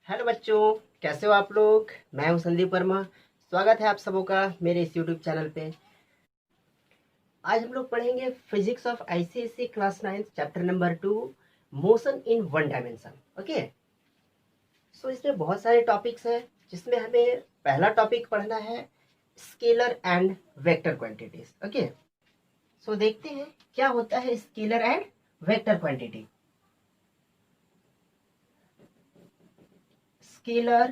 Hello बच्चों, कैसे हो आप लोग। मैं हूं संदीप वर्मा। स्वागत है आप सबों का मेरे इस यूट्यूब चैनल पे। आज हम लोग पढ़ेंगे physics of ICSE class 9 chapter number 2, motion in one dimension. Okay, so इसमें बहुत सारे टॉपिक्स हैं जिसमें हमें पहला टॉपिक पढ़ना है scalar and vector quantities. Okay, so देखते हैं क्या होता है scalar and vector quantity. Scalar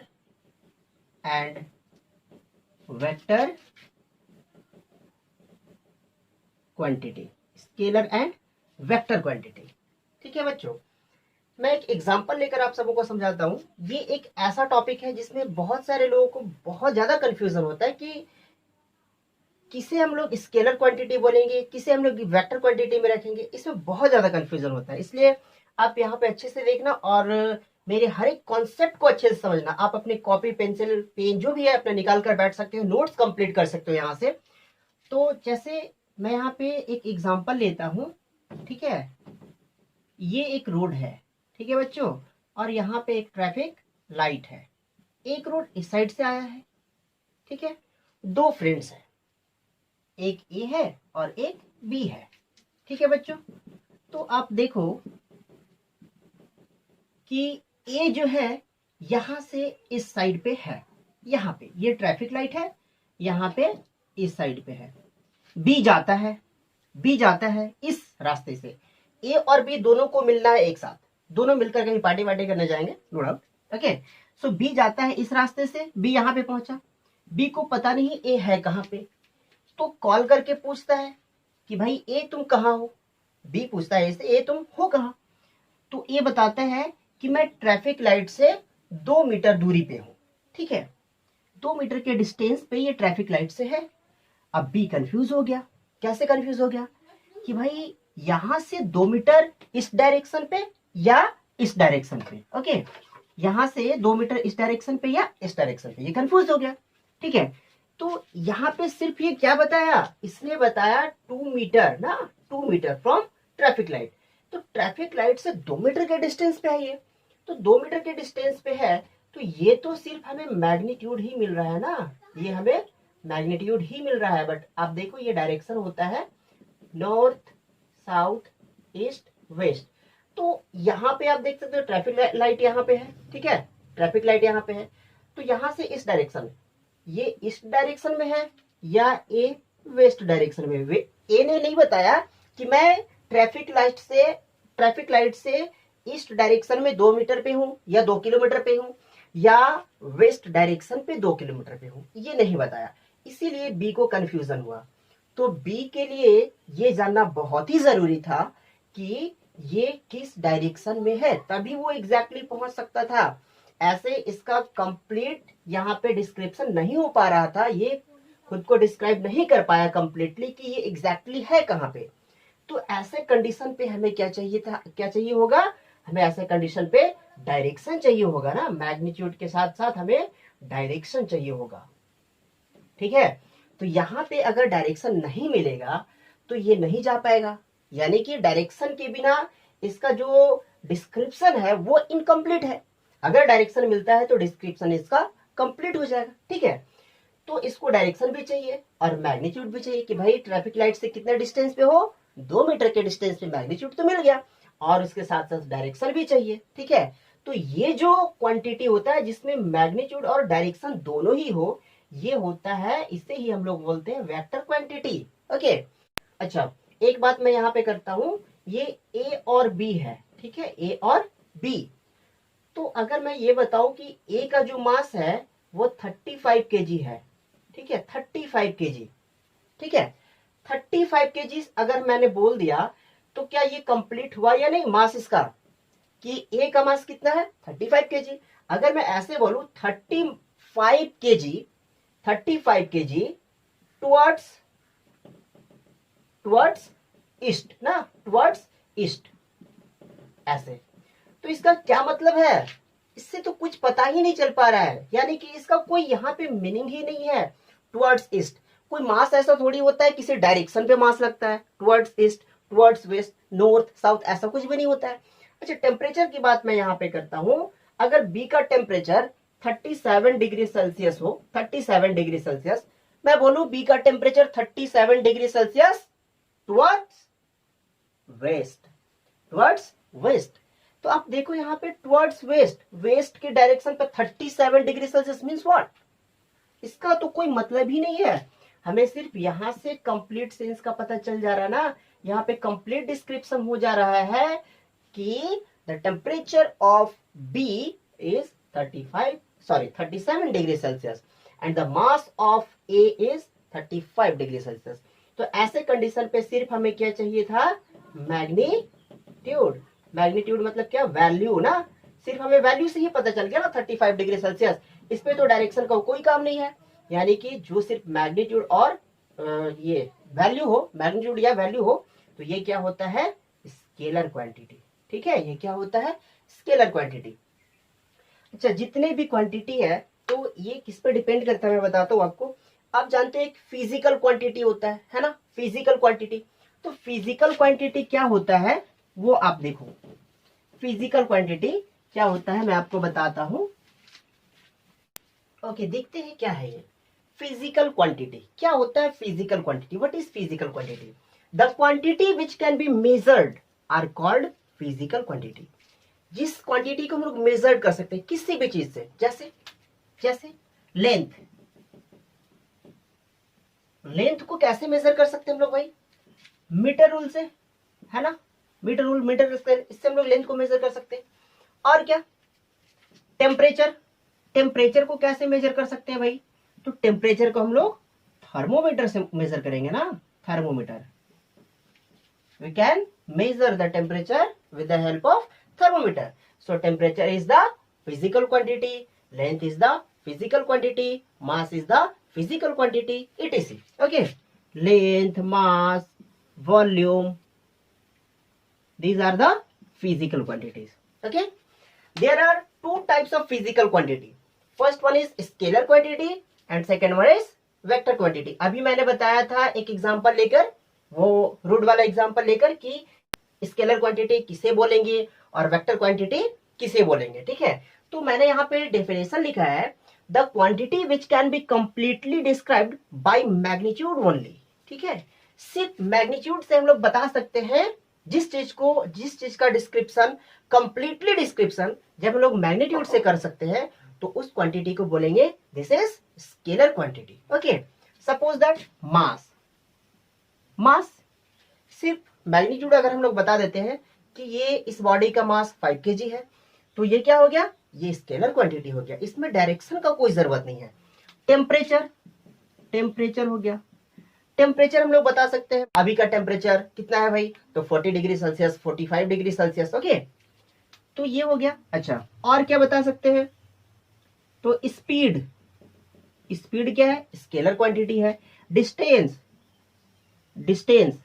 and vector quantity, scalar and vector quantity. ठीक है बच्चों, मैं एक एग्जांपल लेकर आप सबों को समझाता हूँ। ये एक ऐसा टॉपिक है जिसमें बहुत सारे लोगों को बहुत ज्यादा कंफ्यूजन होता है कि किसे हम लोग स्केलर क्वांटिटी बोलेंगे, किसे हम लोग वेक्टर क्वांटिटी में रखेंगे। इसमें बहुत ज्यादा कंफ्यूजन होता है, इसलिए आप यहाँ पे अच्छे से देखना और मेरे हर एक कॉन्सेप्ट को अच्छे से समझना। आप अपने कॉपी पेंसिल पेन जो भी है अपना निकाल कर बैठ सकते हो, नोट्स कंप्लीट कर सकते हो यहाँ से। तो जैसे मैं यहाँ पे एक एग्जांपल लेता हूँ। ठीक है, ये एक रोड है। ठीक है बच्चों, और यहाँ पे एक ट्रैफिक लाइट है। एक रोड इस साइड से आया है। ठीक है, दो फ्रेंड्स है, एक ए है और एक बी है। ठीक है बच्चों, तो आप देखो कि ए जो है यहां से इस साइड पे है। यहाँ पे ये ट्रैफिक लाइट है, यहाँ पे इस साइड पे है। बी जाता है, बी जाता है इस रास्ते से। ए और बी दोनों को मिलना है एक साथ, दोनों मिलकर कहीं पार्टी वार्टी करने जाएंगे, नो डाउट। ओके, सो बी जाता है इस रास्ते से, बी यहाँ पे पहुंचा। बी को पता नहीं ए है कहाँ पे, तो कॉल करके पूछता है कि भाई ए तुम कहाँ हो। बी पूछता है ए तुम हो कहाँ। तो ए बताता है कि मैं ट्रैफिक लाइट से 2 मीटर दूरी पे हूं। ठीक है, 2 मीटर के डिस्टेंस पे ये ट्रैफिक लाइट से है। अब बी कंफ्यूज हो गया। कैसे कंफ्यूज हो गया कि भाई यहां से 2 मीटर इस डायरेक्शन पे या इस डायरेक्शन पे। ओके, यहां से 2 मीटर इस डायरेक्शन पे या इस डायरेक्शन पे, ये कंफ्यूज हो गया। ठीक है, तो यहाँ पे सिर्फ ये क्या बताया, इसने बताया 2 मीटर ना, 2 मीटर फ्रॉम ट्रैफिक लाइट। तो ट्रैफिक लाइट से 2 मीटर के डिस्टेंस पे है ये। तो 2 मीटर के डिस्टेंस पे है, तो ये तो सिर्फ हमें मैग्नीट्यूड ही मिल रहा है ना, ये हमें मैग्नीट्यूड ही मिल रहा है। बट आप देखो ये डायरेक्शन होता है नॉर्थ, साउथ, ईस्ट, वेस्ट। तो यहाँ पे आप देख सकते हो ट्रैफिक लाइट यहाँ पे है। ठीक है, ट्रैफिक लाइट यहाँ पे है, तो यहाँ से इस डायरेक्शन, ये इस डायरेक्शन में है या ए वेस्ट डायरेक्शन में। ए ने नहीं बताया कि मैं ट्रैफिक लाइट से ईस्ट डायरेक्शन में 2 मीटर पे हूं या 2 किलोमीटर पे हूं या वेस्ट डायरेक्शन पे 2 किलोमीटर पे हूं, ये नहीं बताया। इसीलिए बी को कंफ्यूजन हुआ। तो बी के लिए ये जानना बहुत ही जरूरी था कि ये किस डायरेक्शन में है, तभी वो एग्जैक्टली पहुंच सकता था। ऐसे इसका कंप्लीट यहाँ पे डिस्क्रिप्शन नहीं हो पा रहा था, ये खुद को डिस्क्राइब नहीं कर पाया कंप्लीटली कि ये एग्जैक्टली है कहाँ पे। तो ऐसे कंडीशन पे हमें क्या चाहिए था, क्या चाहिए होगा, हमें ऐसे कंडीशन पे डायरेक्शन चाहिए होगा ना, मैग्नीट्यूड के साथ साथ हमें डायरेक्शन चाहिए होगा। ठीक है, तो यहाँ पे अगर डायरेक्शन नहीं मिलेगा तो ये नहीं जा पाएगा, यानी कि डायरेक्शन के बिना इसका जो डिस्क्रिप्शन है वो इनकम्प्लीट है। अगर डायरेक्शन मिलता है तो डिस्क्रिप्शन इसका कंप्लीट हो जाएगा। ठीक है, तो इसको डायरेक्शन भी चाहिए और मैग्नीट्यूड भी चाहिए कि भाई ट्रैफिक लाइट से कितने डिस्टेंस पे हो, 2 मीटर के डिस्टेंस पे, मैग्नीट्यूड तो मिल गया और उसके साथ साथ डायरेक्शन भी चाहिए। ठीक है, तो ये जो क्वांटिटी होता है जिसमें मैग्नीट्यूड और डायरेक्शन दोनों ही हो, ये होता है, इसे ही हम लोग बोलते हैं वेक्टर क्वांटिटी। ओके, अच्छा एक बात मैं यहाँ पे करता हूं, ये ए और बी है। ठीक है, ए और बी। तो अगर मैं ये बताऊं कि ए का जो मास है वो 35 kg है। ठीक है, 35 kg। ठीक है, 35 kg अगर मैंने बोल दिया तो क्या ये कंप्लीट हुआ या नहीं मास इसका, कि ए का मास कितना है 35 kg। अगर मैं ऐसे बोलूं 35 kg, 35 kg towards towards east ना, टुवर्ड्स ईस्ट, ऐसे, तो इसका क्या मतलब है, इससे तो कुछ पता ही नहीं चल पा रहा है, यानी कि इसका कोई यहाँ पे मीनिंग ही नहीं है। टुवर्ड्स ईस्ट, कोई मास ऐसा थोड़ी होता है किसी डायरेक्शन पे मास लगता है, towards east, towards waste, north, south, ऐसा कुछ भी नहीं होता है। अच्छा टेम्परेचर की बात मैं यहाँ पे करता हूँ। अगर बी का टेम्परेचर 37 डिग्री सेल्सियस हो, 37 डिग्री सेल्सियस, मैं बोलूं बी का temperature 37 degree Celsius towards waste, towards waste, तो आप देखो यहाँ पे टुवर्ड्स वेस्ट, वेस्ट के डायरेक्शन पे 37 डिग्री सेल्सियस मीन्स व्हाट, इसका तो कोई मतलब ही नहीं है। हमें सिर्फ यहां से कंप्लीट सेंस का पता चल जा रहा है ना, यहाँ पे कंप्लीट डिस्क्रिप्शन हो जा रहा है कि the temperature of B is 37 degree Celsius and the mass of A is 35 degree Celsius. तो ऐसे कंडीशन पे सिर्फ हमें क्या चाहिए था, मैग्नीट्यूड। मैग्नीट्यूड मतलब क्या, वैल्यू ना, सिर्फ हमें वैल्यू से ही पता चल गया ना 35 डिग्री सेल्सियस, इस पे तो डायरेक्शन का कोई काम नहीं है। यानी कि जो सिर्फ मैग्नीट्यूड और ये वैल्यू हो, मैग्नीट्यूड या वैल्यू हो, तो ये क्या होता है, स्केलर क्वांटिटी। ठीक है, ये क्या होता है, स्केलर क्वांटिटी। अच्छा, जितने भी क्वांटिटी है तो ये किस पे डिपेंड करता है मैं बताता हूँ आपको। आप जानते हैं एक फिजिकल क्वांटिटी होता है ना, फिजिकल क्वांटिटी। तो फिजिकल क्वांटिटी क्या होता है वो आप देखो, फिजिकल क्वांटिटी क्या होता है मैं आपको बताता हूं। ओके, देखते हैं क्या है ये फिजिकल क्वांटिटी। क्या होता है physical quantity, what is physical quantity? The quantity which can be measured are called physical quantity. जिस क्वांटिटी को हम लोग मेजर कर सकते हैं किसी भी चीज से, जैसे जैसे लेंथ, लेंथ को कैसे मेजर कर सकते हैं हम लोग भाई, मीटर रूल से, है ना, मीटर रूल, मीटर स्क्वायर, इससे हम लोग लेंथ को मेजर कर सकते हैं। और क्या, टेम्परेचर, टेम्परेचर को कैसे मेजर कर सकते हैं भाई, तो टेम्परेचर को हम लोग थर्मोमीटर से मेजर करेंगे ना, thermometer. We can measure the temperature with the help of thermometer. So temperature is the physical quantity, length is the physical quantity, mass is the physical quantity, etc. Okay, length, mass, volume, these are the physical quantities. Okay, there are two types of physical quantity. First one is scalar quantity and second one is vector quantity. अभी मैंने बताया था एक example लेकर, वो root वाला example लेकर कि स्केलर क्वांटिटी किसे बोलेंगे और वेक्टर क्वांटिटी किसे बोलेंगे। ठीक है, तो मैंने यहाँ पे डेफिनेशन लिखा है, the quantity which can be completely described by magnitude only. ठीक है, सिर्फ मैग्नीट्यूड से हम लोग बता सकते हैं जिस चीज का डिस्क्रिप्शन, कंप्लीटली डिस्क्रिप्शन जब हम लोग मैग्नीट्यूड से कर सकते हैं तो उस क्वांटिटी को बोलेंगे this is scalar quantity. Okay, suppose that mass, mass सिर्फ मैग्नीट्यूड अगर हम लोग बता देते हैं कि ये इस बॉडी का मास 5 kg है, तो ये क्या हो गया, ये स्केलर क्वांटिटी हो गया, इसमें डायरेक्शन का कोई जरूरत नहीं है। टेम्परेचर, टेम्परेचर हो गया, टेम्परेचर हम लोग बता सकते हैं अभी का टेम्परेचर कितना है भाई, तो 40 degree Celsius, 45 degree Celsius. Okay, तो ये हो गया। अच्छा, और क्या बता सकते हैं, तो स्पीड, स्पीड क्या है, स्केलर क्वांटिटी है। डिस्टेंस, डिस्टेंस,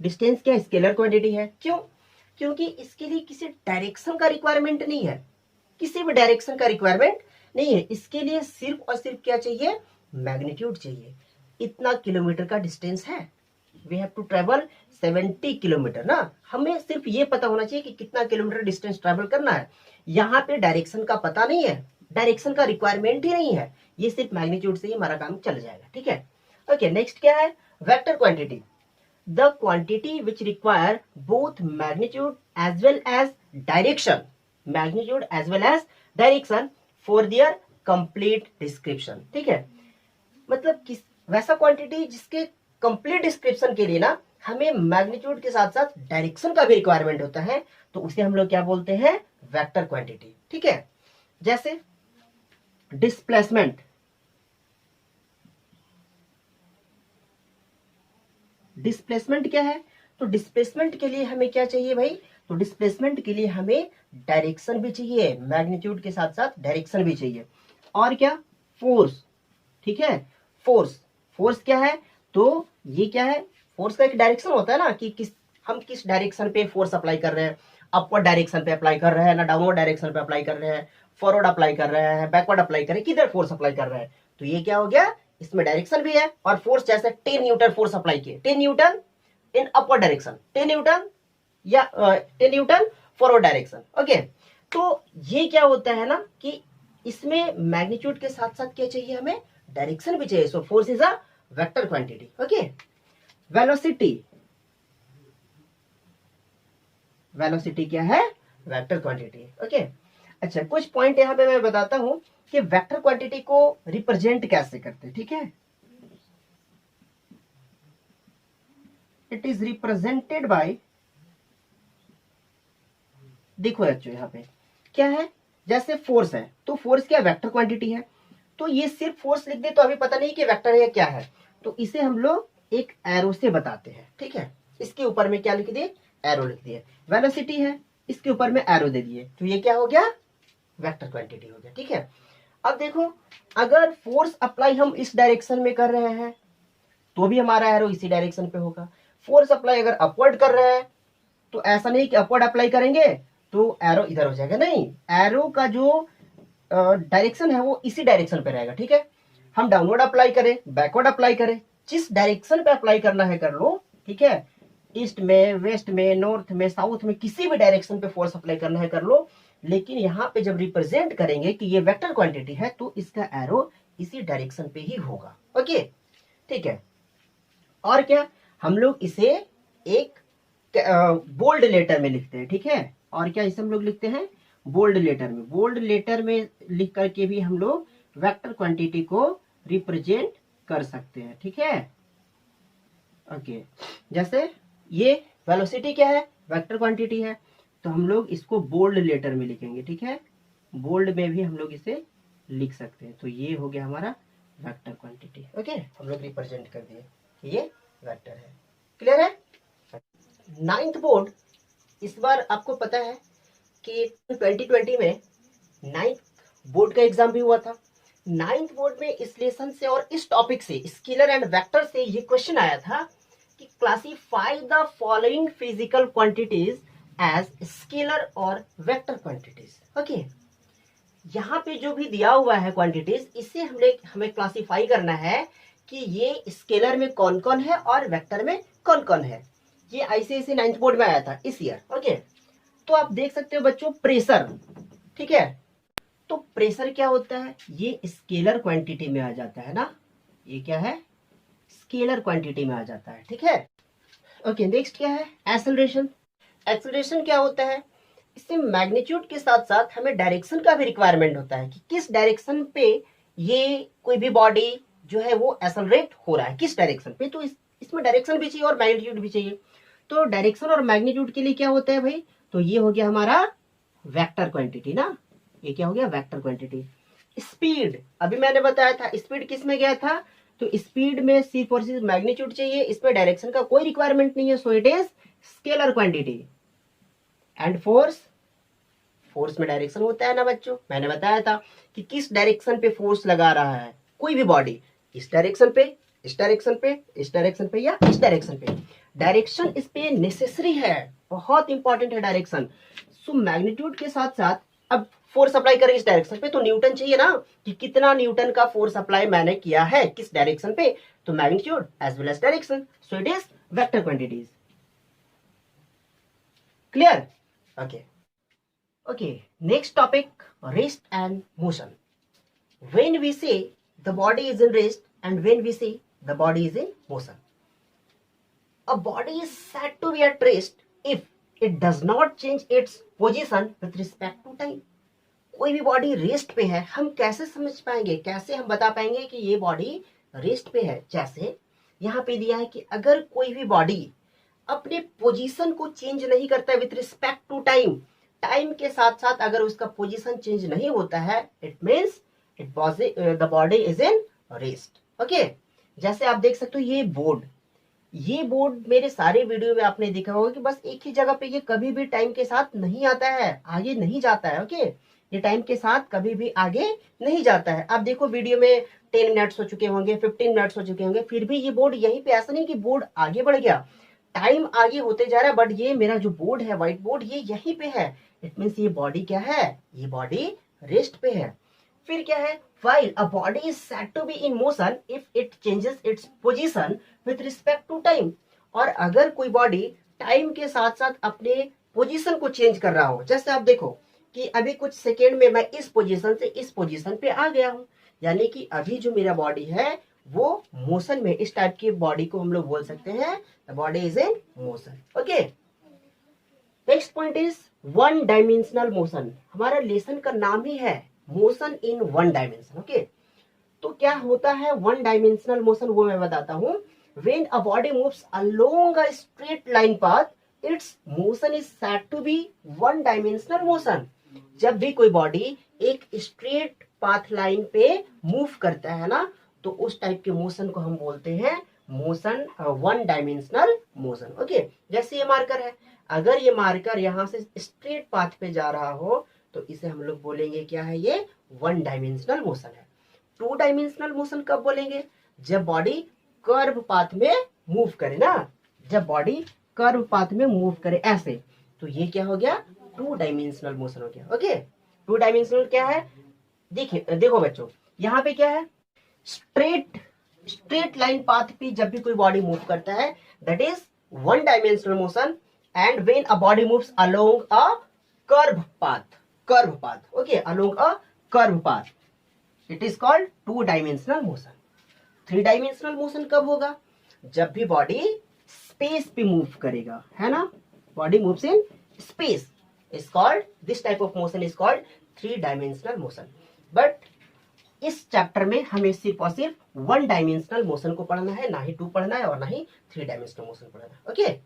डिस्टेंस क्या है, स्केलर क्वांटिटी है। क्यों, क्योंकि इसके लिए किसी डायरेक्शन का रिक्वायरमेंट नहीं है, किसी भी डायरेक्शन का रिक्वायरमेंट नहीं है। इसके लिए सिर्फ और सिर्फ क्या चाहिए, मैग्नीट्यूड चाहिए। इतना किलोमीटर का डिस्टेंस है, we have to travel 70 kilometre ना, हमें सिर्फ ये पता होना चाहिए कि कितना किलोमीटर डिस्टेंस ट्रेवल करना है। यहाँ पे डायरेक्शन का पता नहीं है, डायरेक्शन का रिक्वायरमेंट ही नहीं है, ये सिर्फ मैग्नीट्यूड से ही हमारा काम चल जाएगा। ठीक है, ओके, नेक्स्ट क्या है, vector quantity. The quantity which require both magnitude as well as direction, magnitude as well as direction for their complete description. ठीक है, मतलब किस वैसा क्वांटिटी जिसके कंप्लीट डिस्क्रिप्शन के लिए ना हमें मैग्नीट्यूड के साथ साथ डायरेक्शन का भी रिक्वायरमेंट होता है, तो उसे हम लोग क्या बोलते हैं, वेक्टर क्वांटिटी। ठीक है, जैसे डिस्प्लेसमेंट, डिस्प्लेसमेंट क्या है, तो डिस्प्लेसमेंट के लिए हमें क्या चाहिए भाई, तो डिस्प्लेसमेंट के लिए हमें डायरेक्शन भी चाहिए, मैग्नीट्यूड के साथ साथ डायरेक्शन भी चाहिए। और क्या, फोर्स। ठीक है, फोर्स, फोर्स क्या है, तो ये क्या है, फोर्स का एक डायरेक्शन होता है ना कि हम किस डायरेक्शन पे फोर्स अप्लाई कर रहे हैं, अपवर्ड डायरेक्शन पे अप्लाई कर रहे हैं ना, डाउनवर्ड डायरेक्शन पे अप्लाई कर रहे हैं, फॉरवर्ड अप्लाई कर रहे हैं, बैकवर्ड अप्लाई कर रहे हैं, किधर फोर्स अप्लाई कर रहे हैं, तो ये क्या हो गया, इसमें डायरेक्शन भी है। और फोर्स जैसे 10 न्यूटन फोर्स अप्लाई किए, 10 Newton in upward direction, 10 Newton या 10 न्यूटन फॉरवर्ड डायरेक्शन। ओके, तो ये क्या होता है ना कि इसमें मैग्नीट्यूड के साथ साथ क्या चाहिए, हमें डायरेक्शन भी चाहिए। So force is a vector quantity. Okay, velocity, velocity क्या है, वेक्टर क्वांटिटी। ओके, अच्छा कुछ पॉइंट यहां पे मैं बताता हूं कि वेक्टर क्वांटिटी को रिप्रेजेंट कैसे करते हैं। ठीक है, इट इज रिप्रेजेंटेड बाय, देखो बच्चों यहाँ पे क्या है, जैसे फोर्स है तो फोर्स क्या वेक्टर क्वांटिटी है, तो ये सिर्फ फोर्स लिख दे तो अभी पता नहीं कि वेक्टर है या क्या है, तो इसे हम लोग एक एरो से बताते हैं। ठीक है, इसके ऊपर में क्या लिख दिए, एरो लिख दिए। वेलोसिटी है, इसके ऊपर में एरो दे दिए, तो ये क्या हो गया, वेक्टर क्वांटिटी हो गया। ठीक है, अब देखो अगर फोर्स अप्लाई हम इस डायरेक्शन में कर रहे हैं तो भी हमारा एरो इसी डायरेक्शन पे होगा। फोर्स अप्लाई अगर अपवर्ड कर रहे हैं तो ऐसा नहीं कि अपवर्ड अप्लाई करेंगे तो एरो इधर हो जाएगा, नहीं, एरो का जो डायरेक्शन है वो इसी डायरेक्शन पे रहेगा। ठीक है, हम डाउनवर्ड अप्लाई करें, बैकवर्ड अप्लाई करें, जिस डायरेक्शन पे अप्लाई करना है कर लो। ठीक है, ईस्ट में, वेस्ट में, नॉर्थ में, साउथ में, किसी भी डायरेक्शन पे फोर्स अप्लाई करना है कर लो, लेकिन यहाँ पे जब रिप्रेजेंट करेंगे कि ये वेक्टर क्वांटिटी है तो इसका एरो इसी डायरेक्शन पे ही होगा। ओके, ठीक है, और क्या, हम लोग इसे एक बोल्ड लेटर में लिखते हैं। ठीक है, और क्या इसे हम लोग लिखते हैं बोल्ड लेटर में। बोल्ड लेटर में लिख करके भी हम लोग वेक्टर क्वांटिटी को रिप्रेजेंट कर सकते हैं। ठीक है, ओके, जैसे ये वेलोसिटी क्या है, वेक्टर क्वांटिटी है, तो हम लोग इसको बोल्ड लेटर में लिखेंगे। ठीक है, बोल्ड में भी हम लोग इसे लिख सकते हैं, तो ये हो गया हमारा वेक्टर क्वांटिटी। ओके, हम लोग रिप्रेजेंट कर दिए कि ये वेक्टर है। क्लियर है। नाइन्थ बोर्ड, इस बार आपको पता है कि 2020 में नाइन्थ बोर्ड का एग्जाम भी हुआ था। नाइन्थ बोर्ड में इस लेसन से और इस टॉपिक से, स्केलर एंड वेक्टर से, ये क्वेश्चन आया था कि classify the following physical quantities as scalar और वेक्टर क्वांटिटीज। ओके, यहाँ पे जो भी दिया हुआ है क्वांटिटीज, इससे हमें क्लासिफाई करना है कि ये स्केलर में कौन कौन है और वेक्टर में कौन कौन है। ये आईसीआईसी नाइन्थ बोर्ड में आया था इस ईयर। ओके, तो आप देख सकते हो बच्चों प्रेशर। ठीक है, तो प्रेशर क्या होता है, ये स्केलर क्वांटिटी में आ जाता है ना, ये क्या है, स्केलर क्वांटिटी में आ जाता है। ठीक है, ओके, नेक्स्ट क्या है, एक्सेलरेशन। एक्सेलरेशन क्या होता है, इससे मैग्नीट्यूड के साथ साथ हमें डायरेक्शन का भी रिक्वायरमेंट होता है कि किस डायरेक्शन पे ये कोई भी बॉडी जो है वो एक्सेलरेट हो रहा है, किस डायरेक्शन पे, तो इसमें डायरेक्शन भी चाहिए और मैग्नीट्यूड भी चाहिए। तो डायरेक्शन और मैग्नीट्यूड के लिए क्या होता है भाई, तो ये हो गया हमारा वेक्टर क्वांटिटी ना, ये क्या हो गया, वेक्टर क्वांटिटी। स्पीड, अभी मैंने बताया था स्पीड किस में गया था, तो स्पीड में सिर्फ और सिर्फ मैग्नीट्यूड चाहिए, इसमें डायरेक्शन का कोई रिक्वायरमेंट नहीं है, सो it is scalar quantity. And force, force में डायरेक्शन होता है ना बच्चों, मैंने बताया था कि किस डायरेक्शन पे फोर्स लगा रहा है कोई भी बॉडी, इस डायरेक्शन पे, इस डायरेक्शन पे, इस डायरेक्शन पे या इस डायरेक्शन पे, डायरेक्शन इस पे नेसेसरी है, बहुत इंपॉर्टेंट है डायरेक्शन। सो मैग्नीट्यूड के साथ साथ अब फोर्स अप्लाई करें इस डायरेक्शन पे तो न्यूटन चाहिए ना, कि कितना न्यूटन का फोर्स अप्लाई मैंने किया है किस डायरेक्शन पे, तो magnitude as well as direction, so it is vector quantities. Clear. Okay, okay, next topic, rest and motion. When we say the body is in rest and when we say the body is in motion, a body is said to be at rest if it does not change its position with respect to time. कोई भी body rest पे है, हम कैसे समझ पाएंगे, कैसे हम बता पाएंगे कि ये बॉडी रेस्ट पे है, जैसे यहाँ पे दिया है कि अगर कोई भी बॉडी अपने पोजीशन को चेंज नहीं करता है with respect to time, time के साथ साथ अगर उसका पोजीशन चेंज नहीं होता है, it means the body is in rest. Okay, जैसे आप देख सकते हो ये बोर्ड मेरे सारे वीडियो में आपने देखा होगा कि बस एक ही जगह पे ये कभी भी टाइम के साथ नहीं आता है, आगे नहीं जाता है। ओके, ये टाइम के साथ कभी भी आगे नहीं जाता है। आप देखो वीडियो में 10 मिनट्स हो चुके होंगे, 15 मिनट्स हो चुके होंगे, फिर भी ये बोर्ड यहीं पे, ऐसा नहीं कि बोर्ड आगे बढ़ गया, टाइम आगे होते जा रहा है, बट ये मेरा जो बोर्ड है, व्हाइट बोर्ड, ये यहीं पे है। इट मींस ये बॉडी क्या है, ये बॉडी रेस्ट पे है। फिर क्या है, while a body is said to be in motion if it changes its position with respect to time, और अगर कोई बॉडी टाइम के साथ साथ अपने पोजीशन को चेंज कर रहा हो, जैसे आप देखो कि अभी कुछ सेकेंड में मैं इस पोजीशन से इस पोजीशन पे आ गया हूं, यानी कि अभी जो मेरा बॉडी है वो मोशन में, इस टाइप की बॉडी को हम लोग बोल सकते हैं the body is in motion. Okay, next point is one dimensional motion. हमारा लेसन का नाम ही है motion in one dimension. Okay, तो क्या होता है वन डायमेंशनल मोशन, वो मैं बताता हूं। When a body moves along a straight line path, its motion is said to be one dimensional motion. जब भी कोई बॉडी एक स्ट्रेट पाथ लाइन पे मूव करता है ना, तो उस टाइप के मोशन को हम बोलते हैं motion one dimensional motion. Okay, जैसे ये मार्कर है, अगर ये मार्कर यहाँ से स्ट्रेट पाथ पे जा रहा हो तो इसे हम लोग बोलेंगे क्या है, ये वन डायमेंशनल मोशन है। टू डायमेंशनल मोशन कब बोलेंगे, जब बॉडी कर्व पाथ में मूव करे ना, जब बॉडी कर्व पाथ में मूव करे ऐसे, तो ये क्या हो गया, टू डायमेंशनल मोशन हो गया। ओके, टू डायमेंशनल क्या है, देखिए देखो बच्चों, यहाँ पे क्या है, स्ट्रेट लाइन पाथ पे जब भी कोई बॉडी मूव करता है that is one dimensional motion. And when a body moves along a curve path, okay, along a curve path, it is called two dimensional motion. Three dimensional motion कब होगा, जब भी बॉडी स्पेस पे move करेगा, है ना, body moves in space, is called, this type of motion is called three dimensional motion. But इस chapter में हमें सिर्फ और सिर्फ वन डायमेंशनल मोशन को पढ़ना है, ना ही टू पढ़ना है और ना ही थ्री डायमेंशनल मोशन पढ़ना है। Okay,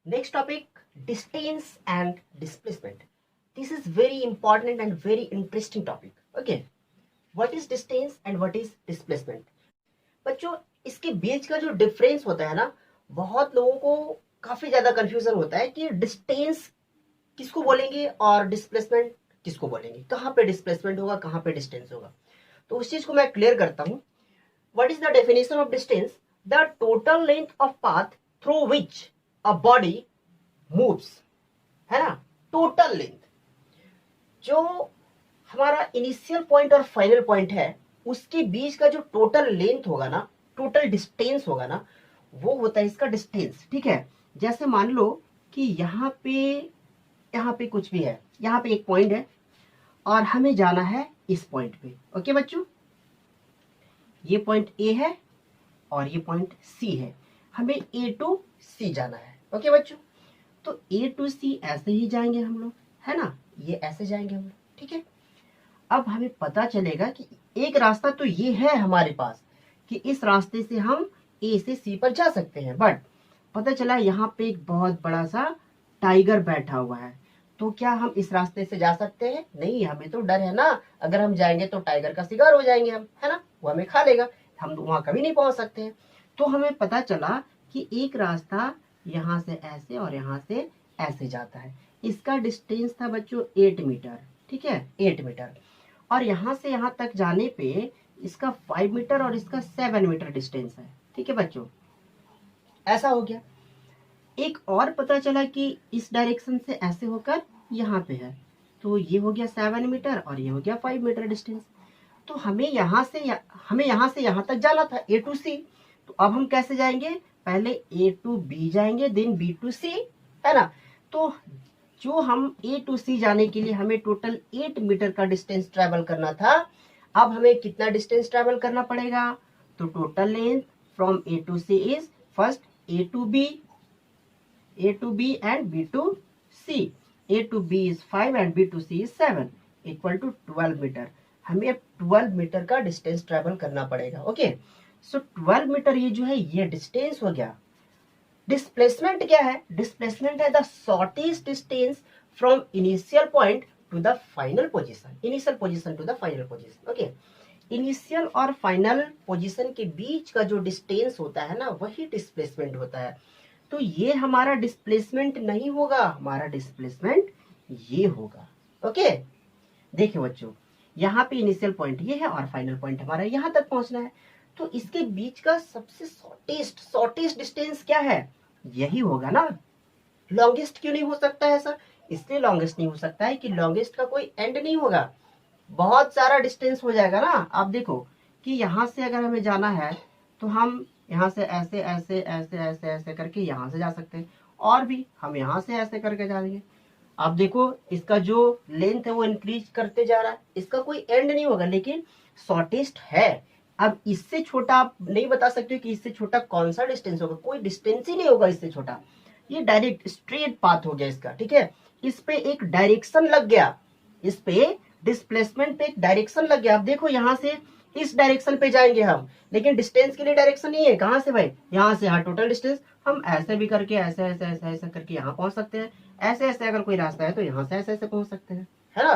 next topic, distance and displacement. This is very important and very interesting topic. Okay, what is distance and what is displacement. बच्चों, इसके बीच का जो डिफरेंस होता है ना, बहुत लोगों को काफी ज्यादा कंफ्यूजन होता है कि डिस्टेंस किसको बोलेंगे और डिस्प्लेसमेंट किसको बोलेंगे, कहाँ पे डिस्प्लेसमेंट होगा, कहाँ पे डिस्टेंस होगा। तो उस चीज को मैं क्लियर करता हूं। What is the definition of distance, the total length of path through which a body moves, है ना, टोटल लेंथ, जो हमारा इनिशियल पॉइंट और फाइनल पॉइंट है उसके बीच का जो टोटल लेंथ होगा ना, टोटल डिस्टेंस होगा ना, वो होता है इसका डिस्टेंस। ठीक है, जैसे मान लो कि यहाँ पे कुछ भी है, यहाँ पे एक पॉइंट है और हमें जाना है इस पॉइंट पे। ओके बच्चों, ये पॉइंट ए है और ये पॉइंट सी है, हमें ए टू सी जाना है। ओके बच्चों, तो ए टू सी ऐसे ही जाएंगे हम लोग, है ना, ये ऐसे जाएंगे हम लोग। ठीक है, अब हमें पता चलेगा कि एक रास्ता तो ये है हमारे पास कि इस रास्ते से हम ए से सी पर जा सकते हैं, बट पता चला यहाँ पे एक बहुत बड़ा सा टाइगर बैठा हुआ है, तो क्या हम इस रास्ते से जा सकते हैं, नहीं, हमें तो डर है ना, अगर हम जाएंगे तो टाइगर का शिकार हो जाएंगे हम, है ना, वो हमें खा लेगा, हम वहां कभी नहीं पहुंच सकते हैं। तो हमें पता चला कि एक रास्ता यहाँ से ऐसे और यहाँ से ऐसे जाता है, इसका डिस्टेंस था बच्चों 8 मीटर। ठीक है, 8 मीटर, और यहाँ से यहाँ तक जाने पे इसका 5 मीटर और इसका 7 मीटर डिस्टेंस है। ठीक है बच्चों, ऐसा हो गया। एक और पता चला कि इस डायरेक्शन से ऐसे होकर यहाँ पे है, तो ये हो गया 7 मीटर और ये हो गया 5 मीटर डिस्टेंस। तो हमें यहाँ से यहाँ तक जाना था, ए टू सी। तो अब हम कैसे जाएंगे, पहले ए टू बी जाएंगे, देन बी टू सी, है ना। तो जो हम ए टू सी जाने के लिए हमें टोटल 8 मीटर का डिस्टेंस ट्रेवल करना था, अब हमें कितना डिस्टेंस ट्रेवल करना पड़ेगा, तो total length from A to C is first A to B and B to C. A to B is 5 and B to C is 7 equal to 12 metre. हमें अब 12 मीटर का डिस्टेंस ट्रेवल करना पड़ेगा। Okay, सो 12 metre ये जो है ये distance हो गया। डिस्प्लेसमेंट क्या है, डिस्प्लेसमेंट है the shortest distance from initial point to the final position, initial position to the final position. Okay, initial और फाइनल पोजीशन के बीच का जो डिस्टेंस होता है ना, वही डिस्प्लेसमेंट होता है। तो ये हमारा डिस्प्लेसमेंट नहीं होगा, हमारा डिस्प्लेसमेंट ये होगा। ओके, देखिए बच्चों, यहाँ पे इनिशियल पॉइंट ये है और फाइनल पॉइंट हमारा यहाँ तक पहुंचना है, तो इसके बीच का सबसे शॉर्टेस्ट डिस्टेंस क्या है, यही होगा ना। लॉन्गेस्ट क्यों नहीं हो सकता है ऐसा, इसलिए लॉन्गेस्ट नहीं हो सकता है कि लॉन्गेस्ट का कोई एंड नहीं होगा, बहुत सारा डिस्टेंस हो जाएगा ना। आप देखो कि यहाँ से अगर हमें जाना है तो हम यहाँ से ऐसे ऐसे ऐसे ऐसे ऐसे करके यहाँ से जा सकते हैं, और भी हम यहाँ से ऐसे करके जाएंगे। आप देखो इसका जो लेंथ है वो इंक्रीज करते जा रहा है, इसका कोई एंड नहीं होगा, लेकिन शॉर्टेस्ट है। अब इससे छोटा आप नहीं बता सकते कि इससे छोटा कौन सा डिस्टेंस होगा, कोई डिस्टेंस ही नहीं होगा इससे छोटा। ये डायरेक्ट स्ट्रेट पाथ हो गया इसका, ठीक है। इस पे एक डायरेक्शन लग गया, इस पे डिस्प्लेसमेंट पे एक डायरेक्शन लग गया। अब देखो यहाँ से इस डायरेक्शन पे जाएंगे हम, लेकिन डिस्टेंस के लिए डायरेक्शन नहीं है। कहाँ से भाई, यहाँ से, हाँ टोटल डिस्टेंस। हम ऐसे भी करके ऐसे ऐसे ऐसे ऐसे करके यहाँ पहुंच सकते हैं, ऐसे ऐसे अगर कोई रास्ता है तो यहाँ से ऐसे ऐसे पहुंच सकते हैं, है ना।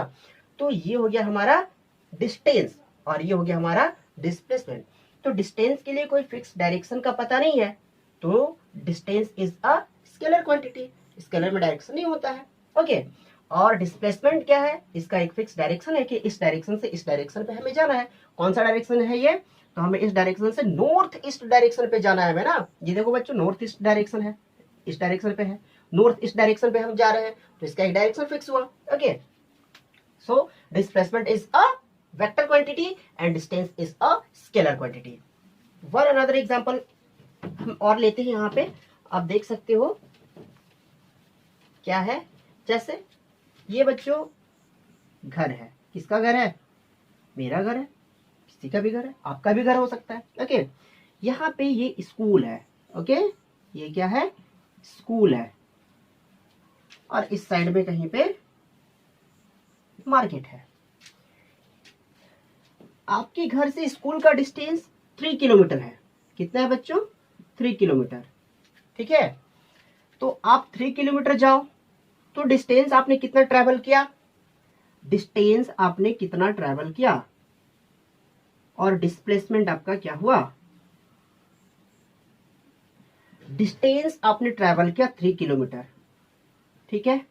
तो ये हो गया हमारा डिस्टेंस और ये हो गया हमारा डिस्प्लेसमेंट। तो डिस्टेंस के लिए कोई फिक्स डायरेक्शन का पता नहीं है, तो distance is a scalar quantity, scalar में डायरेक्शन नहीं होता है, ओके। और डिस्प्लेसमेंट क्या है, इसका एक फिक्स डायरेक्शन है कि इस डायरेक्शन से इस डायरेक्शन पे हमें जाना है। कौन सा डायरेक्शन है ये, तो हमें इस डायरेक्शन से नॉर्थ ईस्ट डायरेक्शन पे जाना है ना। ये देखो बच्चों, नॉर्थ ईस्ट डायरेक्शन है, इस डायरेक्शन पे है, नॉर्थ ईस्ट डायरेक्शन पे हम जा रहे हैं, तो इसका एक डायरेक्शन फिक्स हुआ, okay. So displacement is a vector quantity and distance is a scalar quantity. One another example हम और लेते हैं यहाँ पे, आप देख सकते हो क्या है। जैसे ये बच्चों घर है, किसका घर है, मेरा घर है, किसी का भी घर है, आपका भी घर हो सकता है, ओके। यहाँ पे ये स्कूल है, ओके, ये क्या है, स्कूल है, और इस साइड में कहीं पे मार्केट है। आपके घर से स्कूल का डिस्टेंस 3 किलोमीटर है। कितना है बच्चों, 3 किलोमीटर, ठीक है। तो आप 3 किलोमीटर जाओ तो डिस्टेंस आपने कितना ट्रेवल किया, डिस्टेंस आपने कितना ट्रेवल किया, और डिस्प्लेसमेंट आपका क्या हुआ। डिस्टेंस आपने ट्रेवल किया 3 किलोमीटर, ठीक है,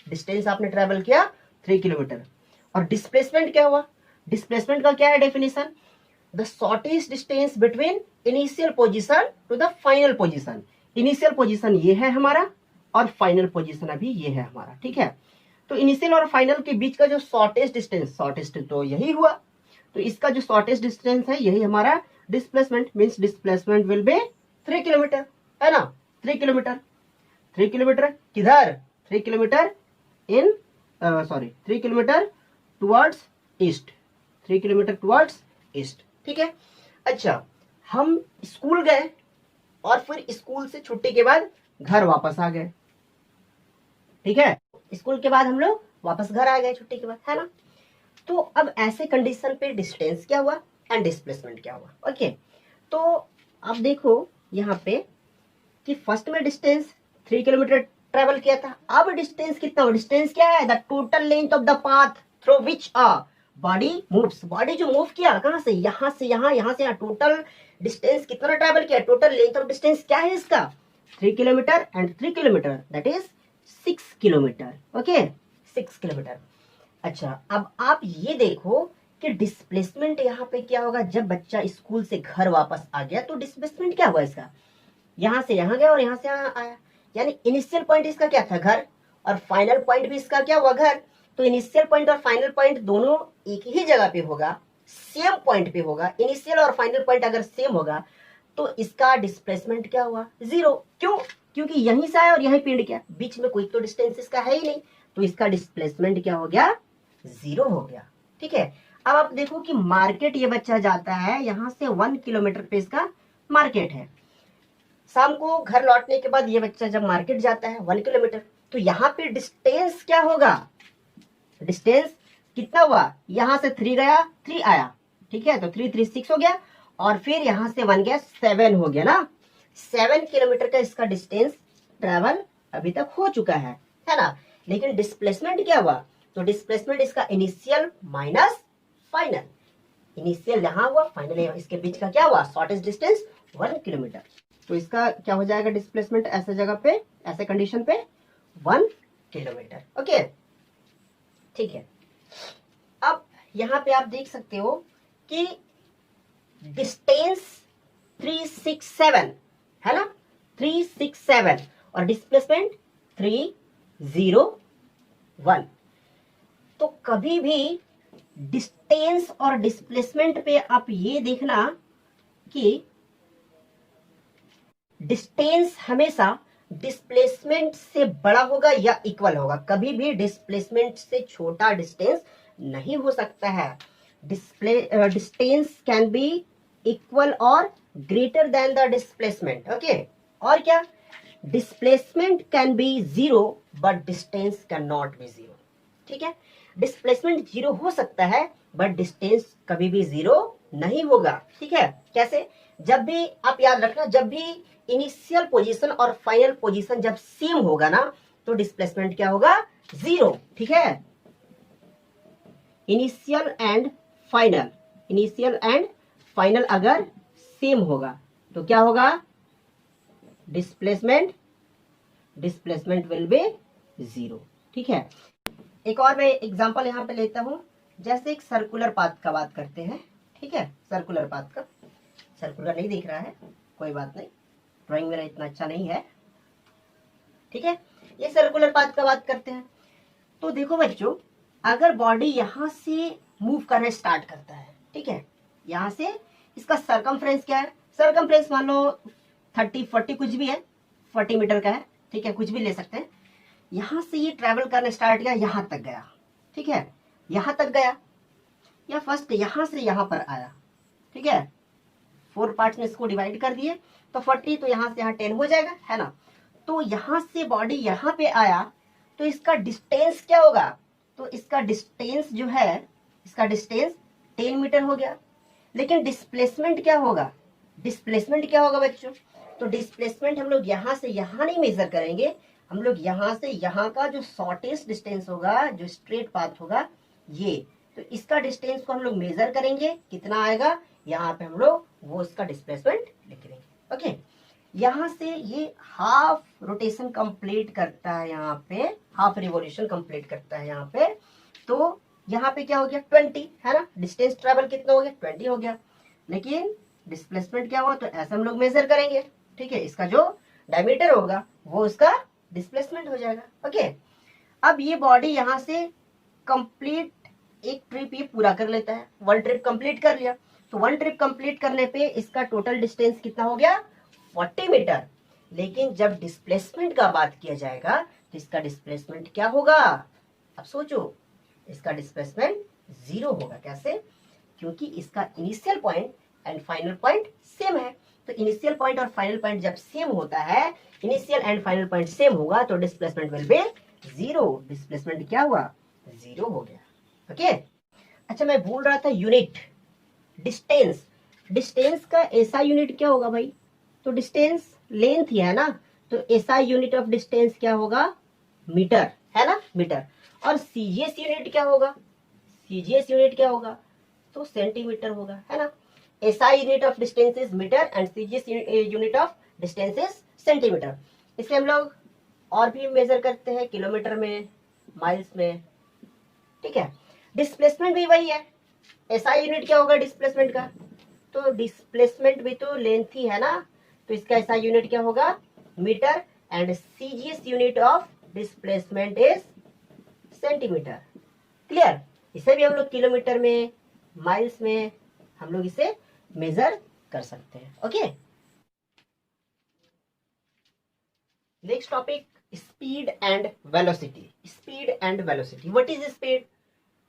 डिस्टेंस आपने ट्रेवल किया 3 किलोमीटर, और डिस्प्लेसमेंट क्या हुआ। डिस्प्लेसमेंट का क्या है definition, the shortest distance between initial position to the final position. Initial position ये है हमारा, और फाइनल पोजीशन अभी ये है हमारा, ठीक है। तो इनिशियल और फाइनल के बीच का जो शॉर्टेस्ट डिस्टेंस, शॉर्टेस्ट तो यही हुआ, तो इसका जो शॉर्टेस्ट डिस्टेंस है यही हमारा displacement, means displacement will be 3 kilometre, है ना। 3 किलोमीटर, 3 किलोमीटर किधर, 3 kilometre in 3 kilometre towards east, 3 kilometre towards east, ठीक है। अच्छा, हम स्कूल गए और फिर स्कूल से छुट्टी के बाद घर वापस आ गए, ठीक है। स्कूल के बाद हम लोग वापस घर आ गए छुट्टी के बाद, है ना। तो अब ऐसे कंडीशन पे डिस्टेंस क्या हुआ एंड डिस्प्लेसमेंट क्या हुआ, ओके। तो अब देखो यहाँ पे कि फर्स्ट में डिस्टेंस 3 किलोमीटर ट्रेवल किया था, अब डिस्टेंस कितना, डिस्टेंस क्या है, the total length of the path through which a body moves. Body जो मूव किया कहां से, यहां से यहां, यहां से यहां, टोटल डिस्टेंस कितना ट्रेवल किया, टोटल लेंथ ऑफ डिस्टेंस क्या है इसका, 3 kilometre and 3 kilometre that is 6 kilometre, okay, 6 kilometre. अच्छा, अब आप ये देखो कि डिस्प्लेसमेंट यहाँ पे क्या होगा, जब बच्चा स्कूल से घर वापस आ गया तो डिस्प्लेसमेंट क्या हुआ इसका, यहां से यहां गया और यहां से यहां आया, यानी इनिशियल पॉइंट इसका क्या था, घर, और फाइनल पॉइंट भी इसका क्या हुआ, घर। तो इनिशियल पॉइंट और फाइनल पॉइंट दोनों एक ही जगह पे होगा, सेम पॉइंट पे होगा। इनिशियल और फाइनल पॉइंट अगर सेम होगा तो इसका डिस्प्लेसमेंट क्या हुआ, 0। क्यों, क्योंकि यहीं से आया और यहीं पिंड किया, बीच में कोई तो डिस्टेंस इसका है ही नहीं, तो इसका डिस्प्लेसमेंट क्या हो गया, 0 हो गया, ठीक है। अब आप देखो कि मार्केट ये बच्चा जाता है, यहां से 1 किलोमीटर पे इसका मार्केट है। शाम को घर लौटने के बाद ये बच्चा जब मार्केट जाता है 1 किलोमीटर, तो यहाँ पे डिस्टेंस क्या होगा, डिस्टेंस कितना हुआ, यहां से 3 गया 3 आया, ठीक है, तो 3 3 6 हो गया, और फिर यहां से 1 गया 7 हो गया ना। 7 किलोमीटर का इसका डिस्टेंस ट्रेवल अभी तक हो चुका है ना। लेकिन डिस्प्लेसमेंट क्या हुआ, तो डिस्प्लेसमेंट इसका इनिशियल माइनस फाइनल, इनिशियल यहां हुआ, फाइनल इसके बीच का क्या हुआ, शॉर्टेस्ट डिस्टेंस 1 किलोमीटर। तो इसका क्या हो जाएगा डिस्प्लेसमेंट, ऐसे जगह पे, ऐसे कंडीशन पे 1 किलोमीटर, ओके, ठीक है। अब यहां पे आप देख सकते हो कि डिस्टेंस 367 है ना, 367, और डिस्प्लेसमेंट 301। तो कभी भी डिस्टेंस और डिस्प्लेसमेंट पे आप ये देखना कि डिस्टेंस हमेशा डिस्प्लेसमेंट से बड़ा होगा या इक्वल होगा। कभी भी डिस्प्लेसमेंट से छोटा डिस्टेंस नहीं हो सकता है। डिस्टेंस कैन बी इक्वल और greater than the displacement. Okay, और क्या, displacement can be zero but distance can not be zero. ठीक है, डिस्प्लेसमेंट जीरो हो सकता है बट डिस्टेंस कभी भी जीरो नहीं होगा। ठीक है, कैसे, जब भी आप याद रखना, जब भी इनिशियल पोजीशन और फाइनल पोजीशन जब सेम होगा ना तो डिस्प्लेसमेंट क्या होगा, जीरो। ठीक है, initial and final, initial and final अगर सेम होगा तो क्या होगा, displacement, displacement will be zero. ठीक है, एक और मैं एग्जांपल यहाँ पे लेता हूँ, जैसे एक सर्कुलर पाथ का बात करते हैं। ठीक है, सर्कुलर पाथ का, सर्कुलर नहीं दिख रहा है, कोई बात नहीं, ड्राइंग मेरा इतना अच्छा नहीं है। ठीक है, ये सर्कुलर पाथ का बात करते हैं। तो देखो बच्चों, अगर बॉडी यहां से मूव करना स्टार्ट करता है, ठीक है, यहां से, इसका सरकमफ्रेंस क्या है, सरकमफ्रेंस मान लो 30 40 कुछ भी है, 40 मीटर का है। ठीक है, कुछ भी ले सकते हैं। यहां से ये ट्रेवल करना स्टार्ट किया, यहां तक गया। ठीक है, यहां तक गया, या फर्स्ट यहां से यहां पर आया। ठीक है, 4 पार्ट्स में इसको डिवाइड कर दिए तो 40, तो यहां से यहां 10 हो जाएगा, है ना। तो यहां से बॉडी यहां पे आया तो इसका डिस्टेंस क्या होगा, तो इसका डिस्टेंस जो है, इसका डिस्टेंस 10 मीटर हो गया। लेकिन डिस्प्लेसमेंट क्या होगा, डिस्प्लेसमेंट क्या होगा बच्चों, तो डिस्प्लेसमेंट हम लोग यहां से यहां नहीं मेजर करेंगे, हम लोग यहां से यहां का जो शॉर्टेस्ट डिस्टेंस होगा, जो स्ट्रेट पाथ होगा, ये, तो इसका डिस्टेंस को हम लोग मेजर करेंगे, कितना आएगा, यहाँ पे हम लोग वो इसका डिस्प्लेसमेंट लिख देंगे। ओके, यहां से ये हाफ रोटेशन कंप्लीट करता है, यहाँ पे हाफ रिवॉल्यूशन कंप्लीट करता है यहाँ पे, तो यहाँ पे क्या हो गया, 20, है ना, डिस्टेंस ट्रेवल कितना हो गया, 20 हो गया। लेकिन डिस्प्लेसमेंट क्या हुआ, तो ऐसा हम लोग मेजर करेंगे। ठीक है, इसका जो डायमीटर होगा वो उसका डिस्प्लेसमेंट हो जाएगा। ओके, अब ये बॉडी यहां से कंप्लीट एक ट्रिप ये पूरा कर लेता है, 1 ट्रिप कंप्लीट कर लिया, तो 1 ट्रिप कंप्लीट करने पे इसका टोटल डिस्टेंस कितना हो गया, 40 मीटर। लेकिन जब डिस्प्लेसमेंट का बात किया जाएगा तो इसका डिस्प्लेसमेंट क्या होगा, अब सोचो, इसका डिस्प्लेसमेंट जीरो होगा। कैसे, क्योंकि इसका initial point and final point same है। तो इनिशियल पॉइंट और फाइनल पॉइंट जब सेम होता है, initial and final point same होगा तो displacement will be zero. Displacement क्या हुआ, जीरो हो गया। ओके, अच्छा मैं बोल रहा था यूनिट, डिस्टेंस, डिस्टेंस का एसआई यूनिट क्या होगा भाई, तो डिस्टेंस लेंथ ही है ना, तो एसआई यूनिट ऑफ डिस्टेंस क्या होगा, मीटर, है ना, मीटर। और सीजीएस यूनिट क्या होगा, सीजीएस यूनिट क्या होगा, तो सेंटीमीटर होगा, है ना। SI unit of distance is metre and CGS unit of distance is centimetre. इसे हम लोग और भी मेजर करते हैं, किलोमीटर में, माइल्स में। ठीक है, डिस्प्लेसमेंट भी वही है, एसआई यूनिट क्या होगा डिस्प्लेसमेंट का, तो डिस्प्लेसमेंट भी तो लेंथ ही है ना, तो इसका एसआई यूनिट क्या होगा, metre, and CGS unit of displacement is centimetre. Clear, इसे भी हम लोग किलोमीटर में, माइल्स में हम लोग इसे मेजर कर सकते हैं। Okay, next topic, speed and velocity. Speed and velocity, what is speed,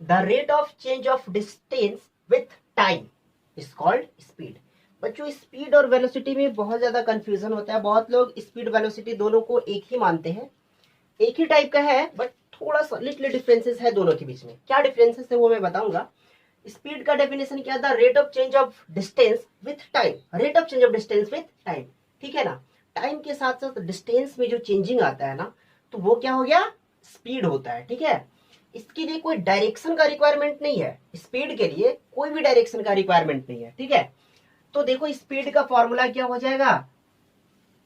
the rate of change of distance with time is called speed. बच्चों, स्पीड और वेलोसिटी में बहुत ज्यादा कंफ्यूजन होता है, बहुत लोग स्पीड वेलोसिटी दोनों को एक ही मानते हैं, एक ही टाइप का है, बट थोड़ा सा लिटिल डिफरेंसेस है दोनों के बीच में। क्या डिफरेंसेस है वो मैं बताऊंगा। स्पीड का डेफिनेशन क्या था, rate of change of distance with time, rate of change of distance with time. ठीक है ना, टाइम के साथ साथ डिस्टेंस में जो चेंजिंग आता है ना, तो वो क्या हो गया, स्पीड होता है। ठीक है, इसके लिए कोई डायरेक्शन का रिक्वायरमेंट नहीं है, स्पीड के लिए कोई भी डायरेक्शन का रिक्वायरमेंट नहीं है। ठीक है, तो देखो स्पीड का फॉर्मूला क्या हो जाएगा,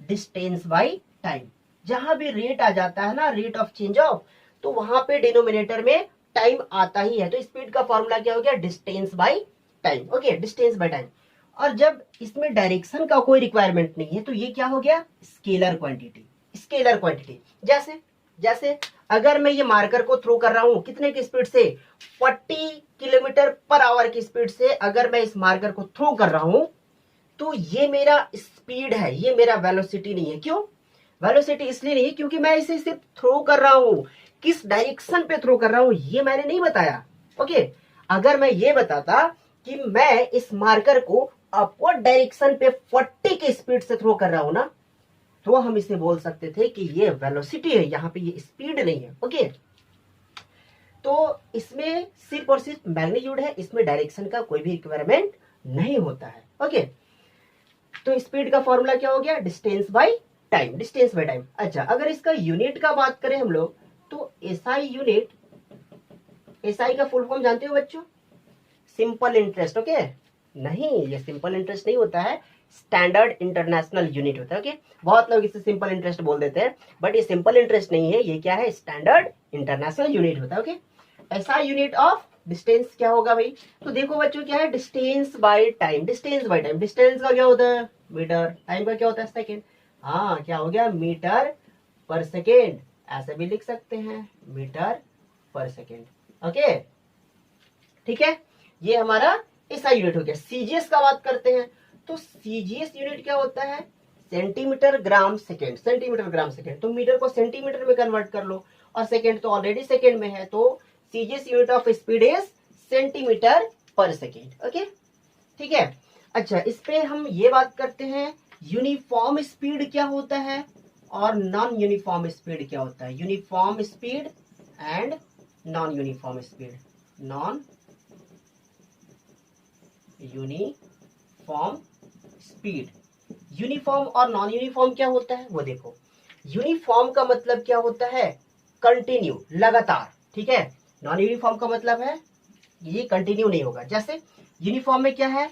डिस्टेंस बाई टाइम। जहां भी रेट आ जाता है ना, रेट ऑफ चेंज ऑफ, तो वहां पे डिनोमिनेटर में टाइम आता ही है, तो स्पीड का फॉर्मूला क्या हो गया, distance by time. Okay, distance by time. और जब इसमें डायरेक्शन का कोई रिक्वायरमेंट नहीं है तो ये क्या हो गया, स्केलर क्वांटिटी। स्केलर क्वांटिटी जैसे, जैसे अगर मैं ये मार्कर को थ्रो कर रहा हूं कितने की स्पीड से, 40 किलोमीटर पर आवर की स्पीड से अगर मैं इस मार्कर को थ्रो कर रहा हूं, तो ये मेरा स्पीड है, ये मेरा वेलोसिटी नहीं है। क्यों, वेलोसिटी इसलिए नहीं क्योंकि मैं इसे सिर्फ थ्रो कर रहा हूं, किस डायरेक्शन पे थ्रो कर रहा हूं ये मैंने नहीं बताया। ओके, अगर मैं ये बताता कि मैं इस मार्कर को अपवर्ड डायरेक्शन पे 40 की स्पीड से थ्रो कर रहा हूं ना, तो हम इसे बोल सकते थे कि ये वेलोसिटी है, यहाँ पे ये स्पीड नहीं है। ओके, तो इसमें सिर्फ और सिर्फ मैग्नीट्यूड है, इसमें डायरेक्शन का कोई भी रिक्वायरमेंट नहीं होता है। ओके, तो स्पीड का फॉर्मूला क्या हो गया, distance by time, distance by time. अच्छा, अगर इसका यूनिट का बात करें हम लोग, तो एसआई यूनिट, एसआई का फुल फॉर्म जानते हो बच्चों, सिंपल इंटरेस्ट। ओके, नहीं, ये सिंपल इंटरेस्ट नहीं होता है, स्टैंडर्ड इंटरनेशनल यूनिट होता है। ओके, बहुत लोग इसे सिंपल इंटरेस्ट बोल देते हैं, बट ये सिंपल इंटरेस्ट नहीं है, ये क्या है, स्टैंडर्ड इंटरनेशनल यूनिट होता है। ओके, ऐसा यूनिट ऑफ डिस्टेंस क्या होगा भाई, तो देखो बच्चों क्या है, distance by time, distance by time, distance का क्या होता है मीटर, टाइम का क्या होता है सेकेंड। हाँ, क्या हो गया, मीटर पर सेकेंड, ऐसे भी लिख सकते हैं, मीटर पर सेकेंड। ओके, ठीक है, ये हमारा ऐसा यूनिट हो गया। सीजीएस का बात करते हैं, तो सीजीएस यूनिट क्या होता है, centimetre gram second, centimetre gram second, तो मीटर को सेंटीमीटर में कन्वर्ट कर लो, और सेकेंड तो ऑलरेडी सेकेंड में है, तो CGS unit of speed is centimetre पर सेकेंड। ओके, ठीक है। अच्छा, इस पे हम ये बात करते हैं यूनिफॉर्म स्पीड क्या होता है और नॉन यूनिफॉर्म स्पीड क्या होता है। Uniform speed and non uniform speed, non uniform speed, uniform और नॉन यूनिफॉर्म क्या होता है वो देखो। यूनिफॉर्म का मतलब क्या होता है, कंटिन्यू, लगातार, ठीक है। नॉन यूनिफॉर्म का मतलब है ये कंटिन्यू नहीं होगा। जैसे यूनिफॉर्म में क्या है,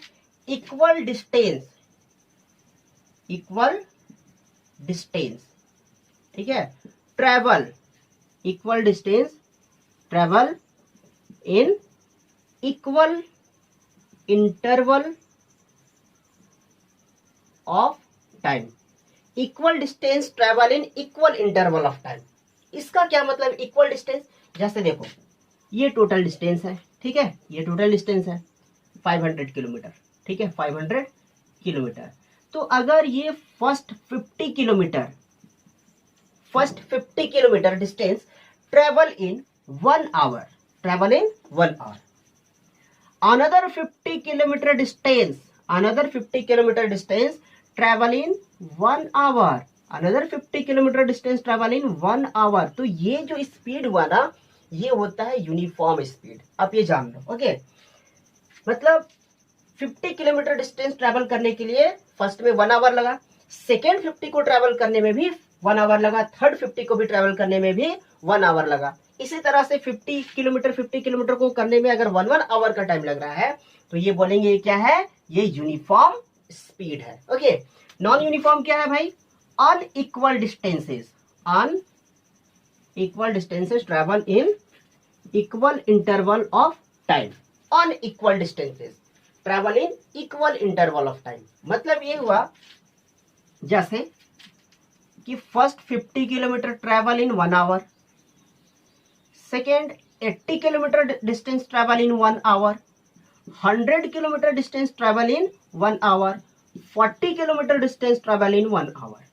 इक्वल डिस्टेंस, इक्वल डिस्टेंस, ठीक है, travel, equal distance travel in equal interval of time, equal distance travel in equal interval of time. इसका क्या मतलब, इक्वल डिस्टेंस, जैसे देखो ये टोटल डिस्टेंस है, ठीक है, ये टोटल डिस्टेंस है 500 किलोमीटर, ठीक है, 500 किलोमीटर। तो अगर ये first 50 kilometre, first 50 kilometre distance travel in 1 hour, travel in 1 hour, another 50 kilometre distance, another 50 kilometre distance travel in 1 hour, another 50 kilometre distance travel in 1 hour. तो ये जो स्पीड हुआ ना, ये होता है यूनिफॉर्म स्पीड। आप ये जान लो। ओके, मतलब 50 किलोमीटर डिस्टेंस ट्रेवल करने के लिए फर्स्ट में 1 आवर लगा, सेकेंड 50 को ट्रेवल करने में भी 1 आवर लगा, थर्ड 50 को भी ट्रेवल करने में भी 1 आवर लगा। इसी तरह से 50 किलोमीटर को करने में अगर 1 आवर का टाइम लग रहा है, तो ये बोलेंगे ये क्या है, ये यूनिफॉर्म स्पीड है। ओके, नॉन यूनिफॉर्म क्या है भाई, unequal distances, unequal distances travel in equal interval of time, unequal distances travel in equal interval of time. मतलब ये हुआ जैसे कि first 50 kilometre travel in 1 hour, second 80 kilometre distance travel in 1 hour, 100 kilometre distance travel in 1 hour, 40 kilometre distance travel in 1 hour.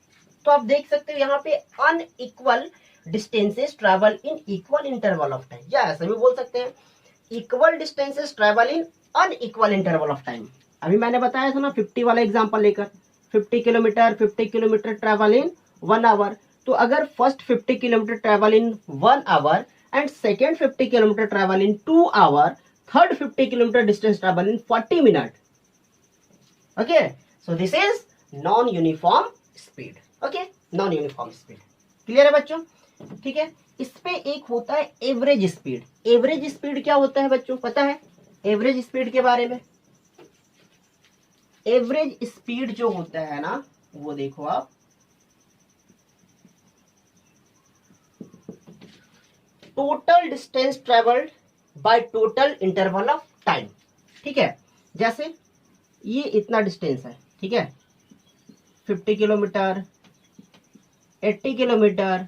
तो आप देख सकते हो यहाँ पे unequal distances travel in equal interval of time, या ऐसा भी बोल सकते हैं equal distances travel in unequal interval of time. अभी मैंने बताया था ना 50 वाला एग्जांपल लेकर, 50 किलोमीटर ट्रेवल इन 1 आवर। तो अगर first 50 kilometre travel in 1 hour and second 50 kilometre travel in 2 hour, third 50 kilometre distance travel in 40 minute. Okay, so this is non uniform speed. Okay, non uniform speed, clear है बच्चों, ठीक है। इस पे एक होता है एवरेज स्पीड। एवरेज स्पीड क्या होता है बच्चों, पता है एवरेज स्पीड के बारे में? एवरेज स्पीड जो होता है ना, वो देखो आप, total distance travelled by total interval of time, ठीक है। जैसे ये इतना डिस्टेंस है, ठीक है, 50 किलोमीटर, 80 किलोमीटर,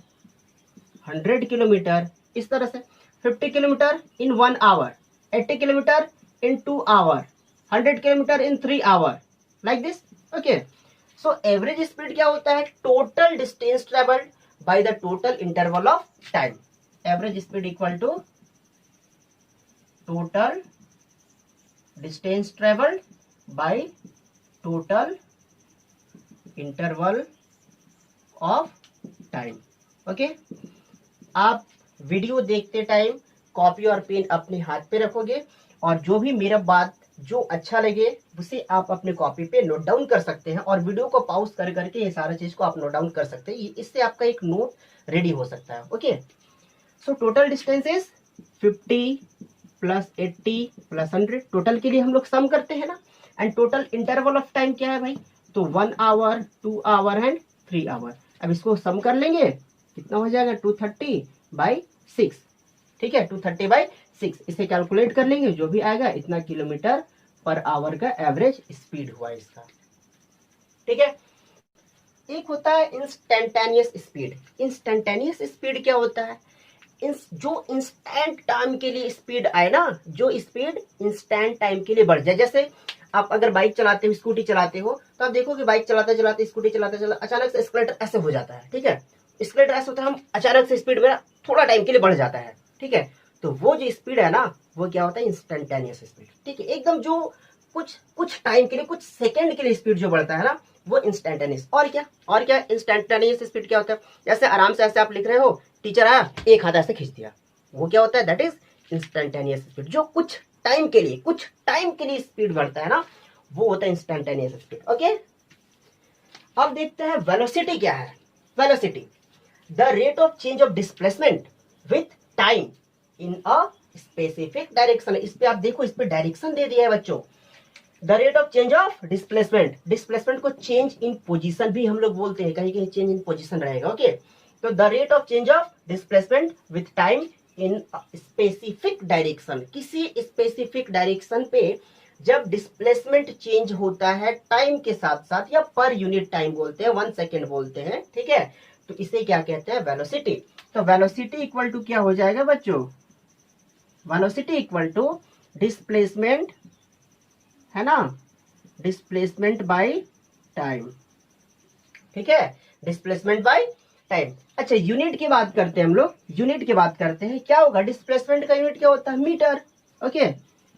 100 किलोमीटर, इस तरह से 50 kilometre in 1 hour, 80 kilometre in 2 hour, 100 kilometre in 3 hour, like this. Okay, so average speed क्या होता है? Total distance travelled by the total interval of time. Average speed equal to total distance travelled by total interval of time. Okay, आप video देखते time copy और pen अपने हाथ पे रखोगे और जो भी मेरा बात जो अच्छा लगे उसे आप अपने कॉपी पे नोट डाउन कर सकते हैं और वीडियो को पॉज कर करके ये सारा चीज को आप नोट डाउन कर सकते हैं। इससे आपका एक नोट रेडी हो सकता है। Okay, so total distance is 50 plus 80 plus 100। Total के लिए हम लोग सम करते हैं ना, and total interval of time क्या है भाई? तो 1 आवर, 2 आवर एंड 3 आवर। अब इसको सम कर लेंगे, कितना हो जाएगा? 230/6। ठीक है, 230/6। इसे कैलकुलेट कर लेंगे, जो भी आएगा इतना किलोमीटर पर आवर का एवरेज स्पीड हुआ इसका। ठीक है, एक होता है इंस्टेंटेनियस स्पीड। इंस्टेंटेनियस स्पीड क्या होता है? जो इंस्टेंट टाइम के लिए स्पीड आए ना, जो स्पीड इंस्टेंट टाइम के लिए बढ़ जाए। जैसे आप अगर बाइक चलाते हो, स्कूटी चलाते हो, तो आप देखो कि बाइक चलाते चलाते, स्कूटी चलाते चलाते अचानक से स्केलेटर ऐसे हो जाता है। ठीक है, स्केलेटर ऐसे होता है, हम अचानक से स्पीड में थोड़ा टाइम के लिए बढ़ जाता है। ठीक है, तो वो जो स्पीड है ना, वो क्या होता है? Instantaneous speed. ठीक है, एकदम जो कुछ टाइम के लिए, कुछ सेकंड के लिए स्पीड जो बढ़ता है ना, वो इंस्टेंटेनियस। और क्या इंस्टेंटेनियस स्पीड क्या होता है? जैसे आराम से ऐसे आप लिख रहे हो, टीचर आया, एक हाथ ऐसे खींच दिया, वो क्या होता है? That is instantaneous speed. जो कुछ टाइम के लिए स्पीड बढ़ता है ना, वो होता है इंस्टेंटेनियस स्पीड। ओके, अब देखते हैं वेलोसिटी क्या है। Velocity the rate of change of displacement with time in a specific direction. इस पे आप देखो, इस पे डायरेक्शन दे दिया है बच्चों। The rate of change of displacement, displacement को चेंज इन पोजीशन भी हम लोग बोलते हैं, कहीं कहीं चेंज इन पोजीशन रहेगा। ओके, तो the rate of change of displacement with time in specific direction. किसी स्पेसिफिक डायरेक्शन पे जब डिस्प्लेसमेंट चेंज होता है टाइम के साथ साथ, या पर यूनिट टाइम बोलते हैं, 1 सेकेंड बोलते हैं। ठीक है, तो इसे क्या कहते हैं? वेलोसिटी। तो वेलोसिटी इक्वल टू क्या हो जाएगा बच्चों? वेलोसिटी इक्वल टू डिस्प्लेसमेंट, है ना, डिस्प्लेसमेंट बाय टाइम। ठीक है, डिस्प्लेसमेंट बाय टाइम। अच्छा, यूनिट की बात करते हैं हम लोग, यूनिट की बात करते हैं। क्या होगा? डिस्प्लेसमेंट का यूनिट क्या होता है? मीटर। ओके,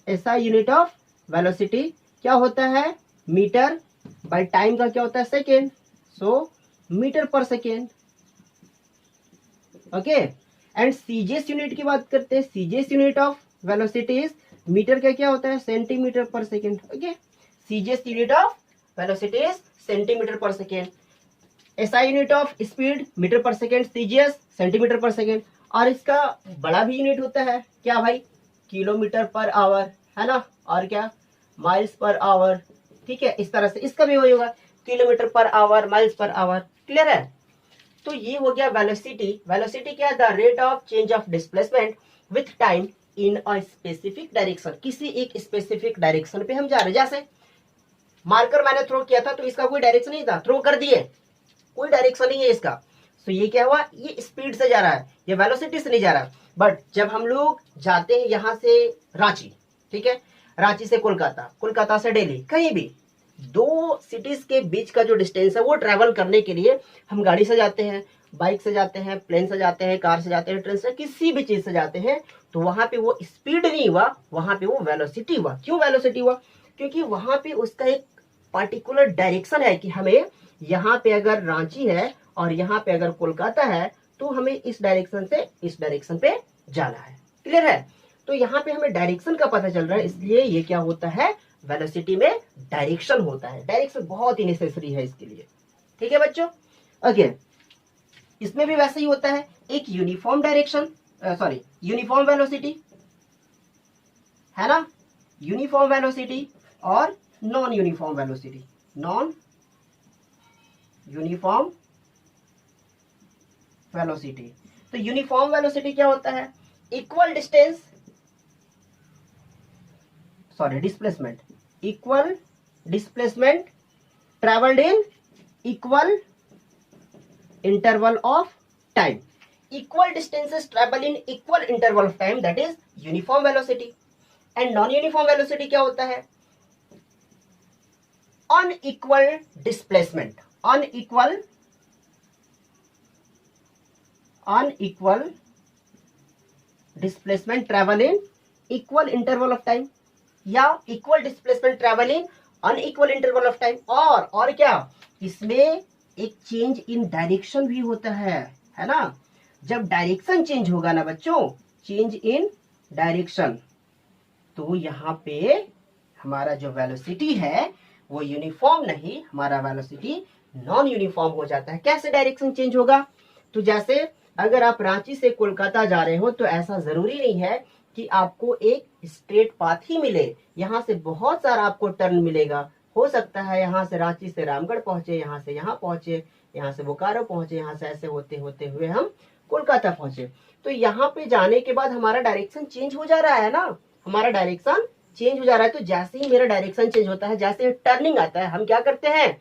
ऐसा यूनिट ऑफ वेलोसिटी क्या होता है? मीटर। बाय टाइम का क्या होता है? सेकेंड। सो मीटर पर second. Okay, and CGS unit की बात करते हैं। CGS unit of velocity is, metre का क्या होता है? सेंटीमीटर पर second. Okay, CGS unit of velocity is centimetre पर second. SI unit of speed metre पर सेकेंड, सीजीएस सेंटीमीटर पर सेकेंड। और इसका बड़ा भी यूनिट होता है, क्या भाई? किलोमीटर पर आवर, है ना, और क्या? Miles per hour. ठीक है, इस तरह से इसका भी वही होगा, kilometre per hour, miles per hour. Clear है? तो ये हो गया वेलोसिटी। वेलोसिटी क्या है? The rate of change of displacement with time in a specific direction. किसी एक स्पेसिफिक डायरेक्शन पे हम जा रहे हैं। जैसे मार्कर मैंने थ्रो किया था, तो इसका कोई डायरेक्शन नहीं था, थ्रो कर दिए, कोई डायरेक्शन नहीं है इसका। तो ये क्या हुआ? ये स्पीड से जा रहा है, ये वेलोसिटी से नहीं जा रहा। बट जब हम लोग जाते हैं यहां से रांची, ठीक है, रांची से कोलकाता, कोलकाता से दिल्ली, कहीं भी दो सिटीज के बीच का जो डिस्टेंस है वो ट्रेवल करने के लिए हम गाड़ी से जाते हैं, बाइक से जाते हैं, प्लेन से जाते हैं, कार से जाते हैं, ट्रेन से, किसी भी चीज से जाते हैं, तो वहां पे वो स्पीड नहीं हुआ, वहां पे वो वेलोसिटी हुआ। क्यों वेलोसिटी हुआ? क्योंकि वहां पे उसका एक पार्टिकुलर डायरेक्शन है कि हमें यहाँ पे अगर रांची है और यहाँ पे अगर कोलकाता है, तो हमें इस डायरेक्शन से इस डायरेक्शन पे जाना है। क्लियर है? तो यहाँ पे हमें डायरेक्शन का पता चल रहा है, इसलिए ये क्या होता है? वेलोसिटी में डायरेक्शन होता है। डायरेक्शन बहुत ही नेसेसरी है इसके लिए। ठीक है बच्चों? ओके, इसमें भी वैसे ही होता है, एक uniform direction, sorry uniform velocity, है ना, यूनिफॉर्म वेलोसिटी और non uniform velocity. Non uniform velocity. तो यूनिफॉर्म वेलोसिटी क्या होता है? Equal distance, sorry displacement, equal displacement travelled in equal interval of time. Equal distances travel in equal interval of time, that is uniform velocity. And non uniform velocity क्या होता है? Unequal displacement, unequal displacement travel in equal interval of time, या equal displacement travel in unequal interval of time. और क्या, इसमें एक change in direction भी होता है ना। जब डायरेक्शन चेंज होगा ना बच्चों, चेंज इन डायरेक्शन, तो यहाँ पे हमारा जो वेलोसिटी है वो यूनिफॉर्म नहीं, हमारा वेलोसिटी नॉन यूनिफॉर्म हो जाता है। कैसे डायरेक्शन चेंज होगा, तो जैसे अगर आप रांची से कोलकाता जा रहे हो तो ऐसा जरूरी नहीं है कि आपको एक स्ट्रेट पाथ ही मिले, यहाँ से बहुत सारा आपको टर्न मिलेगा। हो सकता है यहाँ से रांची से रामगढ़ पहुंचे, यहाँ से यहाँ पहुंचे, यहाँ से बोकारो पहुंचे, यहाँ से ऐसे होते होते हुए हम कोलकाता पहुंचे। तो यहाँ पे जाने के बाद हमारा डायरेक्शन चेंज हो जा रहा है ना, हमारा डायरेक्शन चेंज हो जा रहा है। तो जैसे ही मेरा डायरेक्शन चेंज होता है, जैसे टर्निंग आता है, हम क्या करते हैं,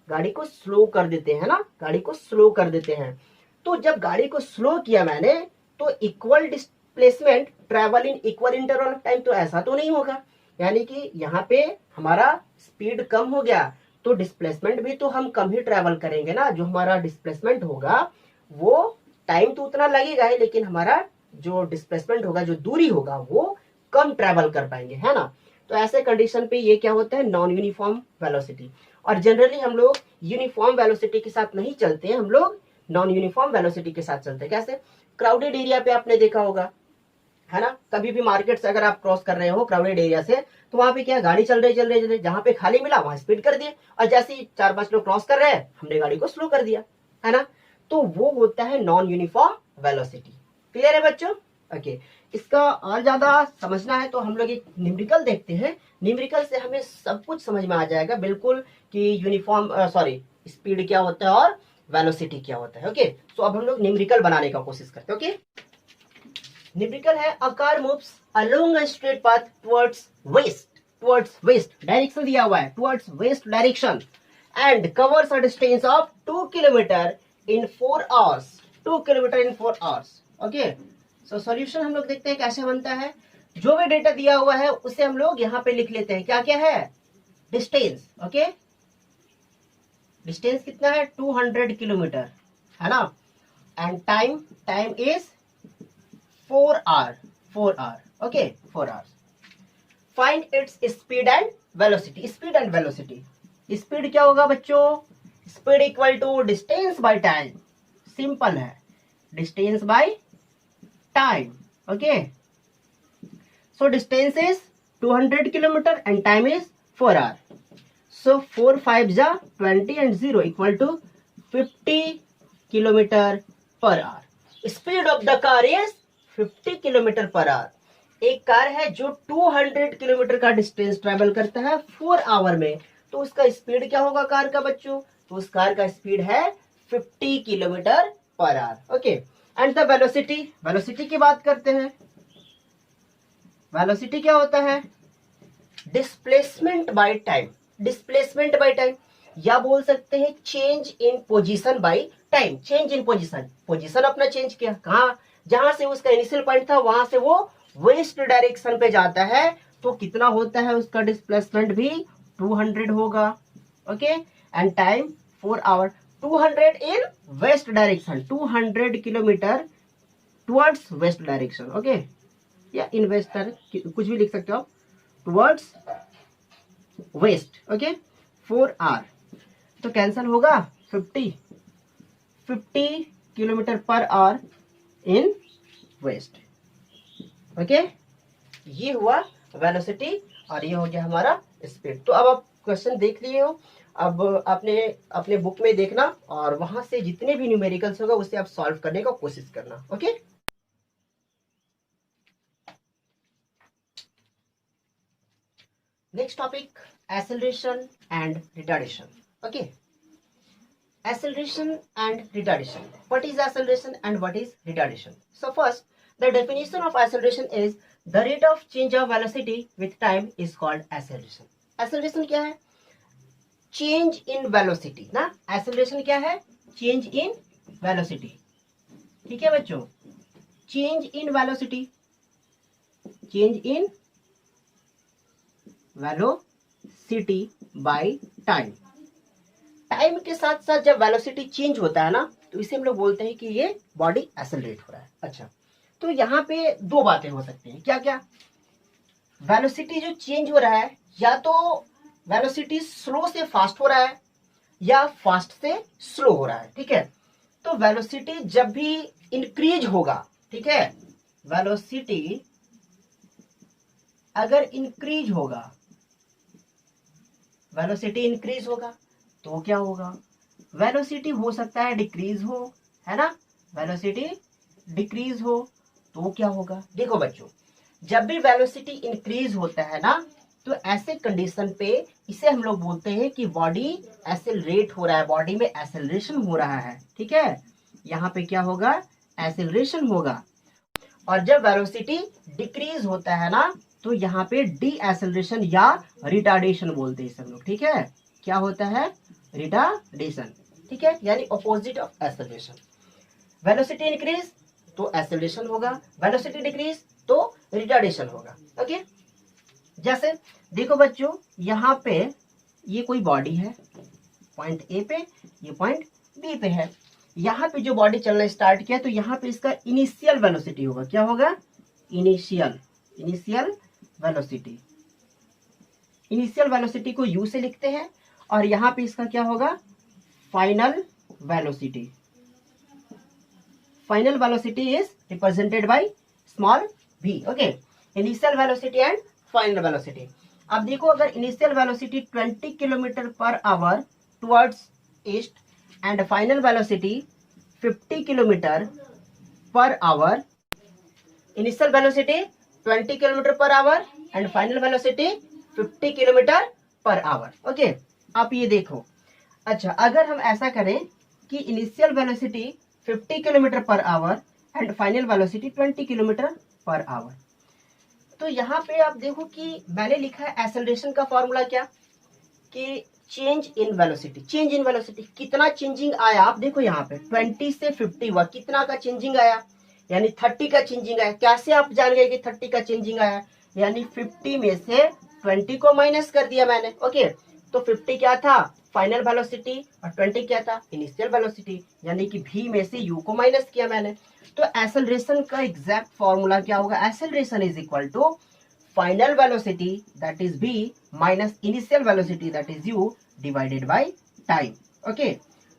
गाड़ी को स्लो कर देते हैं ना, गाड़ी को स्लो कर देते हैं। तो जब गाड़ी को स्लो किया मैंने, तो equal displacement travel in equal interval of time, तो ऐसा तो नहीं होगा। यानी कि यहाँ पे हमारा स्पीड कम हो गया, तो डिस्प्लेसमेंट भी तो हम कम ही ट्रेवल करेंगे ना। जो हमारा डिस्प्लेसमेंट होगा वो टाइम तो उतना लगेगा ही, लेकिन हमारा जो डिस्प्लेसमेंट होगा, जो दूरी होगा, वो कम ट्रेवल कर पाएंगे, है ना। तो ऐसे कंडीशन पे ये क्या होता है, नॉन यूनिफॉर्म वेलोसिटी। और जनरली हम लोग यूनिफॉर्म वेलोसिटी के साथ नहीं चलते हैं, हम लोग नॉन यूनिफॉर्म वेलोसिटी के साथ चलते हैं। कैसे, क्राउडेड एरिया पे आपने देखा होगा, है ना। कभी भी मार्केट से अगर आप क्रॉस कर रहे हो क्राउडेड एरिया से, तो वहां पे क्या, गाड़ी चल रही, जहां पे खाली मिला वहां स्पीड कर दिए, और जैसे ही 4-5 लोग क्रॉस कर रहे हैं, हमने गाड़ी को स्लो कर दिया, है ना। तो वो होता है नॉन यूनिफॉर्म वेलोसिटी। क्लियर है बच्चों? ओके। इसका और ज्यादा समझना है तो हम लोग एक न्यूमेरिकल देखते हैं। न्यूमेरिकल से हमें सब कुछ समझ में आ जाएगा बिल्कुल, कि यूनिफॉर्म स्पीड क्या होता है और वेलोसिटी क्या होता है। ओके, तो अब हम लोग न्यूमेरिकल बनाने का कोशिश करते हैं। ओके, न्यूमेरिकल है, a car moves along a straight path towards west, direction दिया हुआ है towards west direction, and covers a distance of 2 kilometre in 4 hours, 2 kilometre in 4 hours. Okay, so solution हम लोग देखते हैं कैसे बनता है। जो भी डेटा दिया हुआ है उसे हम लोग यहाँ पे लिख लेते हैं। क्या क्या है, डिस्टेंस। ओके, डिस्टेंस कितना है, 200 किलोमीटर, है ना। And time is 4 hour. Okay, 4 hours. Find its speed and velocity. Speed क्या होगा बच्चों, speed equal to distance by time. Simple है, distance by time. Okay, so distance is 200 kilometre and time is 4 hour. So 4 5 जा 20 and 0 equal to 50 kilometre per hour. Speed of the car is 50 kilometre per hour. एक car है जो 200 kilometre का distance travel करता है 4 our में, तो उसका स्पीड क्या होगा कार का बच्चों, तो उस कार का स्पीड है 50 kilometre per hour. Okay, and the velocity की बात करते हैं। वेलोसिटी क्या होता है, डिस्प्लेसमेंट बाय टाइम, या बोल सकते हैं change in position by time. Change in position अपना चेंज किया, कहा, जहां से उसका इनिशियल पॉइंट था वहां से वो वेस्ट डायरेक्शन पे जाता है, तो कितना होता है उसका डिस्प्लेसमेंट भी 200 होगा। Okay, and time 4 hour. 200 in west direction, 200 kilometre towards west direction. Okay, या इन वेस्ट, कुछ भी लिख सकते हो, टुवर्ड्स वेस्ट। ओके, 4 आवर, तो कैंसल होगा 50 किलोमीटर पर आवर इन वेस्ट। ओके, ये हुआ वेलोसिटी और ये हो गया हमारा स्पीड। तो अब आप क्वेश्चन देख लिए हो, अब आपने अपने बुक में देखना और वहां से जितने भी न्यूमेरिकल्स होगा उसे आप सॉल्व करने का कोशिश करना। Okay, next topic, acceleration and retardation. Okay, acceleration and retardation. What is acceleration and what is retardation? So first, the definition of acceleration is the rate of change of velocity with time is called acceleration. Acceleration क्या है, change in velocity ना। acceleration क्या है, change in velocity। ठीक है बच्चों, change in velocity, velocity by time. Time के साथ साथ जब वेलोसिटी चेंज होता है ना, तो इसे हम लोग बोलते हैं कि ये बॉडी एक्सेलरेट हो रहा है। अच्छा, तो यहाँ पे दो बातें हो सकती हैं, क्या क्या? वेलोसिटी जो चेंज हो रहा है, या तो वेलोसिटी स्लो से फास्ट हो रहा है या फास्ट से स्लो हो रहा है, ठीक है। तो वेलोसिटी जब भी इंक्रीज होगा, ठीक है, वेलोसिटी अगर इंक्रीज होगा, वेलोसिटी इंक्रीज होगा तो क्या होगा? वेलोसिटी हो सकता है डिक्रीज हो, है ना। वेलोसिटी डिक्रीज हो तो क्या होगा? देखो बच्चों, जब भी वेलोसिटी इंक्रीज होता है ना, तो ऐसे कंडीशन पे इसे हम लोग बोलते हैं कि बॉडी एक्सेलरेट हो रहा है, बॉडी में एक्सेलरेशन हो रहा है, ठीक है। यहाँ पे क्या होगा? एक्सेलरेशन होगा। और जब वेलोसिटी डिक्रीज होता है ना, तो यहाँ पे डी एक्सेलरेशन या रिटार्डेशन बोलते हैं सब लोग, ठीक है। क्या होता है? रिटार्डेशन, ठीक है, यानी opposite of acceleration. Velocity increase तो एक्सेलरेशन होगा, वेलोसिटी डिक्रीज तो रिटार्डेशन होगा, ओके। जैसे देखो बच्चों, यहाँ पे ये कोई बॉडी है, पॉइंट ए पे, ये पॉइंट बी पे है। यहाँ पे जो बॉडी चलना स्टार्ट किया, तो यहाँ पे इसका इनिशियल वेलोसिटी होगा। क्या होगा? Initial velocity. इनिशियल वेलोसिटी को यू से लिखते हैं, और यहाँ पे इसका क्या होगा? Final velocity. Final velocity is represented by small v, okay. Initial velocity and final velocity. अब देखो, अगर initial velocity 20 kilometre per hour towards east and final velocity 50 kilometre per hour, initial velocity 20 kilometre per hour and final velocity 50 kilometre per hour, okay. आप ये देखो, अच्छा, अगर हम ऐसा करें कि initial velocity 50 kilometre per hour and final velocity 20 kilometre per hour, तो यहाँ पे आप देखो कि मैंने लिखा है एक्सेलरेशन का फॉर्मूला क्या, कि change in velocity. Change in velocity कितना चेंजिंग आया? आप देखो यहाँ पे 20 से 50 हुआ, कितना का चेंजिंग आया? यानी 30 का चेंजिंग आया। कैसे आप जान गए कि 30 का चेंजिंग आया? यानी 50 में से 20 को माइनस कर दिया मैंने, ओके। तो 50 क्या था? फाइनल वेलोसिटी, और 20 क्या था? इनिशियल वेलोसिटी, यानी कि v में से u को माइनस किया मैंने। तो एक्सेलरेशन का एग्जैक्ट फॉर्मूला क्या होगा? Acceleration is equal to final velocity that is v minus initial velocity that is u divided by time, okay.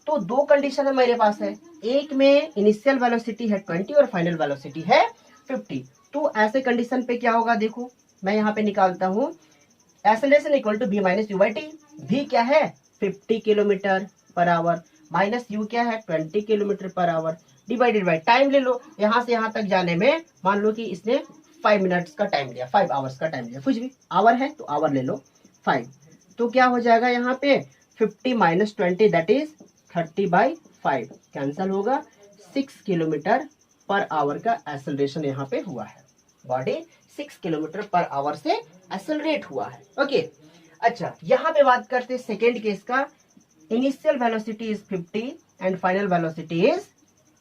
तो दो कंडीशन है मेरे पास है, एक में इनिशियल वेलोसिटी है 20 और फाइनल वेलोसिटी है 50। तो ऐसे कंडीशन पे क्या होगा? देखो मैं यहाँ पे निकालता हूँ, acceleration equal to v minus u by t. v क्या है? 50 kilometre per hour, minus u क्या है? 20 kilometre per hour, divided by time ले लो। यहाँ से यहाँ तक जाने में मान लो कि इसने 5 मिनट्स का टाइम लिया, 5 आवर्स का टाइम लिया, कुछ भी आवर है तो आवर ले लो 5। तो क्या हो जाएगा यहाँ पे? 50 माइनस 20 दैट इज 30/5, कैंसल होगा। 6 किलोमीटर पर आवर का एक्सेलरेशन यहाँ पे हुआ है, बॉडी 6 किलोमीटर पर आवर से एक्सेलरेट हुआ है, ओके। अच्छा, यहाँ पे बात करते हैं सेकेंड केस का। Initial velocity is 50 and final velocity is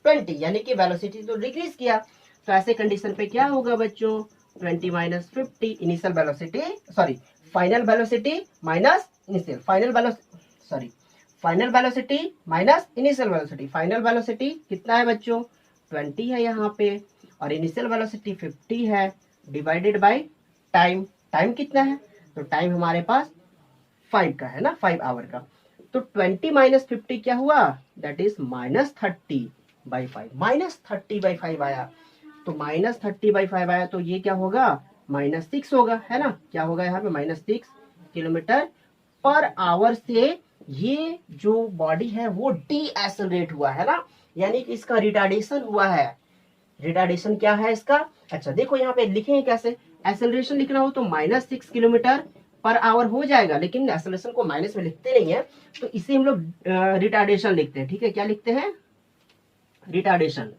20, यानी कि वेलोसिटी तो डिक्रीज किया। तो ऐसे कंडीशन पे क्या होगा बच्चों? 20 minus 50, initial velocity, sorry final velocity minus initial, final velocity minus initial velocity. Final velocity कितना है बच्चों? 20 है यहाँ पे, और इनिशियल वेलोसिटी 50 है, डिवाइडेड बाय टाइम। टाइम कितना है? तो टाइम हमारे पास 5 का है ना, 5 आवर का। तो 20 माइनस 50 क्या हुआ? दैट इज माइनस 30/5, माइनस 30/5 आया। तो माइनस 30/5 आया, तो ये क्या होगा? -6 होगा, है ना। क्या होगा यहाँ पे? -6 किलोमीटर पर आवर से ये जो बॉडी है वो डी एक्सेलरेट हुआ है ना, यानी कि इसका रिटार्डेशन हुआ है। रिटार्डेशन क्या है इसका? अच्छा देखो यहाँ पे लिखेंगे कैसे। एक्सेलरेशन लिखना हो तो -6 किलोमीटर पर आवर हो जाएगा, लेकिन एक्सेलरेशन को माइनस में लिखते नहीं है, तो इसे हम लोग रिटार्डेशन लिखते हैं, ठीक है। क्या लिखते हैं? रिटार्डेशन,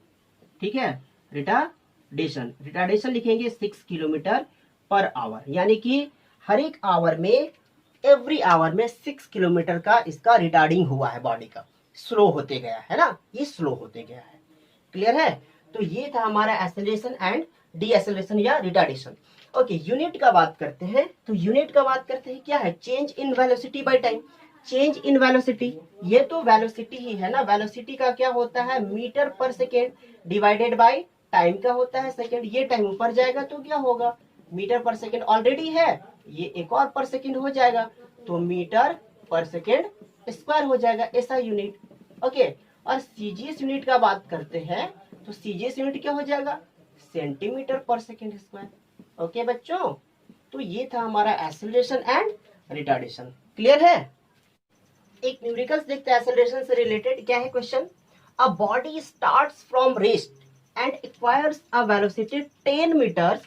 ठीक है। रिटार्डेशन लिखेंगे 6 किलोमीटर पर आवर, यानी कि हर एक आवर में, एवरी आवर में 6 किलोमीटर का इसका रिटार्डिंग हुआ है, बॉडी का स्लो होते गया है ना, ये स्लो होते गया है। क्लियर है? तो ये था हमारा एक्सेलरेशन एंड डी एक्सेलरेशन या रिटार्डेशन, ओके, यूनिट का बात करते हैं। तो यूनिट का बात करते हैं, क्या है? Change in velocity by time. Change in velocity, ये तो वेलोसिटी ही है ना। वेलोसिटी का क्या होता है? मीटर पर सेकेंड डिवाइडेड बाय टाइम का होता है सेकेंड। ये टाइम ऊपर जाएगा तो क्या होगा? मीटर पर सेकेंड ऑलरेडी है, ये एक और पर सेकेंड हो जाएगा, तो मीटर पर सेकेंड स्क्वायर हो जाएगा, ऐसा यूनिट। ओके, और सीजीएस यूनिट का बात करते हैं, तो सीजीएस यूनिट क्या हो जाएगा? सेंटीमीटर पर सेकेंड स्क्वायर। ओके बच्चों, तो ये था हमारा एक्सेलरेशन एंड रिटार्डेशन। क्लियर है? एक न्यूमेरिकल्स देखते हैं एक्सेलरेशन से रिलेटेड। क्या है question? A body starts from rest and acquires a velocity 10 metre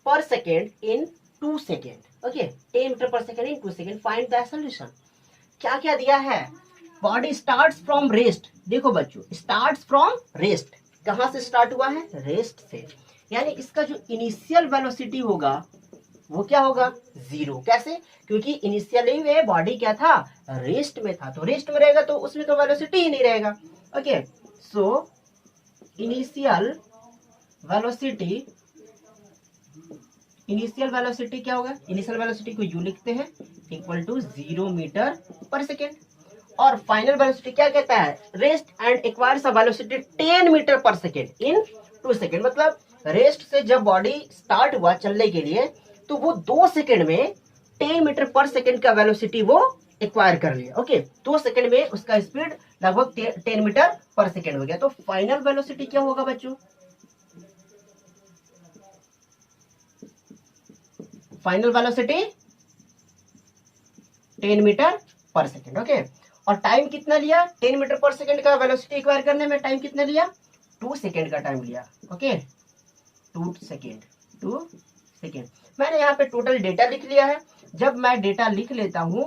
पर second in 2 second. Okay, 10 metre पर second in 2 second, find the acceleration. क्या क्या दिया है? Body starts from rest. देखो बच्चों, स्टार्ट्स फ्रॉम रेस्ट, कहां से स्टार्ट हुआ है? रेस्ट से। यानी इसका जो इनिशियल वेलोसिटी होगा वो क्या होगा? 0। कैसे? क्योंकि इनिशियली में बॉडी क्या था? रेस्ट में था, तो रेस्ट में रहेगा तो उसमें तो वेलोसिटी ही नहीं रहेगा। Okay, so initial velocity, initial velocity क्या होगा? इनिशियल वेलोसिटी को यू लिखते हैं, इक्वल टू 0 मीटर पर सेकेंड। और फाइनल वेलोसिटी क्या कहता है? Rest and acquires a velocity 10 metre पर सेकेंड इन 2 सेकेंड। मतलब रेस्ट से जब बॉडी स्टार्ट हुआ चलने के लिए, तो वो 2 सेकेंड में 10 मीटर पर सेकेंड का वेलोसिटी वो एक्वायर कर लिया। ओके, 2 सेकेंड में उसका स्पीड लगभग 10 मीटर पर सेकेंड हो गया। तो फाइनल वेलोसिटी क्या होगा बच्चों? फाइनल वेलोसिटी 10 मीटर पर सेकेंड। ओके, और टाइम कितना लिया? 10 मीटर पर सेकेंड का वेलोसिटी एक्वायर करने में टाइम कितना लिया? 2 सेकेंड का टाइम लिया। Okay, 2 second. मैंने यहाँ पे टोटल डेटा लिख लिया है। जब मैं डेटा लिख लेता हूं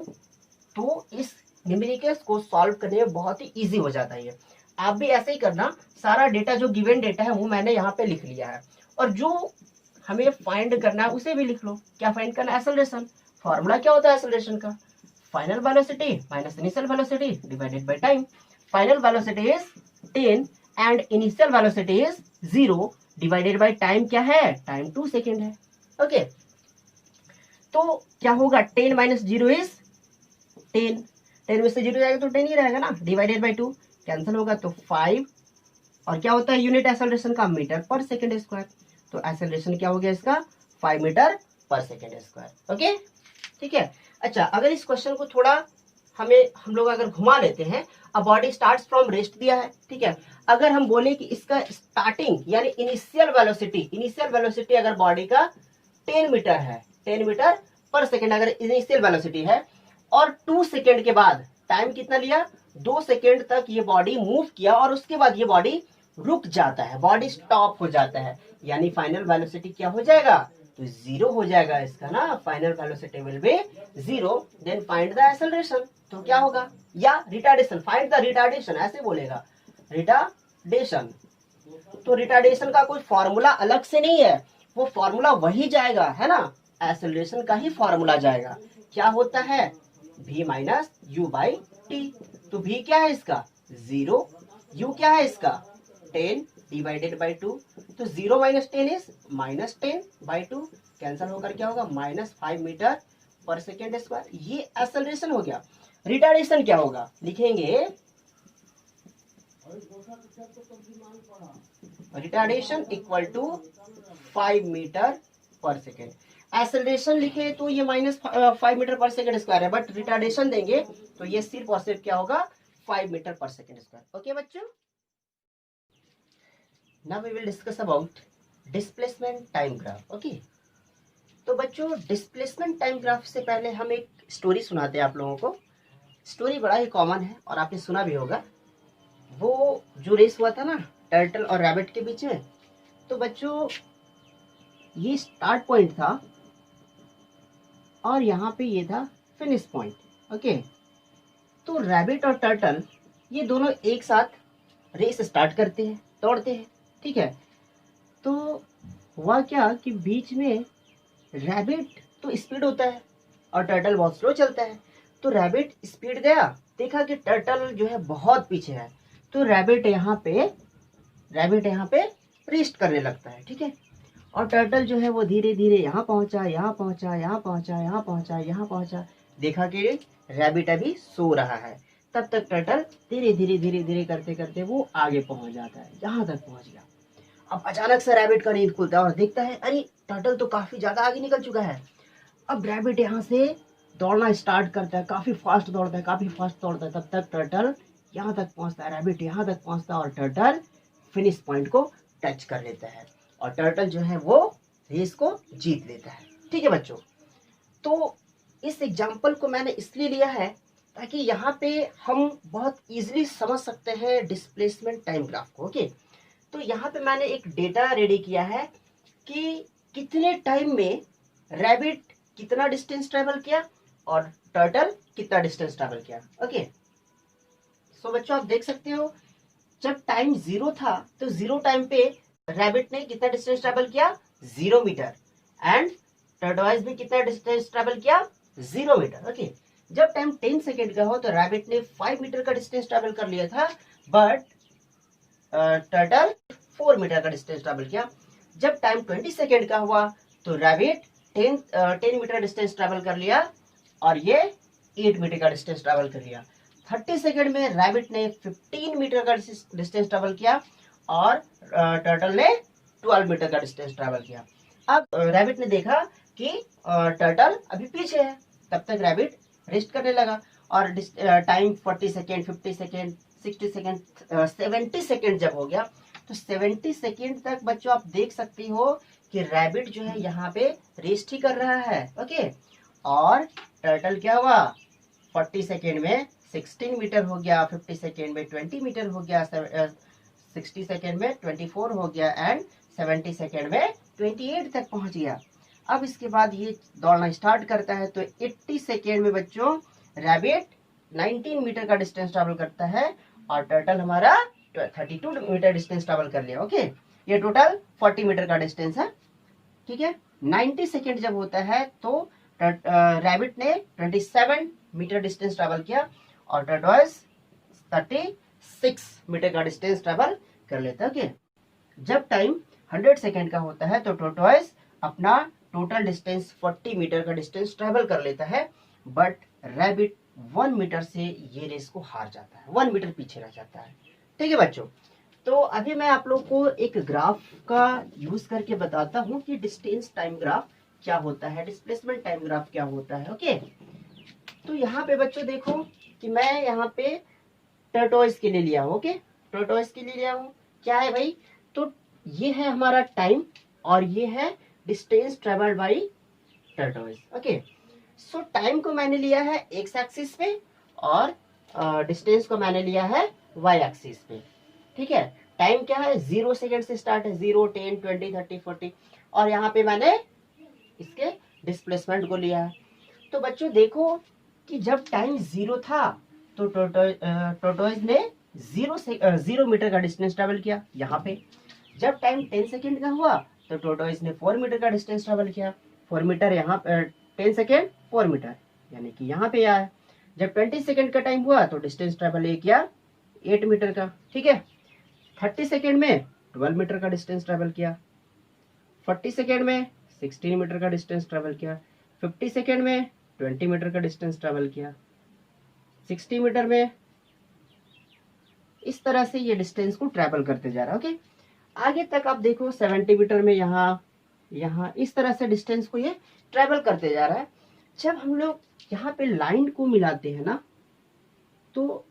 तो इस न्यूमेरिकल्स को सॉल्व करने में बहुत ही इजी हो जाता है। आप भी ऐसे ही करना, सारा डेटा जो गिवन डेटा है वो मैंने यहाँ पे लिख लिया है, और जो हमें फाइंड करना है उसे भी लिख लो। क्या फाइंड करना है? एक्सेलरेशन। फॉर्मूला क्या होता है एक्सेलरेशन का? Final velocity minus initial velocity divided by time. Final velocity is 10 and initial velocity is 0 divided by time क्या है? टाइम 2 सेकेंड है। ओके, तो क्या होगा? 10 माइनस 0 इज 10। 10 में से 0 जाएगा तो 10 ही रहेगा ना, डिवाइडेड बाय 2 कैंसिल होगा तो 5। और क्या होता है यूनिट एक्सेलरेशन का? मीटर पर सेकेंड स्क्वायर। तो एक्सेलरेशन क्या हो गया इसका? 5 मीटर पर सेकेंड स्क्वायर। ओके, ठीक है। अच्छा, अगर इस क्वेश्चन को थोड़ा हम लोग अगर घुमा लेते हैं, अ बॉडी स्टार्ट्स फ्रॉम रेस्ट दिया है, ठीक है। अगर हम बोले कि इसका स्टार्टिंग यानी इनिशियल वेलोसिटी अगर बॉडी का 10 मीटर है, 10 मीटर पर सेकेंड अगर इनिशियल वेलोसिटी है, और 2 सेकेंड के बाद टाइम कितना लिया? 2 सेकेंड तक ये बॉडी मूव किया, और उसके बाद ये बॉडी रुक जाता है, बॉडी स्टॉप हो जाता है, यानी फाइनल वेलोसिटी क्या हो जाएगा? तो 0 हो जाएगा इसका ना। Final velocity will be 0। Then find the acceleration. तो क्या होगा? या रिटार्डेशन, फाइंड द रिटार्डेशन ऐसे बोलेगा, रिटार्डेशन। तो रिटार्डेशन का कोई फॉर्मूला अलग से नहीं है, वो फॉर्मूला वही जाएगा, है ना, एक्सेलरेशन का ही फॉर्मूला जाएगा। क्या होता है? v minus u by T. तो v क्या है इसका? 0, u क्या है इसका? 10 डिवाइडेड बाई 2। तो 0 minus 10 is minus 10 by 2, cancel होकर क्या होगा? माइनस 5 मीटर पर सेकेंड स्क्वायर। ये एक्सेलरेशन हो गया। रिटार्डेशन क्या होगा? लिखेंगे रिटार्डेशन इक्वल टू 5 मीटर पर सेकेंड। एक्सेलरेशन लिखे तो ये माइनस 5 मीटर पर सेकेंड स्क्वायर है, बट रिटार्डेशन देंगे तो ये सिर्फ और सिर्फ क्या होगा? 5 मीटर पर सेकेंड स्क्वायर। ओके बच्चों, now we will discuss about displacement time graph. Okay, तो बच्चों डिस्प्लेसमेंट टाइम ग्राफ से पहले हम एक स्टोरी सुनाते हैं आप लोगों को। स्टोरी बड़ा ही कॉमन है और आपने सुना भी होगा। वो जो रेस हुआ था ना टर्टल और रैबिट के बीच में, तो बच्चों ये स्टार्ट पॉइंट था और यहाँ पे ये था फिनिश पॉइंट। ओके, तो रैबिट और टर्टल ये दोनों एक साथ रेस स्टार्ट करते हैं, दौड़ते हैं, ठीक है। तो हुआ क्या कि बीच में रैबिट तो स्पीड होता है और टर्टल बहुत स्लो चलता है। तो रैबिट स्पीड गया, देखा कि टर्टल जो है बहुत पीछे है, तो रैबिट यहाँ पे रेस्ट करने लगता है, ठीक है। और टर्टल जो है वो धीरे धीरे यहाँ पहुंचा, यहाँ पहुंचा, यहाँ पहुंचा, यहाँ पहुंचा, यहाँ पहुंचा। देखा कि रैबिट अभी सो रहा है। तब तक टर्टल धीरे धीरे धीरे धीरे करते करते वो आगे पहुंच जाता है, यहाँ तक पहुंच गया। अब अचानक से रैबिट का नींद खुलता है और देखता है अरे टर्टल तो काफी ज्यादा आगे निकल चुका है। अब रैबिट यहाँ से दौड़ना स्टार्ट करता है, काफी फास्ट दौड़ता है, काफी फास्ट दौड़ता है। तब तक टर्टल यहाँ तक पहुंचता है, रैबिट यहाँ तक पहुंचता है और टर्टल फिनिश पॉइंट को टच कर लेता है और टर्टल जो है वो रेस को जीत लेता है। ठीक है बच्चों, तो इस एग्जाम्पल को मैंने इसलिए लिया है ताकि यहाँ पे हम बहुत इजीली समझ सकते हैं डिस्प्लेसमेंट टाइम ग्राफ को। ओके, तो यहाँ पे मैंने एक डेटा रेडी किया है कि कितने टाइम में रैबिट कितना डिस्टेंस ट्रेवल किया और टर्टल कितना डिस्टेंस ट्रेवल किया। ओके, सो बच्चों आप देख सकते हो जब टाइम 0 था तो 0 टाइम पे रैबिट ने कितना डिस्टेंस ट्रेवल किया, 0 मीटर, एंड टर्टवाइज भी कितना डिस्टेंस ट्रेवल किया, 0 मीटर। ओके, जब टाइम 10 सेकेंड का हो तो रैबिट ने 5 मीटर का डिस्टेंस ट्रेवल कर लिया था, बट टर्टल 4 मीटर का डिस्टेंस ट्रेवल किया। जब टाइम 20 सेकेंड का हुआ तो रैबिट 10 मीटर डिस्टेंस ट्रेवल कर लिया और ये 8 मीटर का डिस्टेंस ट्रेवल कर लिया। 30 सेकेंड में रैबिट ने 15 मीटर का डिस्टेंस ट्रेवल किया और टर्टल ने 12 मीटर का डिस्टेंस ट्रेवल किया। अब रैबिट ने देखा कि टर्टल अभी पीछे है, तब तक रैबिट रेस्ट करने लगा और time 40 second, 50 second, 60 second, 70 second जब हो गया तो 70 सेकेंड तक बच्चों आप देख सकती हो कि रैबिट जो है यहाँ पे रेस्ट ही कर रहा है। ओके, और टर्टल क्या हुआ, 40 सेकेंड में 16 मीटर हो गया, 50 सेकेंड में 20 मीटर हो गया, 60 सेकेंड में 24 हो गया एंड 70 सेकेंड में 28 तक पहुंच गया। अब इसके बाद ये दौड़ना स्टार्ट करता है तो 80 सेकेंड में बच्चों रैबिट 19 मीटर का डिस्टेंस ट्रैवल करता है और टर्टल हमारा 32 मीटर डिस्टेंस ट्रैवल कर लिया। ओके, ये टोटल 40 मीटर का डिस्टेंस है। ठीक है, 90 सेकेंड जब होता है तो रैबिट ने 27 मीटर डिस्टेंस ट्रैवल किया और टर्टवाइज 36 मीटर का डिस्टेंस ट्रैवल कर लेता है। ओके, जब टाइम 100 सेकेंड का होता है तो टर्टवाइज अपना टोटल डिस्टेंस 40 मीटर का डिस्टेंस ट्रैवल कर लेता है, बट रैबिट 1 मीटर से ये रेस को हार जाता है, 1 मीटर पीछे रह जाता है। ठीक है बच्चों, तो अभी मैं आप लोग को एक ग्राफ का यूज करके बताता हूँ कि डिस्टेंस टाइम ग्राफ क्या होता है, डिस्प्लेसमेंट टाइम ग्राफ क्या होता है। ओके, तो यहाँ पे बच्चों देखो कि मैं यहाँ पे टर्टोइज के लिए लिया हूँ। ओके, टर्टोइज के लिए लिया हूँ, क्या है भाई, तो ये है हमारा टाइम और ये है distance travelled by tortoise. Okay, so time को मैंने लिया है एक्स एक्सिस पे और डिस्टेंस को मैंने लिया है वाई एक्सिस पे। ठीक है, टाइम क्या है, 0 सेकेंड से स्टार्ट है, 0, 10, 20, 30, 40 और यहाँ पे मैंने इसके डिस्प्लेसमेंट को लिया है। तो बच्चों देखो कि जब टाइम 0 था तो टर्टोइज ने 0 मीटर का डिस्टेंस ट्रेवल किया यहाँ पे। जब टाइम 10 सेकेंड का हुआ तो टर्टोइज ने 4 मीटर का डिस्टेंस ट्रेवल किया, 4 मीटर यहाँ 10 सेकेंड 4 मीटर यानी कि यहाँ पे आया। जब 20 सेकेंड का टाइम हुआ तो डिस्टेंस ट्रेवल ये किया 8 मीटर का। ठीक है, 30 सेकेंड में 12 मीटर का डिस्टेंस ट्रेवल किया, 40 सेकेंड में 16 मीटर का डिस्टेंस ट्रेवल किया, 50 सेकेंड में 20 मीटर का डिस्टेंस ट्रेवल किया, 60 मीटर में इस तरह से ये डिस्टेंस को ट्रेवल करते जा रहा है। ओके, आगे तक आप देखो 70 मीटर में यहाँ इस तरह से डिस्टेंस को ये ट्रेवल करते जा रहा है। जब हम लोग यहाँ पे लाइन को मिलाते हैं ना तो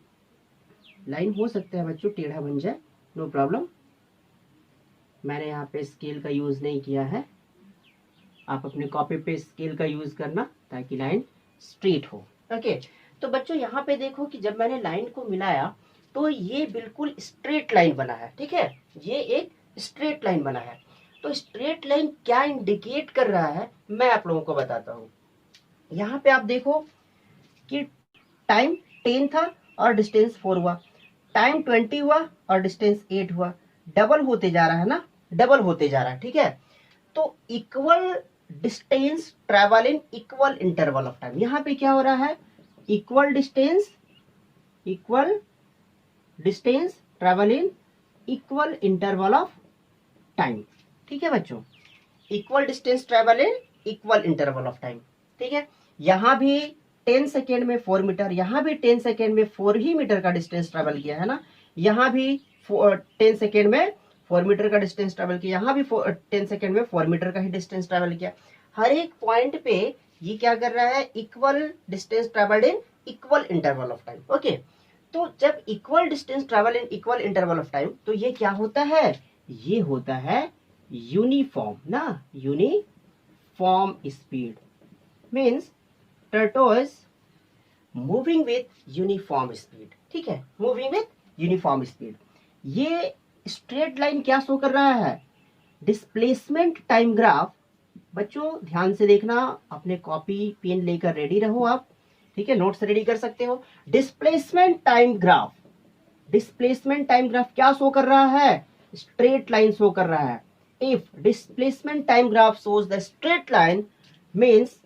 लाइन हो सकता है बच्चों टेढ़ा बन जाए, नो प्रॉब्लम, मैंने यहाँ पे स्केल का यूज नहीं किया है, आप अपने कॉपी पे स्केल का यूज करना ताकि लाइन स्ट्रेट हो। ओके, तो बच्चों यहाँ पे देखो कि जब मैंने लाइन को मिलाया तो ये बिल्कुल स्ट्रेट लाइन बना है। ठीक है, ये एक स्ट्रेट लाइन बना है। तो स्ट्रेट लाइन क्या इंडिकेट कर रहा है मैं आप लोगों को बताता हूँ। यहाँ पे आप देखो कि टाइम 10 था और डिस्टेंस 4 हुआ, टाइम 20 हुआ और डिस्टेंस 8 हुआ, डबल होते जा रहा है ना, डबल होते जा रहा है। ठीक है, तो equal distance travel in equal interval of time. यहाँ पे क्या हो रहा है, equal distance travel in equal interval of time. ठीक है बच्चों, equal distance travel in equal interval of time. ठीक है, यहाँ भी 10 सेकेंड में 4 मीटर, यहाँ भी 10 सेकेंड में 4 ही मीटर का डिस्टेंस ट्रेवल किया है ना, यहाँ भी 10 सेकेंड में 4 मीटर का डिस्टेंस ट्रेवल किया, यहाँ भी 10 सेकेंड में 4 मीटर का ही डिस्टेंस ट्रेवल किया। हर एक पॉइंट पे ये क्या कर रहा है, equal distance travelled in equal interval of time. Okay, तो जब equal distance travel in equal interval of time, तो ये क्या होता है, ये होता है यूनिफॉर्म ना, uniform speed means tortoise moving with uniform speed. ठीक है, मूविंग विथ यूनिफॉर्म स्पीड। ये स्ट्रेट लाइन क्या शो कर रहा है, डिस्प्लेसमेंट टाइम ग्राफ। बच्चों ध्यान से देखना, अपने कॉपी पेन लेकर रेडी रहो आप। ठीक है, नोट्स रेडी कर सकते हो। Displacement time graph, displacement time graph क्या शो कर रहा है, स्ट्रेट लाइन शो कर रहा है। If displacement time graph shows the straight line means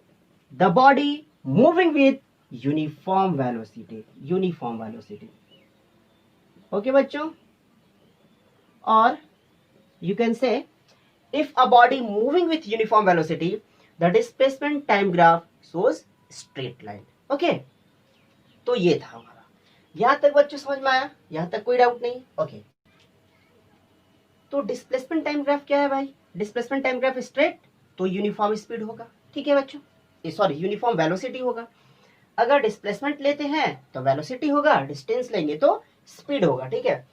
the body moving with uniform velocity, uniform velocity. Okay बच्चों, और you can say if a body moving with uniform velocity the displacement time graph shows straight line। Okay, तो ये था हमारा, यहां तक बच्चों समझ में आया, यहां तक कोई डाउट नहीं। ओके, तो डिस्प्लेसमेंट टाइम ग्राफ क्या है भाई, डिस्प्लेसमेंट टाइम ग्राफ स्ट्रेट तो यूनिफॉर्म स्पीड होगा। ठीक है बच्चों, सॉरी यूनिफॉर्म वेलोसिटी होगा। अगर डिस्प्लेसमेंट लेते हैं तो वेलोसिटी होगा, डिस्टेंस लेंगे तो स्पीड होगा। ठीक है,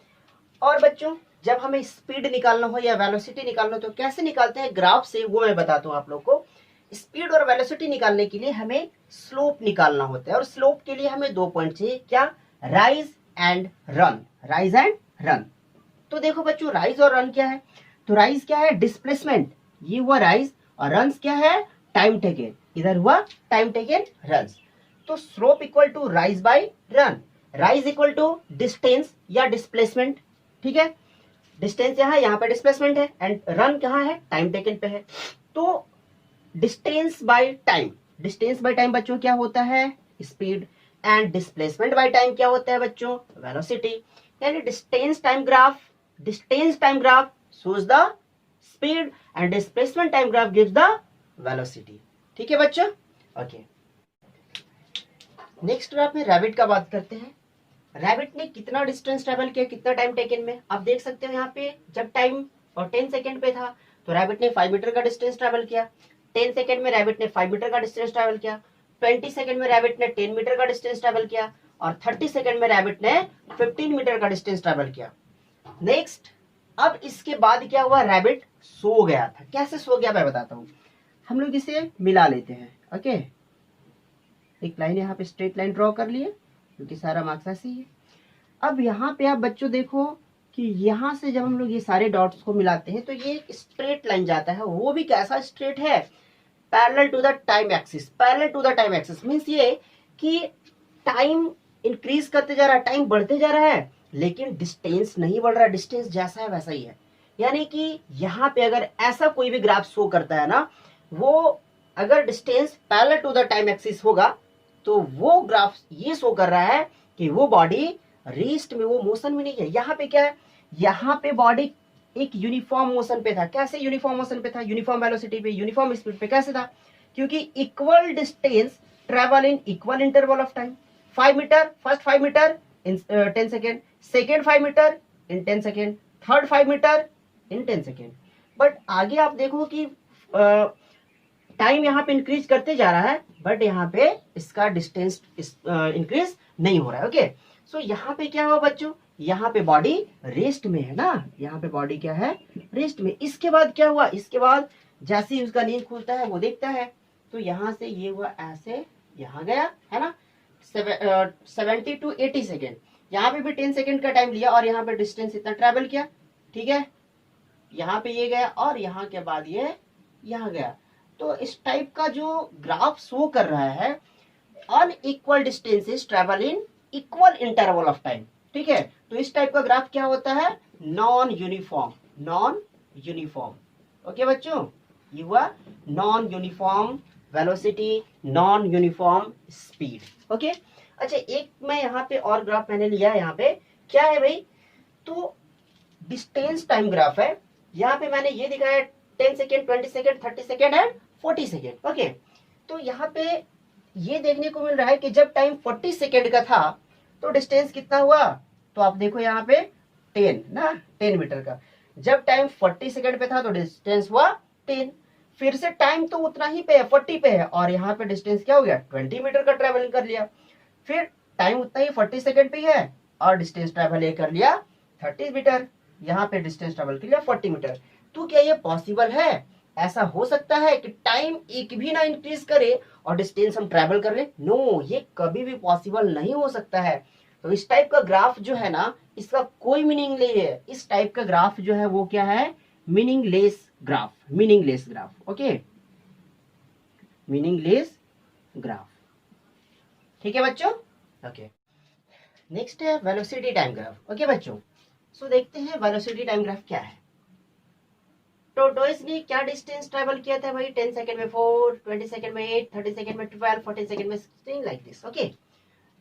और बच्चों जब हमें स्पीड निकालना हो या वेलोसिटी निकालना हो तो कैसे निकालते हैं, ग्राफ से, वो मैं बताता हूं आप लोग को। स्पीड और वेलोसिटी निकालने के लिए हमें स्लोप निकालना होता है, और स्लोप के लिए हमें 2 पॉइंट चाहिए, क्या, rise and run, rise and run. तो देखो बच्चों, राइज और रन क्या है, तो राइज क्या है, डिस्प्लेसमेंट, ये हुआ राइज, और रन क्या है, टाइम टेकन, इधर हुआ टाइम टेकन रन। तो slope equal to rise by run, rise equal to distance या डिस्प्लेसमेंट। ठीक है, डिस्टेंस यहाँ पे डिस्प्लेसमेंट है, एंड रन कहाँ है, टाइम टेकन पे है। तो distance by time, distance by time बच्चों क्या होता है, speed, and displacement by time क्या होता है बच्चों, वेलोसिटी। यानी distance time graph shows the speed and displacement time graph gives the velocity. ठीक है बच्चों। ओके, नेक्स्ट ग्राफ में रैबिट का बात करते हैं। रैबिट ने कितना डिस्टेंस ट्रेवल किया, कितना टाइम टेकन में, आप देख सकते हो यहाँ पे जब टाइम और 10 सेकेंड पे था तो रैबिट ने 5 मीटर का डिस्टेंस ट्रेवल किया, 10 सेकेंड में रैबिट ने 5 मीटर का डिस्टेंस ट्रेवल किया, 20 सेकेंड में रैबिट ने 10 मीटर का डिस्टेंस ट्रेवल किया, और 30 सेकेंड में रैबिट ने 15 मीटर का डिस्टेंस ट्रेवल किया। नेक्स्ट, अब इसके बाद क्या हुआ, रैबिट सो गया था। कैसे सो गया मैं बताता हूँ, हम लोग इसे मिला लेते हैं। ओके, एक लाइन यहाँ पे स्ट्रेट लाइन ड्रॉ कर लिए क्योंकि सारा मार्क्स ऐसे ही है। अब यहाँ पे आप बच्चों देखो कि यहाँ से जब हम लोग ये सारे डॉट्स को मिलाते हैं तो ये एक स्ट्रेट लाइन जाता है, वो भी कैसा स्ट्रेट है, parallel to the time axis. Parallel to the time axis means ये कि टाइम इंक्रीज करते जा रहा है, टाइम बढ़ते जा रहा है, लेकिन डिस्टेंस नहीं बढ़ रहा, डिस्टेंस जैसा है वैसा ही है। यानी कि यहाँ पे अगर ऐसा कोई भी ग्राफ शो करता है ना, वो अगर distance parallel to the time axis होगा तो वो ग्राफ ये शो कर रहा है कि वो बॉडी रेस्ट में, वो मोशन में नहीं है। यहाँ पे क्या है, यहाँ पे बॉडी एक यूनिफॉर्म मोशन पे था। कैसे यूनिफॉर्म मोशन पे था, यूनिफॉर्म वेलोसिटी पे, यूनिफॉर्म स्पीड पे। कैसे था, क्योंकि equal distance travel in equal interval of time. 5 metre, first 5 metre in 10 second, second 5 metre in 10 second, third 5 metre in 10 second. But आगे आप देखो कि टाइम यहाँ पे इंक्रीज करते जा रहा है, बट यहाँ पे इसका डिस्टेंस इंक्रीज नहीं हो रहा है। ओके, सो यहाँ पे क्या हुआ बच्चों, यहाँ पे बॉडी रेस्ट में है ना, यहाँ पे बॉडी क्या है, रेस्ट में। इसके बाद क्या हुआ, इसके बाद जैसे ही उसका नींद खुलता है वो देखता है, तो यहाँ से ये हुआ ऐसे, यहाँ गया है ना, 70 to 80 सेकेंड, यहाँ पे भी 10 सेकेंड का टाइम लिया और यहाँ पे डिस्टेंस इतना ट्रेवल किया। ठीक है, यहाँ पे ये गया और यहाँ के बाद ये यहाँ गया। तो इस टाइप का जो ग्राफ शो कर रहा है, unequal distances travel in equal interval of time. ठीक है, तो इस टाइप का ग्राफ क्या होता है, non uniform, non uniform. Okay बच्चों, ये हुआ non uniform velocity, non uniform speed. Okay, अच्छा एक मैं यहाँ पे और ग्राफ मैंने लिया है, यहाँ पे क्या है भाई, तो डिस्टेंस टाइम ग्राफ है। यहाँ पे मैंने ये दिखाया 10 second, 20 second, 30 second and 40 second. Okay, तो यहाँ पे ये देखने को मिल रहा है कि जब टाइम 40 सेकेंड का था तो डिस्टेंस कितना हुआ, तो आप देखो यहाँ पे 10 मीटर का। जब टाइम 40 सेकेंड पे था तो डिस्टेंस हुआ 10। फिर से टाइम तो उतना ही पे है, 40 पे है, और यहाँ पे डिस्टेंस क्या हो गया, 20 मीटर का ट्रेवलिंग कर लिया। फिर टाइम उतना ही 40 सेकेंड पे है और डिस्टेंस ट्रेवल ये कर लिया 30 मीटर, यहाँ पे डिस्टेंस ट्रेवल कर लिया 40 मीटर। तो क्या ये पॉसिबल है, ऐसा हो सकता है कि टाइम एक भी ना इंक्रीज करे और डिस्टेंस हम ट्रेवल कर ले? नो, ये कभी भी पॉसिबल नहीं हो सकता है। तो इस टाइप का ग्राफ जो है ना, इसका कोई मीनिंग नहीं है। इस टाइप का ग्राफ जो है वो क्या है, meaningless graph, meaningless graph. Okay, meaningless graph. ठीक है बच्चों। ओके, नेक्स्ट है वेलोसिटी टाइम ग्राफ। ओके बच्चों, सो देखते हैं वेलोसिटी टाइम ग्राफ क्या है। टोटोइस ने क्या डिस्टेंस ट्रेवल किया था भाई, 10 सेकंड में 4, 20 सेकंड में 8, 30 सेकंड में 12, 40 सेकंड में 16, लाइक दिस। ओके,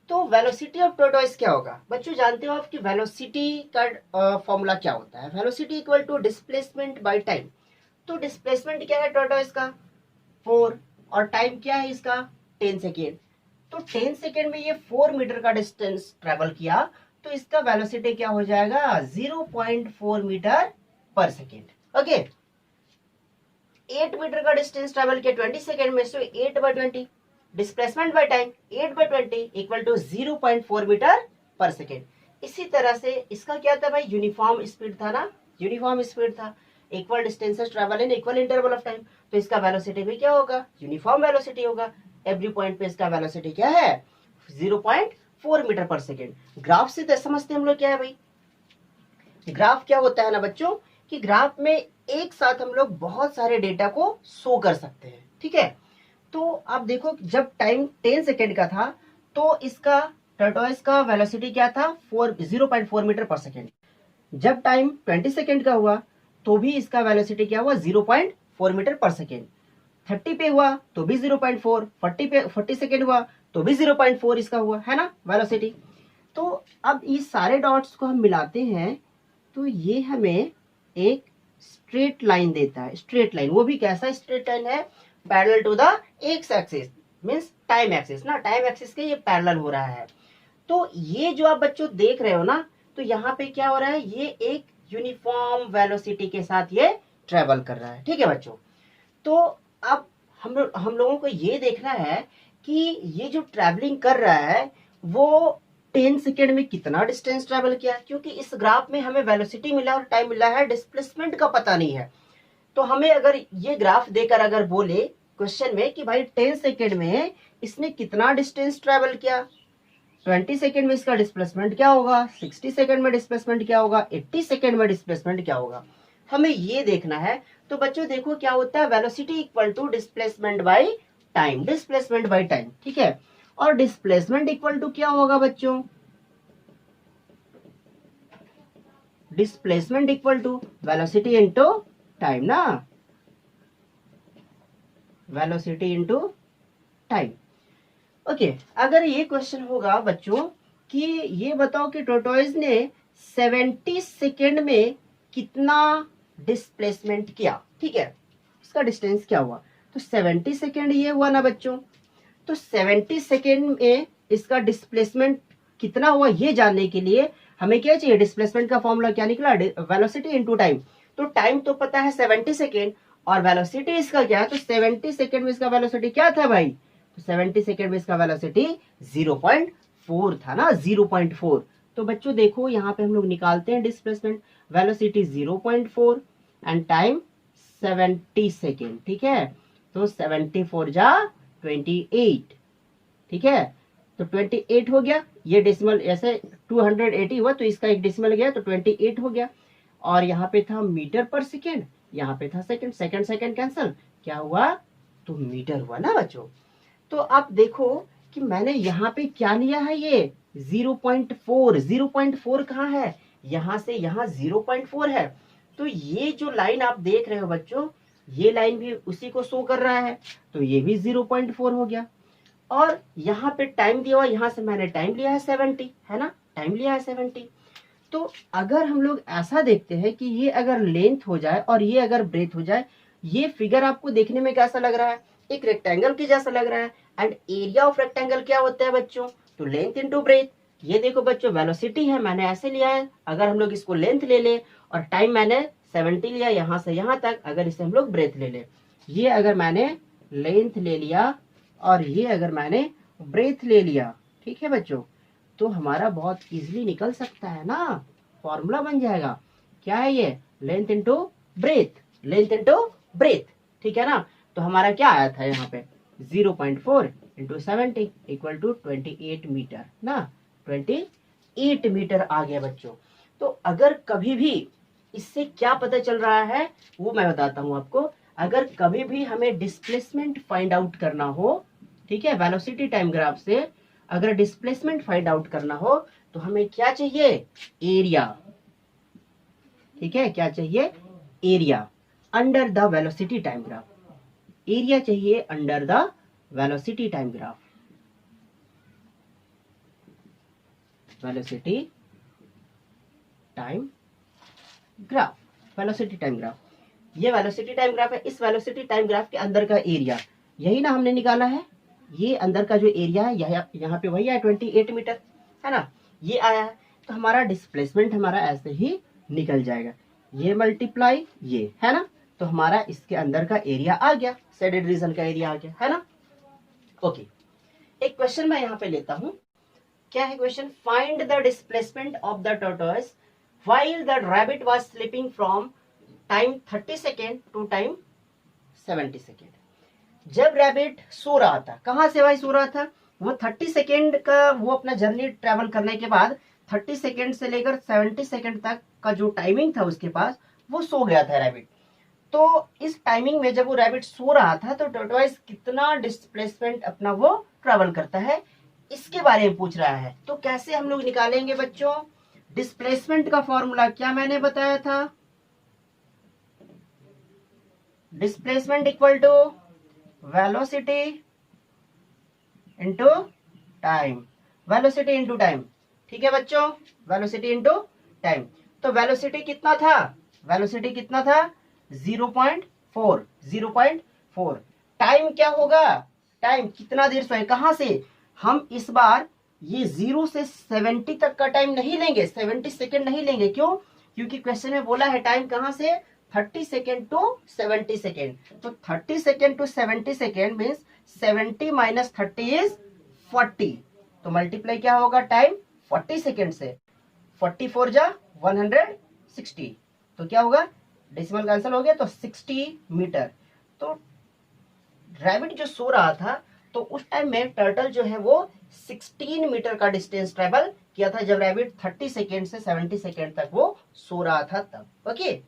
तो वेलोसिटी ऑफ टोटोइस क्या होगा बच्चों, जानते हो आप कि वेलोसिटी का फॉर्मूला क्या होता है? Velocity equal to displacement by time. तो डिस्प्लेसमेंट क्या है टोटोइस का, 4, और टाइम क्या है इसका, 10 सेकेंड। तो 10 सेकेंड में ये 4 मीटर का डिस्टेंस ट्रेवल किया, तो इसका वेलोसिटी क्या हो जाएगा, 0.4 मीटर पर सेकेंड। ओके, 8 मीटर का डिस्टेंस ट्रेवल किया 20 सेकेंड में, so 8/20 displacement by time 8/20 equal to 0.4 metre पर सेकेंड। इसी तरह से इसका क्या था भाई, यूनिफॉर्म स्पीड था ना, यूनिफॉर्म स्पीड था, equal distances travel in equal interval of time, तो इसका वेलोसिटी भी क्या होगा, यूनिफॉर्म वेलोसिटी होगा। एवरी पॉइंट पे इसका वेलोसिटी क्या है, 0.4 मीटर पर सेकेंड। ग्राफ से तो समझते हम लोग क्या है भाई, ग्राफ क्या होता है ना बच्चों, कि ग्राफ में एक साथ हम लोग बहुत सारे डेटा को शो कर सकते हैं। ठीक है, तो आप देखो जब टाइम 10 सेकेंड का था तो इसका टर्टोइस का वेलोसिटी क्या था, 0.4 मीटर पर सेकेंड। जब टाइम 20 सेकेंड का हुआ तो भी इसका वेलोसिटी क्या हुआ, 0.4 मीटर पर सेकेंड। 30 पे हुआ तो भी 0.4, 40 पे 40 सेकेंड हुआ तो भी 0.4 इसका हुआ, है ना वेलोसिटी। तो अब ये सारे डॉट्स को हम मिलाते हैं तो ये हमें एक स्ट्रेट लाइन देता है। स्ट्रेट लाइन, वो भी कैसा स्ट्रेट लाइन है, parallel to the x axis, means time axis ना, टाइम एक्सिस के ये पैरेलल हो रहा है। तो ये जो आप बच्चों देख रहे हो ना, तो यहाँ पे क्या हो रहा है, ये एक यूनिफॉर्म वेलोसिटी के साथ ये ट्रेवल कर रहा है। ठीक है बच्चों, तो अब हम लोगों को ये देखना है कि ये जो ट्रेवलिंग कर रहा है वो 10 सेकेंड में कितना डिस्टेंस ट्रेवल किया, क्योंकि इस ग्राफ में हमें वेलोसिटी मिला और टाइम मिला है, डिस्प्लेसमेंट का पता नहीं है। तो हमें अगर ये ग्राफ देकर अगर बोले क्वेश्चन में कि भाई 10 सेकेंड में इसने कितना डिस्टेंस ट्रेवल किया, 20 सेकेंड में इसका डिस्प्लेसमेंट क्या होगा, 60 सेकेंड में डिस्प्लेसमेंट क्या होगा, 80 सेकेंड में डिस्प्लेसमेंट क्या होगा, हमें ये देखना है। तो बच्चों देखो क्या होता है, velocity equal to displacement by time, displacement by time. ठीक है, और डिस्प्लेसमेंट इक्वल टू क्या होगा बच्चों, displacement equal to velocity into time ना, वेलोसिटी इनटू टाइम। ओके, अगर ये क्वेश्चन होगा बच्चों कि ये बताओ कि टोटोइस ने 70 सेकेंड में कितना डिस्प्लेसमेंट किया, ठीक है, इसका डिस्टेंस क्या हुआ, तो 70 सेकेंड ये हुआ ना बच्चों। तो 70 सेकेंड में इसका डिस्प्लेसमेंट कितना हुआ ये जानने के लिए हमें क्या चाहिए, डिस्प्लेसमेंट का फॉर्मूला क्या निकला, वेलोसिटी इनटू टाइम। तो टाइम तो पता है 70 सेकेंड और वेलोसिटी इसका क्या है, तो 70 सेकेंड में इसका वेलोसिटी क्या था भाई, तो 70 सेकेंड में इसका वेलोसिटी 0.4 था ना, 0.4। तो बच्चों देखो यहाँ पे हम लोग निकालते हैं displacement, velocity 0.4 and time 70 second. ठीक है, तो 74 जा 28। ठीक है, तो 28 हो गया, ये डेसिमल ऐसे 280 हुआ तो इसका एक डेसिमल गया तो 28 हो गया। और यहाँ पे था मीटर पर सेकेंड, यहाँ पे था सेकेंड, सेकेंड सेकेंड कैंसल, क्या हुआ, तो मीटर हुआ ना बच्चों। तो आप देखो कि मैंने यहाँ पे क्या लिया है, ये 0.4, 0.4 कहाँ है, यहाँ से यहाँ 0.4 है। तो ये जो लाइन आप देख रहे हो बच्चों, ये लाइन भी उसी को शो कर रहा है, तो ये भी 0.4 हो गया। और यहाँ पे टाइम दिया हुआ, यहाँ से मैंने टाइम लिया है 70, है ना, टाइम लिया है 70। तो अगर हम लोग ऐसा देखते हैं कि ये अगर लेंथ हो जाए और ये अगर ब्रेथ हो जाए ये फिगर आपको देखने में कैसा लग रहा है? एक रेक्टेंगल की जैसा लग रहा है। एंड एरिया ऑफ रेक्टेंगल क्या होता है बच्चों? तो लेंथ इनटू ब्रेथ। ये देखो बच्चों, वेलोसिटी है, मैंने ऐसे लिया है। अगर हम लोग इसको लेंथ ले ले और टाइम मैंने 70 लिया यहां से यहां तक, अगर इसे हम लोग ब्रेथ ले ले, ये अगर मैंने लेंथ ले लिया और ये अगर मैंने ब्रेथ ले लिया, ठीक है बच्चों, तो हमारा बहुत इजीली निकल सकता है ना, फॉर्मूला बन जाएगा। क्या है ये? Length into breadth, length into breadth, ठीक है ना। तो हमारा क्या आया था यहाँ पे? 0.4 इंटू 70 इक्वल टू 28 मीटर ना, 28 मीटर आ गया बच्चों। तो अगर कभी भी इससे क्या पता चल रहा है वो मैं बताता हूं आपको। अगर कभी भी हमें डिस्प्लेसमेंट फाइंड आउट करना हो, ठीक है, वेलोसिटी टाइम ग्राफ से अगर डिस्प्लेसमेंट फाइंड आउट करना हो तो हमें क्या चाहिए? एरिया, ठीक है, क्या चाहिए? Area under the velocity time graph. Area चाहिए under the velocity time graph, velocity time graph, velocity time graph. ये वेलोसिटी टाइम ग्राफ है। इस वेलोसिटी टाइम ग्राफ के अंदर का एरिया यही ना हमने निकाला है। ये अंदर का जो एरिया है यहाँ पे वही है 28 मीटर, है ना, ये आया है। तो हमारा डिस्प्लेसमेंट हमारा ऐसे ही निकल जाएगा, ये मल्टीप्लाई ये, है ना। तो हमारा इसके अंदर का एरिया आ गया, शेडेड रीजन का एरिया आ गया, है ना। ओके, एक क्वेश्चन मैं यहाँ पे लेता हूं। क्या है question? Find the displacement of the tortoise while the rabbit was sleeping from time 30 second to time 70 second. जब रैबिट सो रहा था, कहां से भाई सो रहा था? वो 30 सेकेंड का वो अपना जर्नी ट्रेवल करने के बाद 30 सेकेंड से लेकर 70 सेकेंड तक का जो टाइमिंग था उसके पास, वो सो गया था रैबिट। तो इस टाइमिंग में जब वो रैबिट सो रहा था तो टॉर्टोइस कितना डिस्प्लेसमेंट अपना वो ट्रेवल करता है, इसके बारे में पूछ रहा है। तो कैसे हम लोग निकालेंगे बच्चों? डिस्प्लेसमेंट का फॉर्मूला क्या मैंने बताया था? Displacement equal to velocity into time, velocity into time, ठीक है बच्चों, वेलोसिटी इंटू टाइम। तो वेलोसिटी कितना था? वेलोसिटी कितना था? 0.4, 0.4। टाइम क्या होगा? टाइम कितना देर सोए, कहां से? हम इस बार ये 0 से 70 तक का टाइम नहीं लेंगे, 70 सेकेंड नहीं लेंगे। क्यों? क्योंकि क्वेश्चन में बोला है टाइम कहां से? 30 सेकेंड टू 70 सेकेंड। तो 30 second to 70 second means 70 minus 30 is 40। तो मल्टीप्लाई क्या होगा टाइम 40 सेकेंड से? 44 जा 160, तो क्या होगा? डेसिमल कैंसिल हो गया तो 60 मीटर। तो रैबिट जो सो रहा था तो उस टाइम में टर्टल जो है वो 16 मीटर का डिस्टेंस ट्रेवल किया था जब रैबिट 30 सेकेंड से 70 सेकेंड तक वो सो रहा था तब। Okay,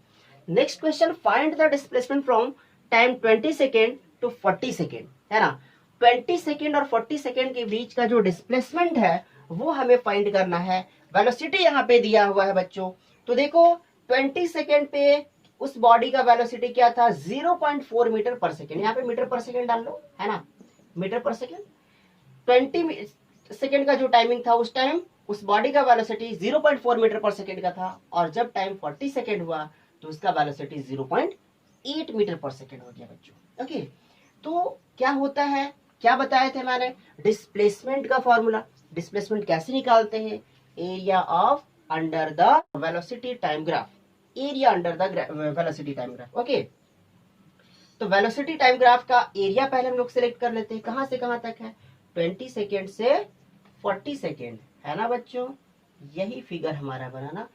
next question, find the displacement from time 20 second to 40 second, है ना। 20 सेकेंड और 40 सेकेंड के बीच का जो डिस्प्लेसमेंट है वो हमें फाइंड करना है। वेलोसिटी यहाँ पे दिया हुआ है बच्चों। तो देखो 20 सेकेंड पे उस बॉडी का वेलोसिटी क्या था? 0.4 मीटर पर सेकेंड। यहाँ पे मीटर पर सेकेंड डाल लो, है ना, मीटर पर सेकेंड। 20 सेकेंड का जो टाइमिंग था उस टाइम उस बॉडी का वेलोसिटी 0.4 मीटर पर सेकेंड का था, और जब टाइम 40 सेकेंड हुआ तो उसका वेलोसिटी 0.8 मीटर पर सेकेंड हो गया बच्चों। ओके, तो क्या होता है, क्या बताए थे मैंने? डिस्प्लेसमेंट का फॉर्मूला। डिस्प्लेसमेंट कैसे निकालते हैं? Area of under the velocity time graph, area under the velocity time graph. Okay, तो वेलोसिटी टाइम ग्राफ का एरिया पहले हम लोग सिलेक्ट कर लेते हैं। कहां से कहां तक है? 20 सेकेंड से 40 सेकेंड, है ना बच्चों, यही फिगर हमारा बनाना।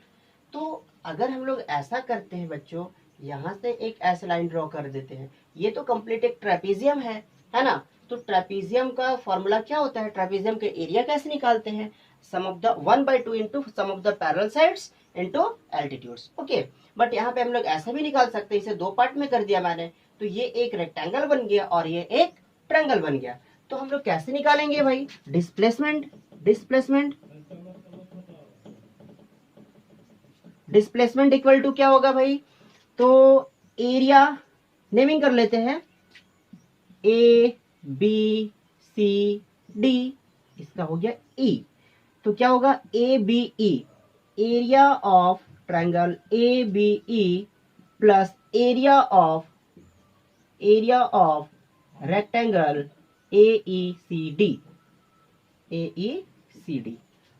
तो अगर हम लोग ऐसा करते हैं बच्चों, यहां से एक ऐसा लाइन ड्रॉ कर देते हैं, ये तो कंप्लीट एक ट्रेपीजियम है ना। तो ट्रेपीजियम का फॉर्मूला क्या होता है? ट्रेपीजियम के एरिया कैसे निकालते हैं? Sum of the 1/2 into sum of the parallel sides into altitudes. Okay, but यहाँ पे हम लोग ऐसा भी निकाल सकते हैं, इसे दो पार्ट में कर दिया मैंने, तो ये एक रेक्टेंगल बन गया और ये एक ट्रायंगल बन गया। तो हम लोग कैसे निकालेंगे भाई डिस्प्लेसमेंट? डिस्प्लेसमेंट इक्वल टू क्या होगा भाई? तो एरिया नेमिंग कर लेते हैं, ए बी सी डी, इसका हो गया ई। तो क्या होगा? A B E, area of triangle A B E plus area of area of rectangle AECD। AECD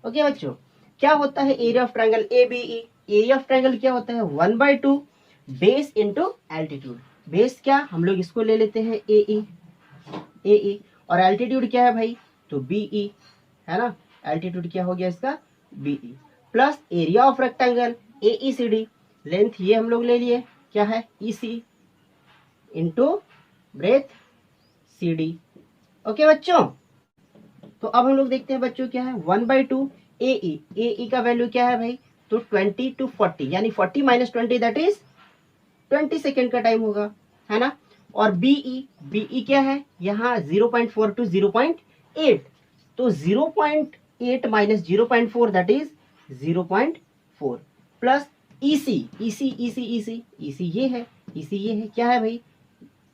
okay बच्चों, क्या होता है area of triangle ABE? Area of triangle क्या होता है 1/2 बेस इंटू एल्टीट्यूड। बेस क्या, हम लोग इसको ले लेते हैं AE और एल्टीट्यूड क्या है भाई, तो BE है ना। एल्टीट्यूड क्या हो गया इसका BE plus area of rectangle AECD, length ये हम लोग ले लिए क्या है EC into breadth CD। Okay बच्चों, तो अब हम लोग देखते हैं बच्चों क्या है 1/2 AE का वैल्यू क्या है भाई, तो 20 to 40 यानी 40 - 20 दैट इज 20 सेकेंड का टाइम होगा, है ना। और BE क्या है यहाँ 0.4 to 0.8, तो 0.8 - 0.4 दैट इज 0.4 प्लस EC ये है, क्या है भाई,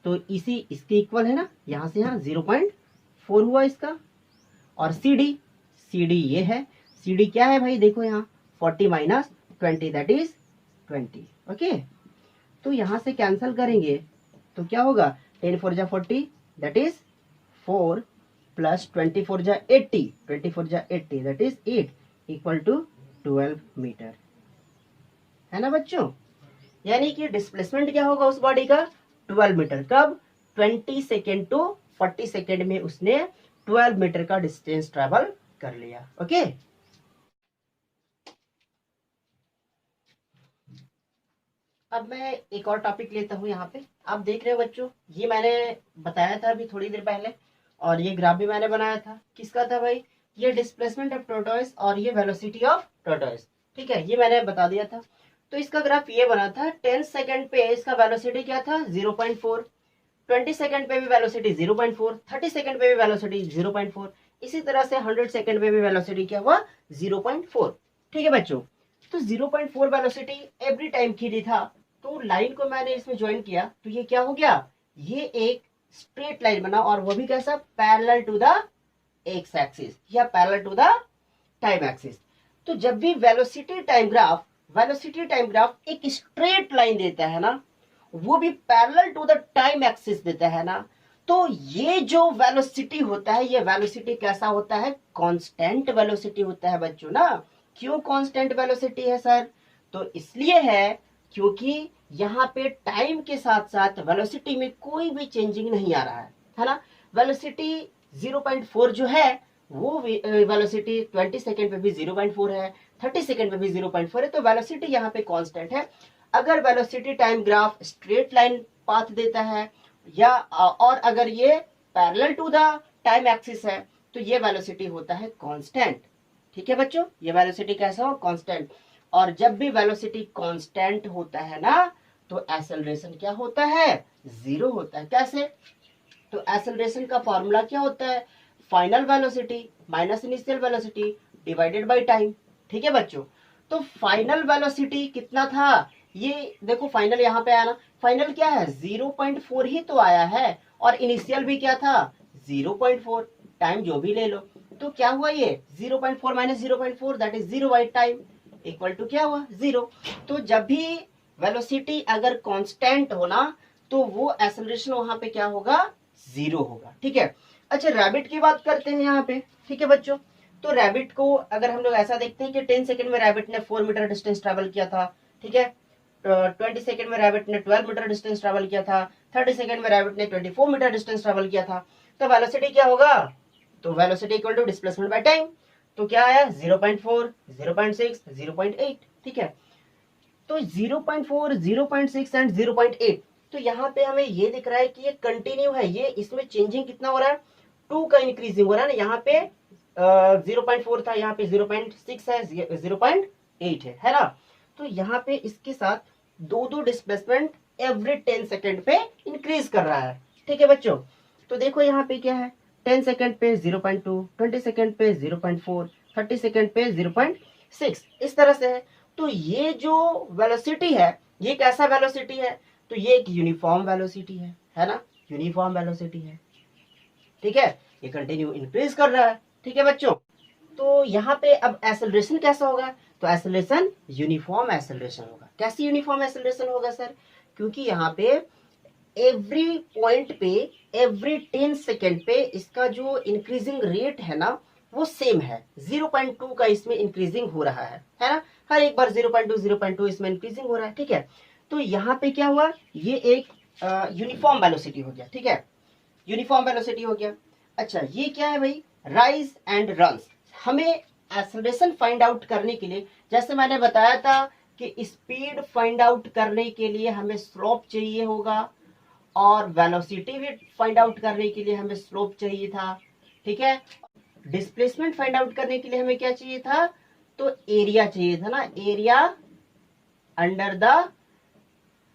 तो EC इसके इक्वल है ना, यहाँ से यहाँ 0.4 हुआ इसका। और CD ये है, CD क्या है भाई, देखो यहाँ 40 - 20 दैट इज 20। ओके, तो यहाँ से कैंसिल करेंगे तो क्या होगा 10 4 जा 40 दैट इज 4 प्लस 20 4 जा 80 that is 8 equal to 12 metre, है ना बच्चों। यानी कि डिस्प्लेसमेंट क्या होगा उस बॉडी का 12 मीटर, कब 20 सेकेंड टू 40 सेकेंड में उसने 12 मीटर का डिस्टेंस ट्रेवल कर लिया। ओके, अब मैं एक और टॉपिक लेता हूं यहाँ पे। आप देख रहे हो बच्चों, ये मैंने बताया था अभी थोड़ी देर पहले, और ये ग्राफ भी मैंने बनाया था, किसका था भाई, ये डिस्प्लेसमेंट ऑफ टॉर्टोइस और ये वेलोसिटी ऑफ टॉर्टोइस। ठीक है, ये मैंने बता दिया था। तो इसका ग्राफ ये बना था, 10 सेकेंड पे इसका वेलोसिटी क्या था 0.4, 20 सेकेंड पे भी वेलोसिटी 0.4, 30 सेकेंड पे भी वेलोसिटी 0.4, इसी तरह से 100 सेकेंड पे भी वेलोसिटी क्या हुआ 0.4। ठीक है बच्चों, तो 0.4 वेलोसिटी एवरी टाइम के लिए था, तो लाइन को मैंने इसमें ज्वाइन किया तो ये क्या हो गया, ये एक स्ट्रेट लाइन बना, और वो भी कैसा parallel to the x axis या parallel to the time axis. तो जब भी वेलोसिटी टाइम ग्राफ एक स्ट्रेट लाइन देता है ना, वो भी parallel to the time axis देता है ना, तो ये जो वेलोसिटी होता है, ये वेलोसिटी कैसा होता है, कांस्टेंट वेलोसिटी होता है बच्चों ना। क्यों कांस्टेंट वेलोसिटी है सर, तो इसलिए है क्योंकि यहाँ पे टाइम के साथ साथ वेलोसिटी में कोई भी चेंजिंग नहीं आ रहा है ना। वेलोसिटी 0.4 जो है वो वेलोसिटी 20 सेकेंड पे भी 0.4 है, 30 सेकेंड पे भी 0.4 है, तो वेलोसिटी यहाँ पे कांस्टेंट है। अगर velocity time graph straight line path देता है या और अगर ये parallel to the time axis है, तो ये वेलोसिटी होता है कांस्टेंट। ठीक है बच्चों, ये वेलोसिटी कैसा हो कांस्टेंट। और जब भी वेलोसिटी कांस्टेंट होता है ना, तो एक्सेलरेशन क्या होता है 0 होता है। कैसे, तो एक्सेलरेशन का फॉर्मूला क्या होता है, final velocity minus initial velocity divided by time. ठीक है बच्चों, तो फाइनल वेलोसिटी कितना था, ये देखो फाइनल यहाँ पे आया ना, फाइनल क्या है 0.4 ही तो आया है, और इनिशियल भी क्या था 0.4, टाइम जो भी ले लो, तो क्या हुआ ये 0.4 - 0.4 that is 0 by time equal to क्या हुआ 0। तो जब भी वेलोसिटी अगर कांस्टेंट होना, तो वो एक्सेलरेशन वहां पे क्या होगा 0 होगा। ठीक है, अच्छा रैबिट की बात करते हैं यहाँ पे। ठीक है बच्चों, तो रैबिट को अगर हम लोग ऐसा देखते हैं कि 10 सेकेंड में रैबिट ने 4 मीटर डिस्टेंस ट्रेवल किया था। ठीक है, 20 सेकेंड में रैबिट ने 12 मीटर डिस्टेंस ट्रेवल किया था, 30 सेकेंड में रैबिट ने 24 मीटर डिस्टेंस ट्रेवल किया था, तो वेलोसिटी क्या होगा, तो velocity equal to displacement by time. तो क्या आया 0.4, 0.6, 0.8। ठीक है, तो 0.4, 0.6 एंड 0.8, तो यहाँ पे हमें ये दिख रहा है कि ये कंटिन्यू है, ये इसमें चेंजिंग कितना हो रहा है 2 का इंक्रीजिंग हो रहा है ना। यहाँ पे 0.4 था, यहाँ पे 0.6 है, 0.8 है ना। तो यहाँ पे इसके साथ दो डिस्प्लेसमेंट एवरी 10 सेकेंड पे इंक्रीज कर रहा है। ठीक है बच्चों, तो देखो यहाँ पे क्या है 10 सेकेंड पे 0.2, 20 सेकेंड पे 0.4, 30 सेकेंड पे 0.6, इस तरह से है। तो ये जो वेलोसिटी है ये कैसा वेलोसिटी है, तो ये एक यूनिफॉर्म वेलोसिटी है ना, यूनिफॉर्म वेलोसिटी है। ठीक है, ये कंटिन्यू इंक्रीज कर रहा है। ठीक है बच्चों, तो यहाँ पे अब एक्सेलरेशन कैसा होगा, तो एक्सेलरेशन यूनिफॉर्म एक्सेलरेशन होगा। कैसी यूनिफॉर्म एक्सेलरेशन होगा सर, क्योंकि यहाँ पे एवरी पॉइंट पे, एवरी 10 सेकेंड पे इसका जो इंक्रीजिंग रेट है ना वो सेम है, 0.2 का इसमें इंक्रीजिंग हो रहा है ना, हर एक बार 0.2 इसमें इंक्रीजिंग हो रहा है। ठीक है, तो यहाँ पे क्या हुआ, ये एक यूनिफॉर्म वेलोसिटी हो गया। ठीक है, यूनिफॉर्म वेलोसिटी हो गया। अच्छा, ये क्या है भाई, राइज एंड रन्स। हमें एक्सेलरेशन फाइंड आउट करने के लिए, जैसे मैंने बताया था कि स्पीड फाइंड आउट करने के लिए हमें स्लोप चाहिए होगा, और वेलोसिटी भी फाइंड आउट करने के लिए हमें स्लोप चाहिए था। ठीक है, डिस्प्लेसमेंट फाइंड आउट करने के लिए हमें क्या चाहिए था, तो एरिया चाहिए था ना, area under the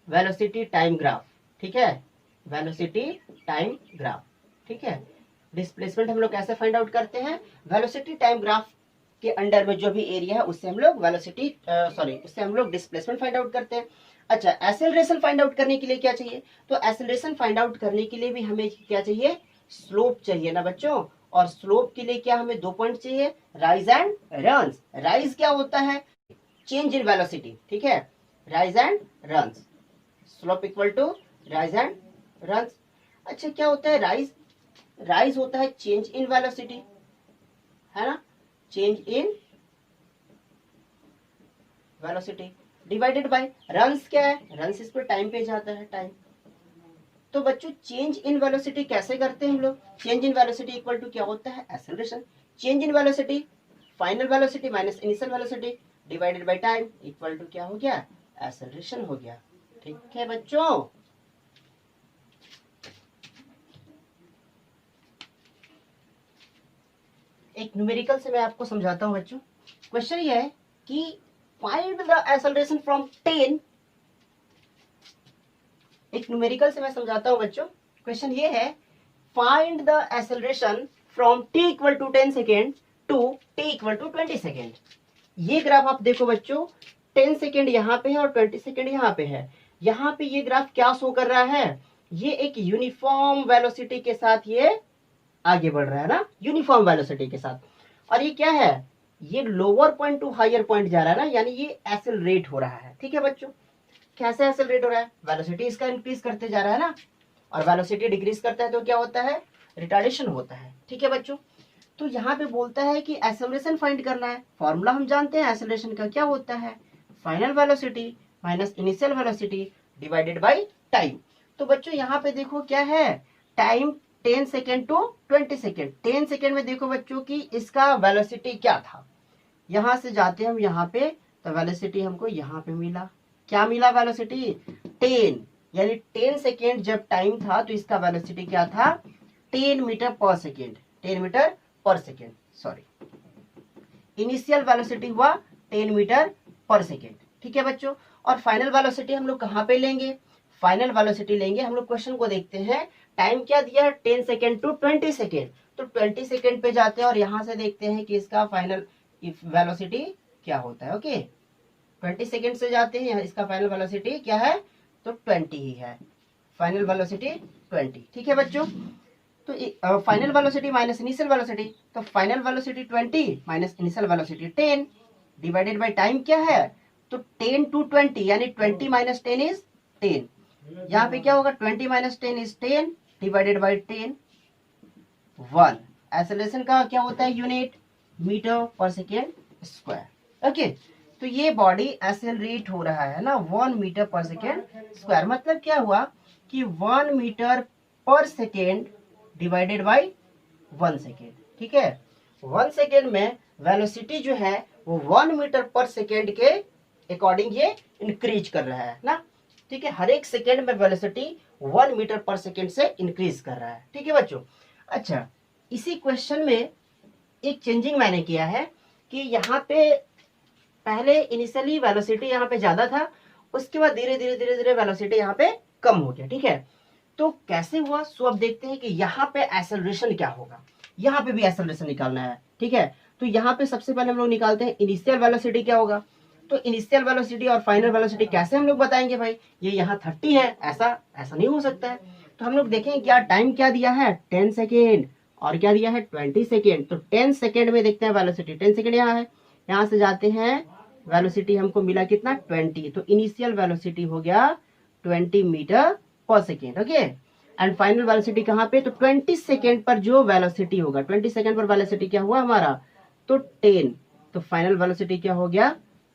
velocity time graph. ठीक है, वेलोसिटी टाइम ग्राफ। ठीक है, डिस्प्लेसमेंट हम लोग कैसे फाइंड आउट करते हैं, वेलोसिटी टाइम ग्राफ के अंडर में जो भी एरिया है उससे हम लोग वेलोसिटी उससे हम लोग डिस्प्लेसमेंट फाइंड आउट करते हैं। अच्छा, एक्सेलरेशन फाइंड आउट करने के लिए क्या चाहिए, तो एक्सेलरेशन फाइंड आउट करने के लिए भी हमें क्या चाहिए, स्लोप चाहिए ना बच्चों। और स्लोप के लिए क्या हमें 2 पॉइंट चाहिए, राइज एंड रन्स। राइज क्या होता है, चेंज इन वेलोसिटी। ठीक है, rise and runs, slope equal to rise and runs. अच्छा, क्या होता है राइज, राइज होता है चेंज इन वेलोसिटी, है ना, change in velocity divided bye runs. क्या है, रन्स इस पर टाइम पे जाता है, टाइम। तो बच्चों चेंज इन वेलोसिटी कैसे करते हैं हम लोग, change in velocity equal to क्या होता है, acceleration. Change in velocity, final velocity minus initial velocity divided by time equal to क्या हो गया, एक्सेलरेशन हो गया। ठीक है बच्चों, एक न्यूमेरिकल से मैं आपको समझाता हूं बच्चों। क्वेश्चन ये है कि फाइंड द एक्सेलरेशन फ्रॉम 10। एक न्यूमेरिकल से मैं समझाता हूं बच्चों। क्वेश्चन ये है, find the acceleration from t equal to 10 second to t equal to 20 second. ये ग्राफ आप देखो बच्चों, 10 सेकेंड यहाँ पे है और 20 सेकेंड यहाँ पे है। यहाँ पे ये ग्राफ क्या शो कर रहा है, ये एक यूनिफॉर्म वेलोसिटी के साथ ये आगे बढ़ रहा है ना, यूनिफॉर्म वेलोसिटी के साथ। और ये क्या है, ये lower point to higher point जा रहा है ना, यानी ये एक्सेलरेट हो रहा है। ठीक है बच्चों, कैसे एक्सेलरेट हो रहा है, वेलोसिटी इसका इंक्रीज करते जा रहा है ना, और वेलोसिटी डिक्रीज करता है तो क्या होता है, रिटार्डेशन होता है। ठीक है बच्चों, तो यहाँ पे बोलता है कि एक्सेलरेशन फाइंड करना है। फॉर्मूला हम जानते हैं एक्सेलरेशन का, क्या होता है, final velocity minus initial velocity divided by time. तो बच्चों यहाँ पे देखो क्या है, time 10 second to 20 second. 10 second में देखो बच्चों की इसका वेलोसिटी क्या था, यहां से जाते हैं हम यहाँ पे, तो वेलोसिटी हमको यहाँ पे मिला, क्या मिला, वेलोसिटी 10। यानी 10 सेकेंड जब टाइम था तो इसका वेलोसिटी क्या था, 10 मीटर पर सेकेंड, 10 मीटर पर सेकेंड, सॉरी। इनिशियल वेलोसिटी हुआ 10 मीटर पर सेकेंड। ठीक है बच्चों, और फाइनल वेलोसिटी हम लोग कहाँ पे लेंगे, फाइनल वेलोसिटी लेंगे हम लोग, क्वेश्चन को देखते हैं। टाइम क्या दिया है, 10 सेकेंड टू 20 सेकेंड, तो 20 सेकेंड पे जाते हैं और यहां से देखते हैं कि इसका फाइनल वेलोसिटी क्या होता है। ओके, 20 सेकेंड से जाते हैं, इसका फाइनल वेलोसिटी क्या है, तो 20 ही है, फाइनल वेलोसिटी 20। ठीक है बच्चों, तो final velocity minus initial velocity, तो final velocity 20 minus initial velocity 10 divided by time क्या है, तो 10 टू 20, यानी 20 माइनस 10 इज 10। यहाँ पे क्या होगा, 20 minus 10 is 10 divided bye 10, 1। Acceleration का क्या होता है यूनिट, मीटर पर सेकेंड स्क्वायर। ओके, तो ये बॉडी एक्सेलरेट हो रहा है ना 1 मीटर पर सेकेंड स्क्वायर। मतलब क्या हुआ कि 1 मीटर पर सेकेंड डिवाइडेड बाय 1 सेकेंड। ठीक है, 1 सेकेंड में वेलोसिटी जो है वो 1 मीटर पर सेकेंड के अकॉर्डिंग ये इंक्रीज कर रहा है ना। ठीक है, हर एक सेकेंड में वेलोसिटी 1 मीटर पर सेकेंड से इंक्रीज कर रहा है। ठीक है बच्चों, अच्छा इसी क्वेश्चन में एक चेंजिंग मैंने किया है कि यहाँ पे पहले इनिशियली वेलोसिटी यहाँ पे ज्यादा था, उसके बाद धीरे धीरे धीरे धीरे वेलोसिटी यहाँ पे कम हो गया। ठीक है, तो कैसे हुआ, सो अब देखते हैं कि यहाँ पे एक्सेलरेशन क्या होगा, यहाँ पे भी एक्सेलरेशन निकालना है। ठीक है, तो यहाँ पे सबसे पहले हम लोग निकालते हैं इनिशियल वेलोसिटी क्या होगा। तो इनिशियल वेलोसिटी और फाइनल वेलोसिटी कैसे हम लोग बताएंगे भाई, ये यहाँ 30 है, ऐसा नहीं हो सकता है। तो हम लोग देखेंगे क्या टाइम क्या दिया है, 10 सेकेंड, और क्या दिया है 20 सेकेंड। तो 10 सेकेंड में देखते हैं वेलोसिटी, 10 सेकेंड यहाँ है, यहाँ से जाते हैं, वेलोसिटी हमको मिला कितना 20, तो इनिशियल वेलोसिटी हो गया 20 मीटर पर second. Okay, and final velocity कहाँ पे, तो 20 सेकेंड पर जो वेलोसिटी होगा, 20 सेकेंड पर वेलोसिटी क्या हुआ हमारा, तो 10, तो फाइनल वेलोसिटी क्या हो गया,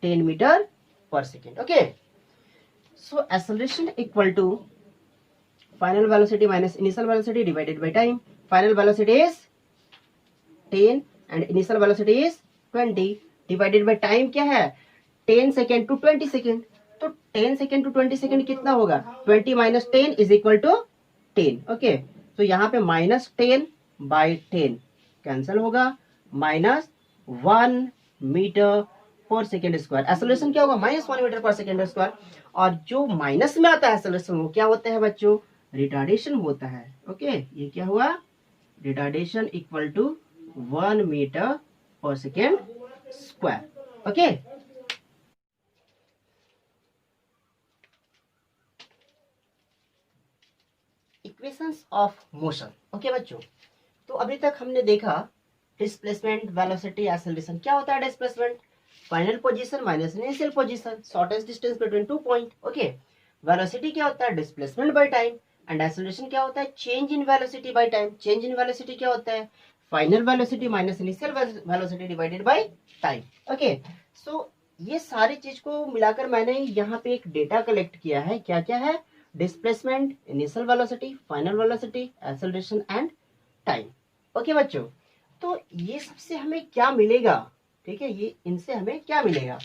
10 मीटर पर second. Okay, so acceleration equal to final velocity minus initial velocity divided by time. Final velocity is 10 and initial velocity is 20 divided by time क्या है, 10 सेकेंड टू 20 सेकेंड। तो 10 सेकेंड टू 20 सेकेंड कितना होगा, 20 minus 10 is equal to 10। Okay, तो यहाँ पे minus 10 by 10 cancel होगा, minus 1 metre पर सेकेंड स्क्वायर। एक्सेलरेशन क्या होगा, माइनस 1 मीटर पर सेकेंड स्क्वायर। और जो माइनस में आता है एक्सेलरेशन वो क्या होता है बच्चों, रिटार्डेशन होता है। ओके, ये क्या हुआ, रिटार्डेशन इक्वल टू 1 मीटर पर second square. Okay, equations of motion. Okay बच्चों, तो अभी तक हमने देखा डिस्प्लेसमेंट, वेलोसिटी, एक्सेलरेशन। क्या होता है displacement, final position minus initial position, shortest distance between 2 point. Okay, velocity क्या होता है, displacement by time, and acceleration क्या होता है, change in velocity by time. Change in velocity क्या होता है, final velocity minus initial velocity divided by time. Okay, so ये सारी चीज को मिलाकर मैंने यहाँ पे एक डेटा कलेक्ट किया है। क्या क्या है, displacement, initial velocity, final velocity, acceleration and time. Okay बच्चों, तो ये सबसे हमें क्या मिलेगा, ठीक है, ये इनसे हमें क्या मिलेगा,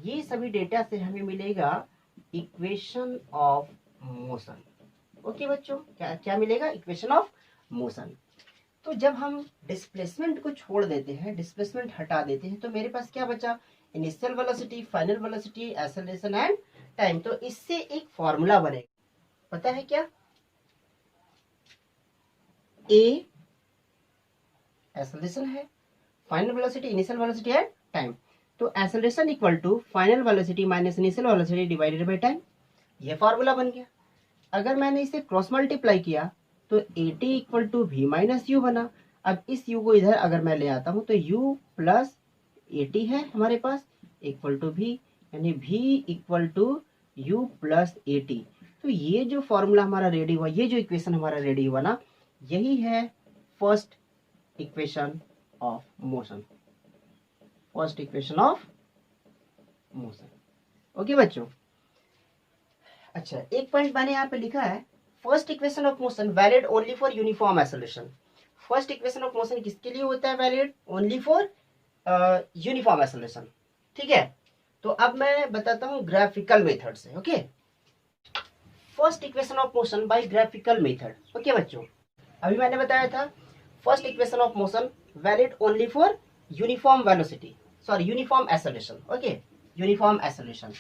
ये सभी डेटा से हमें मिलेगा इक्वेशन ऑफ मोशन। ओके बच्चों, क्या क्या मिलेगा, इक्वेशन ऑफ मोशन। तो जब हम डिस्प्लेसमेंट को छोड़ देते हैं, डिस्प्लेसमेंट हटा देते हैं, तो मेरे पास क्या बचा, initial velocity, final velocity, acceleration and time. तो इससे एक फॉर्मूला बनेगा, पता है क्या, ए एक्सेलरेशन है, final velocity, initial velocity and time. तो acceleration equal to final velocity minus initial velocity divided by time, ये फॉर्मूला बन गया। अगर मैंने इसे क्रॉस मल्टीप्लाई किया तो AT equal to v minus u बना। अब इस u को इधर अगर मैं ले आता हूं तो u प्लस AT है हमारे पास इक्वल टू v, यानी v equal to u plus AT। तो ये जो फॉर्मूला हमारा रेडी हुआ, ये जो इक्वेशन हमारा रेडी हुआ ना, यही है first equation of motion, first equation of motion. Okay बच्चों, अच्छा एक पॉइंट मैंने यहाँ पे लिखा है, first equation of motion valid only for uniform acceleration. First equation of motion किसके लिए होता है valid, only for uniform acceleration. ठीक है, तो अब मैं बताता हूँ ग्राफिकल मेथड से। Okay, first equation of motion by graphical method. Okay बच्चों, अभी मैंने बताया था first equation of motion valid only for uniform velocity, sorry uniform acceleration. Okay, uniform acceleration,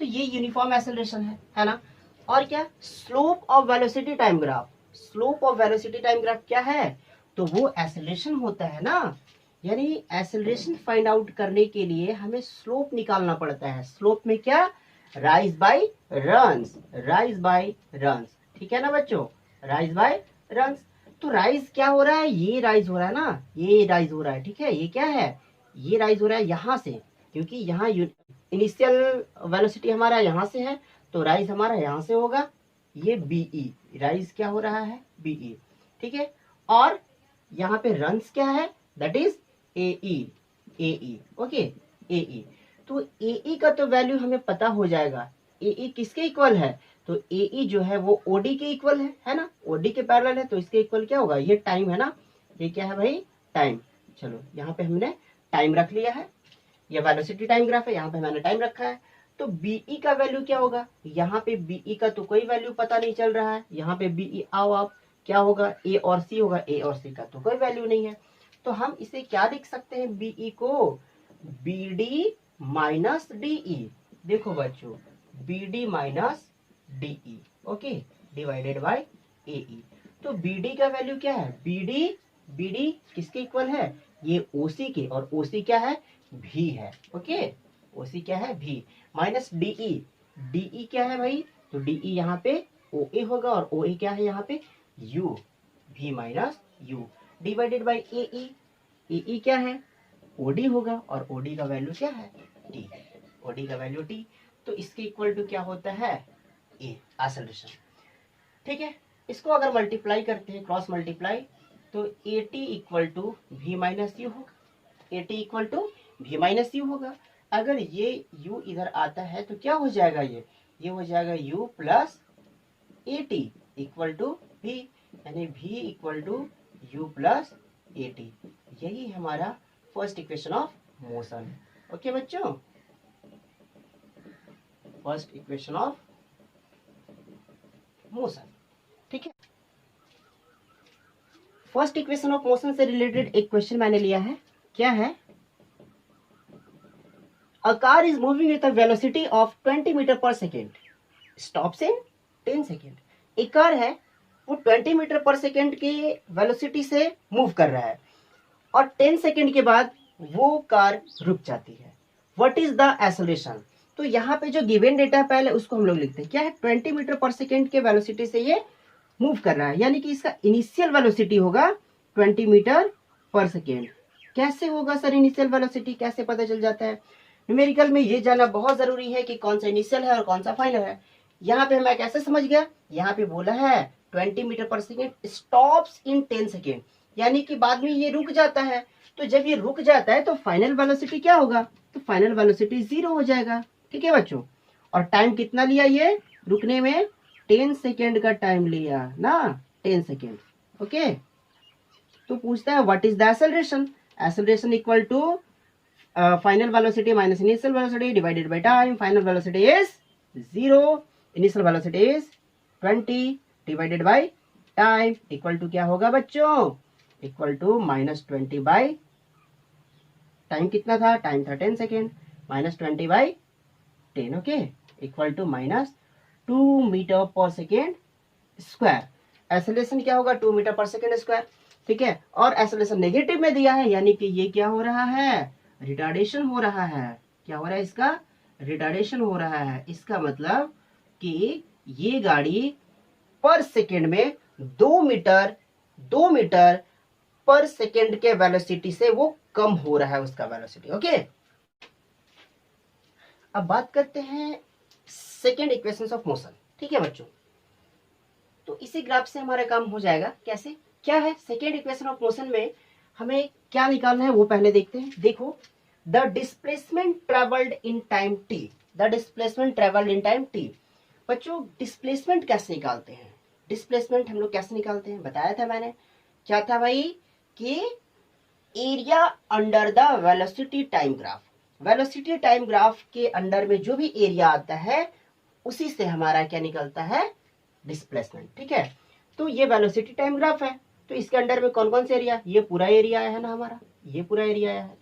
तो ये यूनिफॉर्म एक्सेलरेशन है ना। और क्या, slope of velocity time graph, slope of velocity time graph क्या है, तो वो एक्सेलरेशन होता है ना। यानी एक्सेलरेशन फाइंड आउट करने के लिए हमें स्लोप निकालना पड़ता है। स्लोप में क्या, rise by runs, rise by runs, ठीक है ना बच्चों, राइज बाय रन्स। तो राइज क्या हो रहा है, ये राइज हो रहा है ना, ये राइज हो रहा है, ठीक है, ये क्या है, ये राइज हो रहा है यहाँ से, क्योंकि यहाँ इनिशियल वेलोसिटी हमारा यहाँ से है, तो राइज हमारा यहाँ से होगा, ये बीई, राइज क्या हो रहा है, बीई, ठीक है। और यहाँ पे रन्स क्या है, that is AE, AE, okay, AE. तो एई का तो वैल्यू हमें पता हो जाएगा, एई किसके इक्वल है, तो एई जो है वो ओडी के इक्वल है ना, ओडी के पैरेलल है, तो इसके इक्वल क्या होगा, ये टाइम है ना, ये क्या है भाई, टाइम। चलो यहाँ पे हमने टाइम रख लिया है, ये वेलोसिटी टाइम ग्राफ है, यहाँ पे मैंने टाइम रखा है। तो बीई का वैल्यू क्या होगा, यहाँ पे बीई का तो कोई वैल्यू पता नहीं चल रहा है, यहाँ पे बीई आओ आप, क्या होगा, ए और सी होगा, ए और सी का तो कोई वैल्यू नहीं है। तो हम इसे क्या लिख सकते हैं, बीई को बी डी माइनस डीई, देखो बच्चों, B D minus DE, okay, divided by AE. तो बीडी का वैल्यू क्या है, बीडी किसके इक्वल है, ये ओसी के, और ओसी क्या है, भी है, ओके, ओसी क्या है, भी, माइनस डीई, डीई क्या है भाई, तो डीई यहाँ पे ओए होगा, और ओए क्या है यहाँ पे, यू, भी माइनस यू, डिवाइडेड बाय एई, एई क्या है, ओडी होगा, और ओडी का वैल्यू क्या है, टी, ओडी का वैल्यू टी। तो इसके इक्वल टू क्या होता है, ए एक्सेलरेशन। ठीक है, इसको अगर मल्टीप्लाई करते हैं, क्रॉस मल्टीप्लाई, तो AT equal to V minus u होगा। AT equal to V minus u होगा। अगर ये U इधर आता है तो क्या हो जाएगा, ये हो जाएगा U plus AT equal to V, यानी V equal to U plus AT। यही हमारा first equation of motion. Okay बच्चों, फर्स्ट इक्वेशन ऑफ मोशन। ठीक है, फर्स्ट इक्वेशन ऑफ मोशन से रिलेटेड एक क्वेश्चन मैंने लिया है। क्या है, a car is moving with a velocity of 20 metre पर सेकेंड, स्टॉप्स इन 10 सेकेंड। एक कार है, वो 20 मीटर पर सेकेंड के वेलोसिटी से मूव कर रहा है और 10 सेकेंड के बाद वो कार रुक जाती है। What is the acceleration? तो यहाँ पे जो गिवन डेटा है पहले उसको हम लोग लिखते हैं। क्या है, 20 मीटर पर सेकेंड के वेलोसिटी से ये मूव कर रहा है, यानी कि इसका इनिशियल वेलोसिटी होगा 20 मीटर पर सेकेंड। कैसे होगा सर इनिशियल वेलोसिटी, कैसे पता चल जाता है? न्यूमेरिकल में ये जानना बहुत जरूरी है कि कौन सा इनिशियल है और कौन सा फाइनल है। यहाँ पे मैं कैसे समझ गया, यहाँ पे बोला है 20 मीटर पर सेकेंड स्टॉप्स इन 10 सेकेंड, यानी कि बाद में ये रुक जाता है। तो जब ये रुक जाता है तो फाइनल वेलोसिटी क्या होगा, तो फाइनल वेलोसिटी 0 हो जाएगा। ठीक है बच्चों, और टाइम कितना लिया ये रुकने में, 10 सेकेंड का टाइम लिया ना, 10 सेकेंड। ओके, तो पूछता है what is the acceleration? Acceleration equal to final velocity minus initial velocity divided by time. Final velocity is 0, initial velocity is 20 divided by time equal to क्या होगा बच्चों, इक्वल टू -20 बाय टाइम। कितना था, time था 10 second, -20 by 10। Okay, equal to -2 metre पर second square. Acceleration क्या होगा, 2 metre पर सेकेंड स्क्वायर। ठीक है, और एक्सेलरेशन नेगेटिव में दिया है, यानी कि ये क्या हो रहा है, रिटार्डेशन हो रहा है। क्या हो रहा है, इसका रिटार्डेशन हो रहा है। इसका मतलब कि ये गाड़ी पर सेकेंड में 2 मीटर पर सेकेंड के वेलोसिटी से वो कम हो रहा है उसका वेलोसिटी। ओके, अब बात करते हैं सेकेंड इक्वेशन ऑफ मोशन। ठीक है बच्चों, तो इसी ग्राफ से हमारा काम हो जाएगा। कैसे, क्या है सेकेंड इक्वेशन ऑफ मोशन में हमें क्या निकालना है वो पहले देखते हैं। देखो, the displacement travelled in time T, the displacement travelled in time T. बच्चों डिस्प्लेसमेंट कैसे निकालते हैं, डिस्प्लेसमेंट हम लोग कैसे निकालते हैं बताया था मैंने। क्या था भाई, कि area under the velocity time graph. Velocity time graph के अंडर में जो भी एरिया आता है उसी से हमारा क्या निकलता है, डिस्प्लेसमेंट। ठीक है, तो ये वेलोसिटी टाइम ग्राफ है, तो इसके अंडर में कौन कौन से एरिया, ये पूरा एरिया है ना हमारा, ये पूरा एरिया है।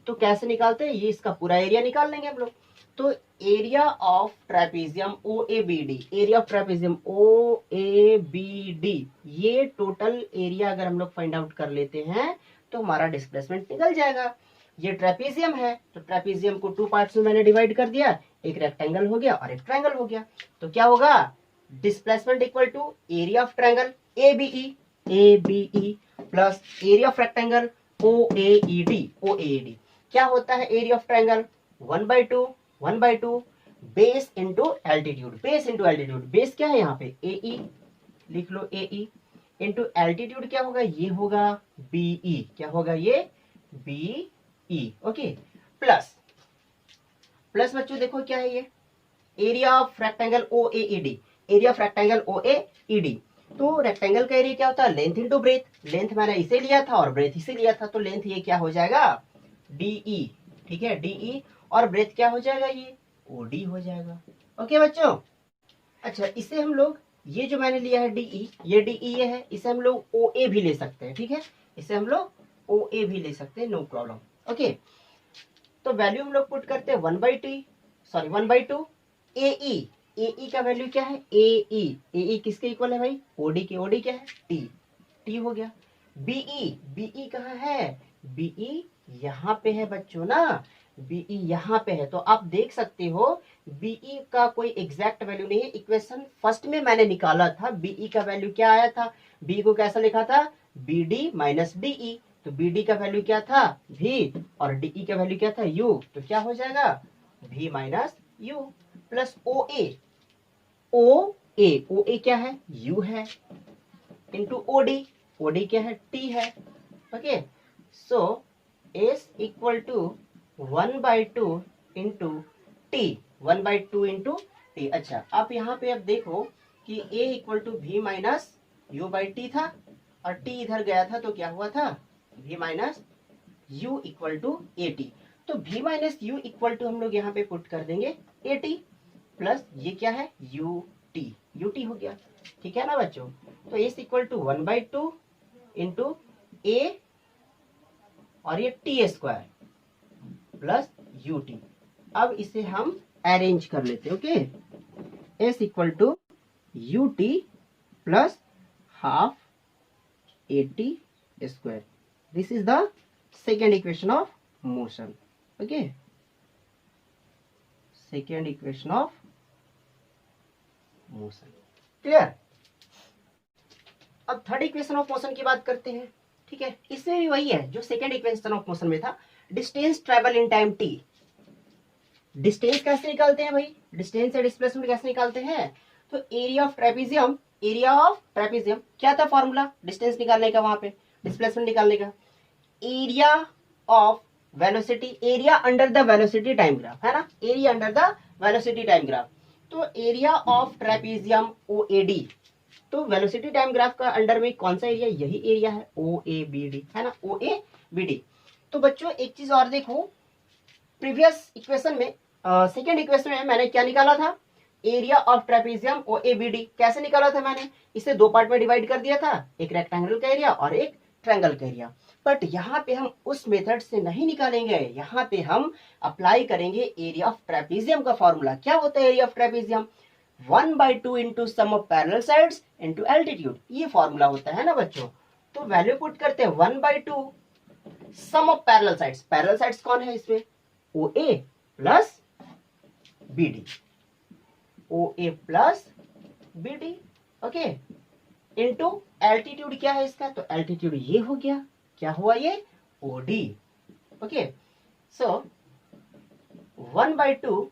तो कैसे निकालते हैं, ये इसका पूरा एरिया निकाल लेंगे हम लोग। तो area of trapezium OABD, area of trapezium OABD, ये टोटल एरिया अगर हम लोग फाइंड आउट कर लेते हैं तो हमारा डिस्प्लेसमेंट निकल जाएगा। ये ट्रेपेजियम है, तो ट्रेपेजियम को 2 पार्ट्स में मैंने डिवाइड कर दिया, एक रेक्टेंगल हो गया और एक ट्रायंगल हो गया। तो क्या होगा, displacement equal to area of triangle ABE plus area of rectangle OAED। क्या होता है area of triangle, 1/2 base into altitude. Base into altitude, base क्या है यहाँ पे AE, लिख लो AE, इंटू एल्टीट्यूड क्या होगा, ये होगा BE। क्या होगा ये BE। ओके, प्लस बच्चों देखो क्या है ये, area of rectangle OAED, area of rectangle OAED। तो रेक्टेंगल का एरिया क्या होता है, लेंथ इंटू ब्रेथ। लेंथ मैंने इसे लिया था और ब्रेथ इसे लिया था, तो लेंथ ये क्या हो जाएगा, DE। ठीक है, DE, और ब्रेथ क्या हो जाएगा, ये OD हो जाएगा। ओके बच्चों, अच्छा इसे हम लोग, ये जो मैंने लिया है DE, ये DE ये है, इसे हम लोग OA भी ले सकते हैं। ठीक है, इसे हम लोग OA भी ले सकते हैं, नो प्रॉब्लम। ओके, तो वैल्यू हम लोग पुट करते हैं 1/2 AE का वैल्यू क्या है, AE किसके इक्वल है भाई, OD के। OD क्या है, T हो गया। BE कहाँ है, BE यहाँ पे है बच्चों ना, BE यहाँ पे है। तो आप देख सकते हो BE का कोई एग्जैक्ट वैल्यू नहीं है। इक्वेशन फर्स्ट में मैंने निकाला था, BE का वैल्यू क्या आया था, B को कैसा लिखा था, BD माइनस DE। तो BD का वैल्यू क्या था, V, और DE का वैल्यू क्या था, U। तो क्या हो जाएगा, V minus U plus OA ए, ओ ए क्या है, u है, इंटू ओडी, ओडी क्या है, t है। Okay, so s equal to 1/2 into t, 1/2 into t. अच्छा, आप यहाँ पे अब देखो कि a equal to v minus u by t था, और t इधर गया था तो क्या हुआ था, v minus u equal to a t. तो v minus u equal to हम लोग यहाँ पे पुट कर देंगे ए टी, प्लस ये क्या है, यू टी हो गया। ठीक है ना बच्चों, तो s equal to 1/2 into a और ये t square plus u t. अब इसे हम अरेंज कर लेते हैं। Okay, s equal to u t plus half a t square, this is the second equation of motion. Okay, second equation of motion, clear. अब third equation of motion की बात करते हैं। ठीक है, इसमें भी वही है जो सेकेंड इक्वेशन ऑफ मोशन में था, distance travel in time T. Distance कैसे निकालते हैं भाई, डिस्टेंस या डिस्प्लेसमेंट कैसे निकालते हैं, तो area of trapezium, area of trapezium क्या था फॉर्मूला डिस्टेंस निकालने का, वहां पे डिस्प्लेसमेंट निकालने का, area of velocity, area under the velocity time graph, है ना, area under the velocity time graph. तो area of trapezium O A D, तो वेलोसिटी टाइम ग्राफ का अंडर में कौन सा एरिया, यही एरिया है ओ ए बी डी, है ना, ओ ए बी डी। तो बच्चों एक चीज और देखो, प्रीवियस इक्वेशन में, सेकेंड इक्वेशन में मैंने क्या निकाला था, area of trapezium O A B D. कैसे निकाला था मैंने, इसे दो पार्ट में डिवाइड कर दिया था, एक रेक्टेंगल का एरिया और एक ट्रायंगल का एरिया। बट यहाँ पे हम उस मेथड से नहीं निकालेंगे, यहाँ पे हम अप्लाई करेंगे एरिया ऑफ ट्रेपेजियम का फॉर्मूला। क्या होता है area of trapezium, 1/2 into sum of parallel sides into altitude, ये फॉर्मूला होता है ना बच्चों। तो वैल्यू पुट करते हैं 1/2 sum of parallel sides, parallel sides कौन है इसमें, O A plus B D, O A plus B D. Okay, into altitude क्या है इसका, तो एल्टीट्यूड ये हो गया, क्या हुआ ये, O D. Okay, so 1/2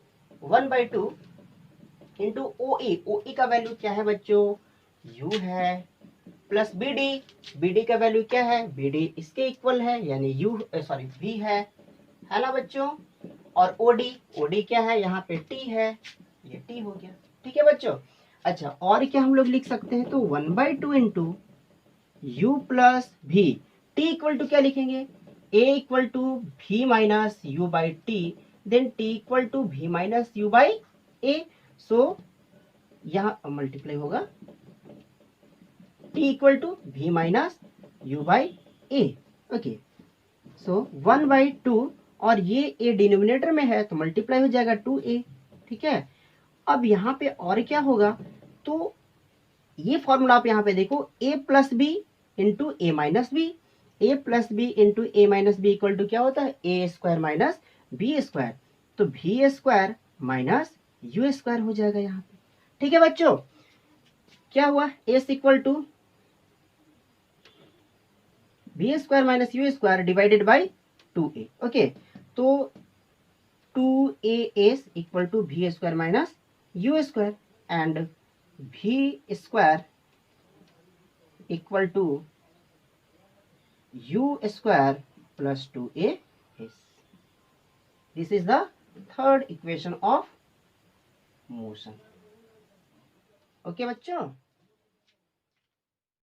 into O ए का वैल्यू क्या है बच्चों, u है, प्लस बी डी का वैल्यू क्या है, बी डी इसके इक्वल है, यानी v है ना बच्चों, और ओडी क्या है, यहाँ पे t है, ये t हो गया। ठीक है बच्चों। अच्छा, और क्या हम लोग लिख सकते हैं, तो 1/2 into u plus v, t equal to क्या लिखेंगे, a equal to v minus u by t, then t equal to v minus u by a। So यहाँ मल्टीप्लाई होगा, t equal to v minus u by a। Okay, so 1/2 और ये a denominator में है तो multiply हो जाएगा 2a। ठीक है, अब यहाँ पे और क्या होगा, तो ये फॉर्मूला आप यहाँ पे देखो, a plus b into a minus b, a plus b into a minus b equal to क्या होता है, a square minus b square. तो b square minus u square हो जाएगा यहाँ पे। ठीक है बच्चों, क्या हुआ, s equal to v square minus u square divided by 2a। Okay, तो 2as equal to v square minus u square, and v square equal to u square plus 2as। This is the third equation of motion. Okay बच्चों।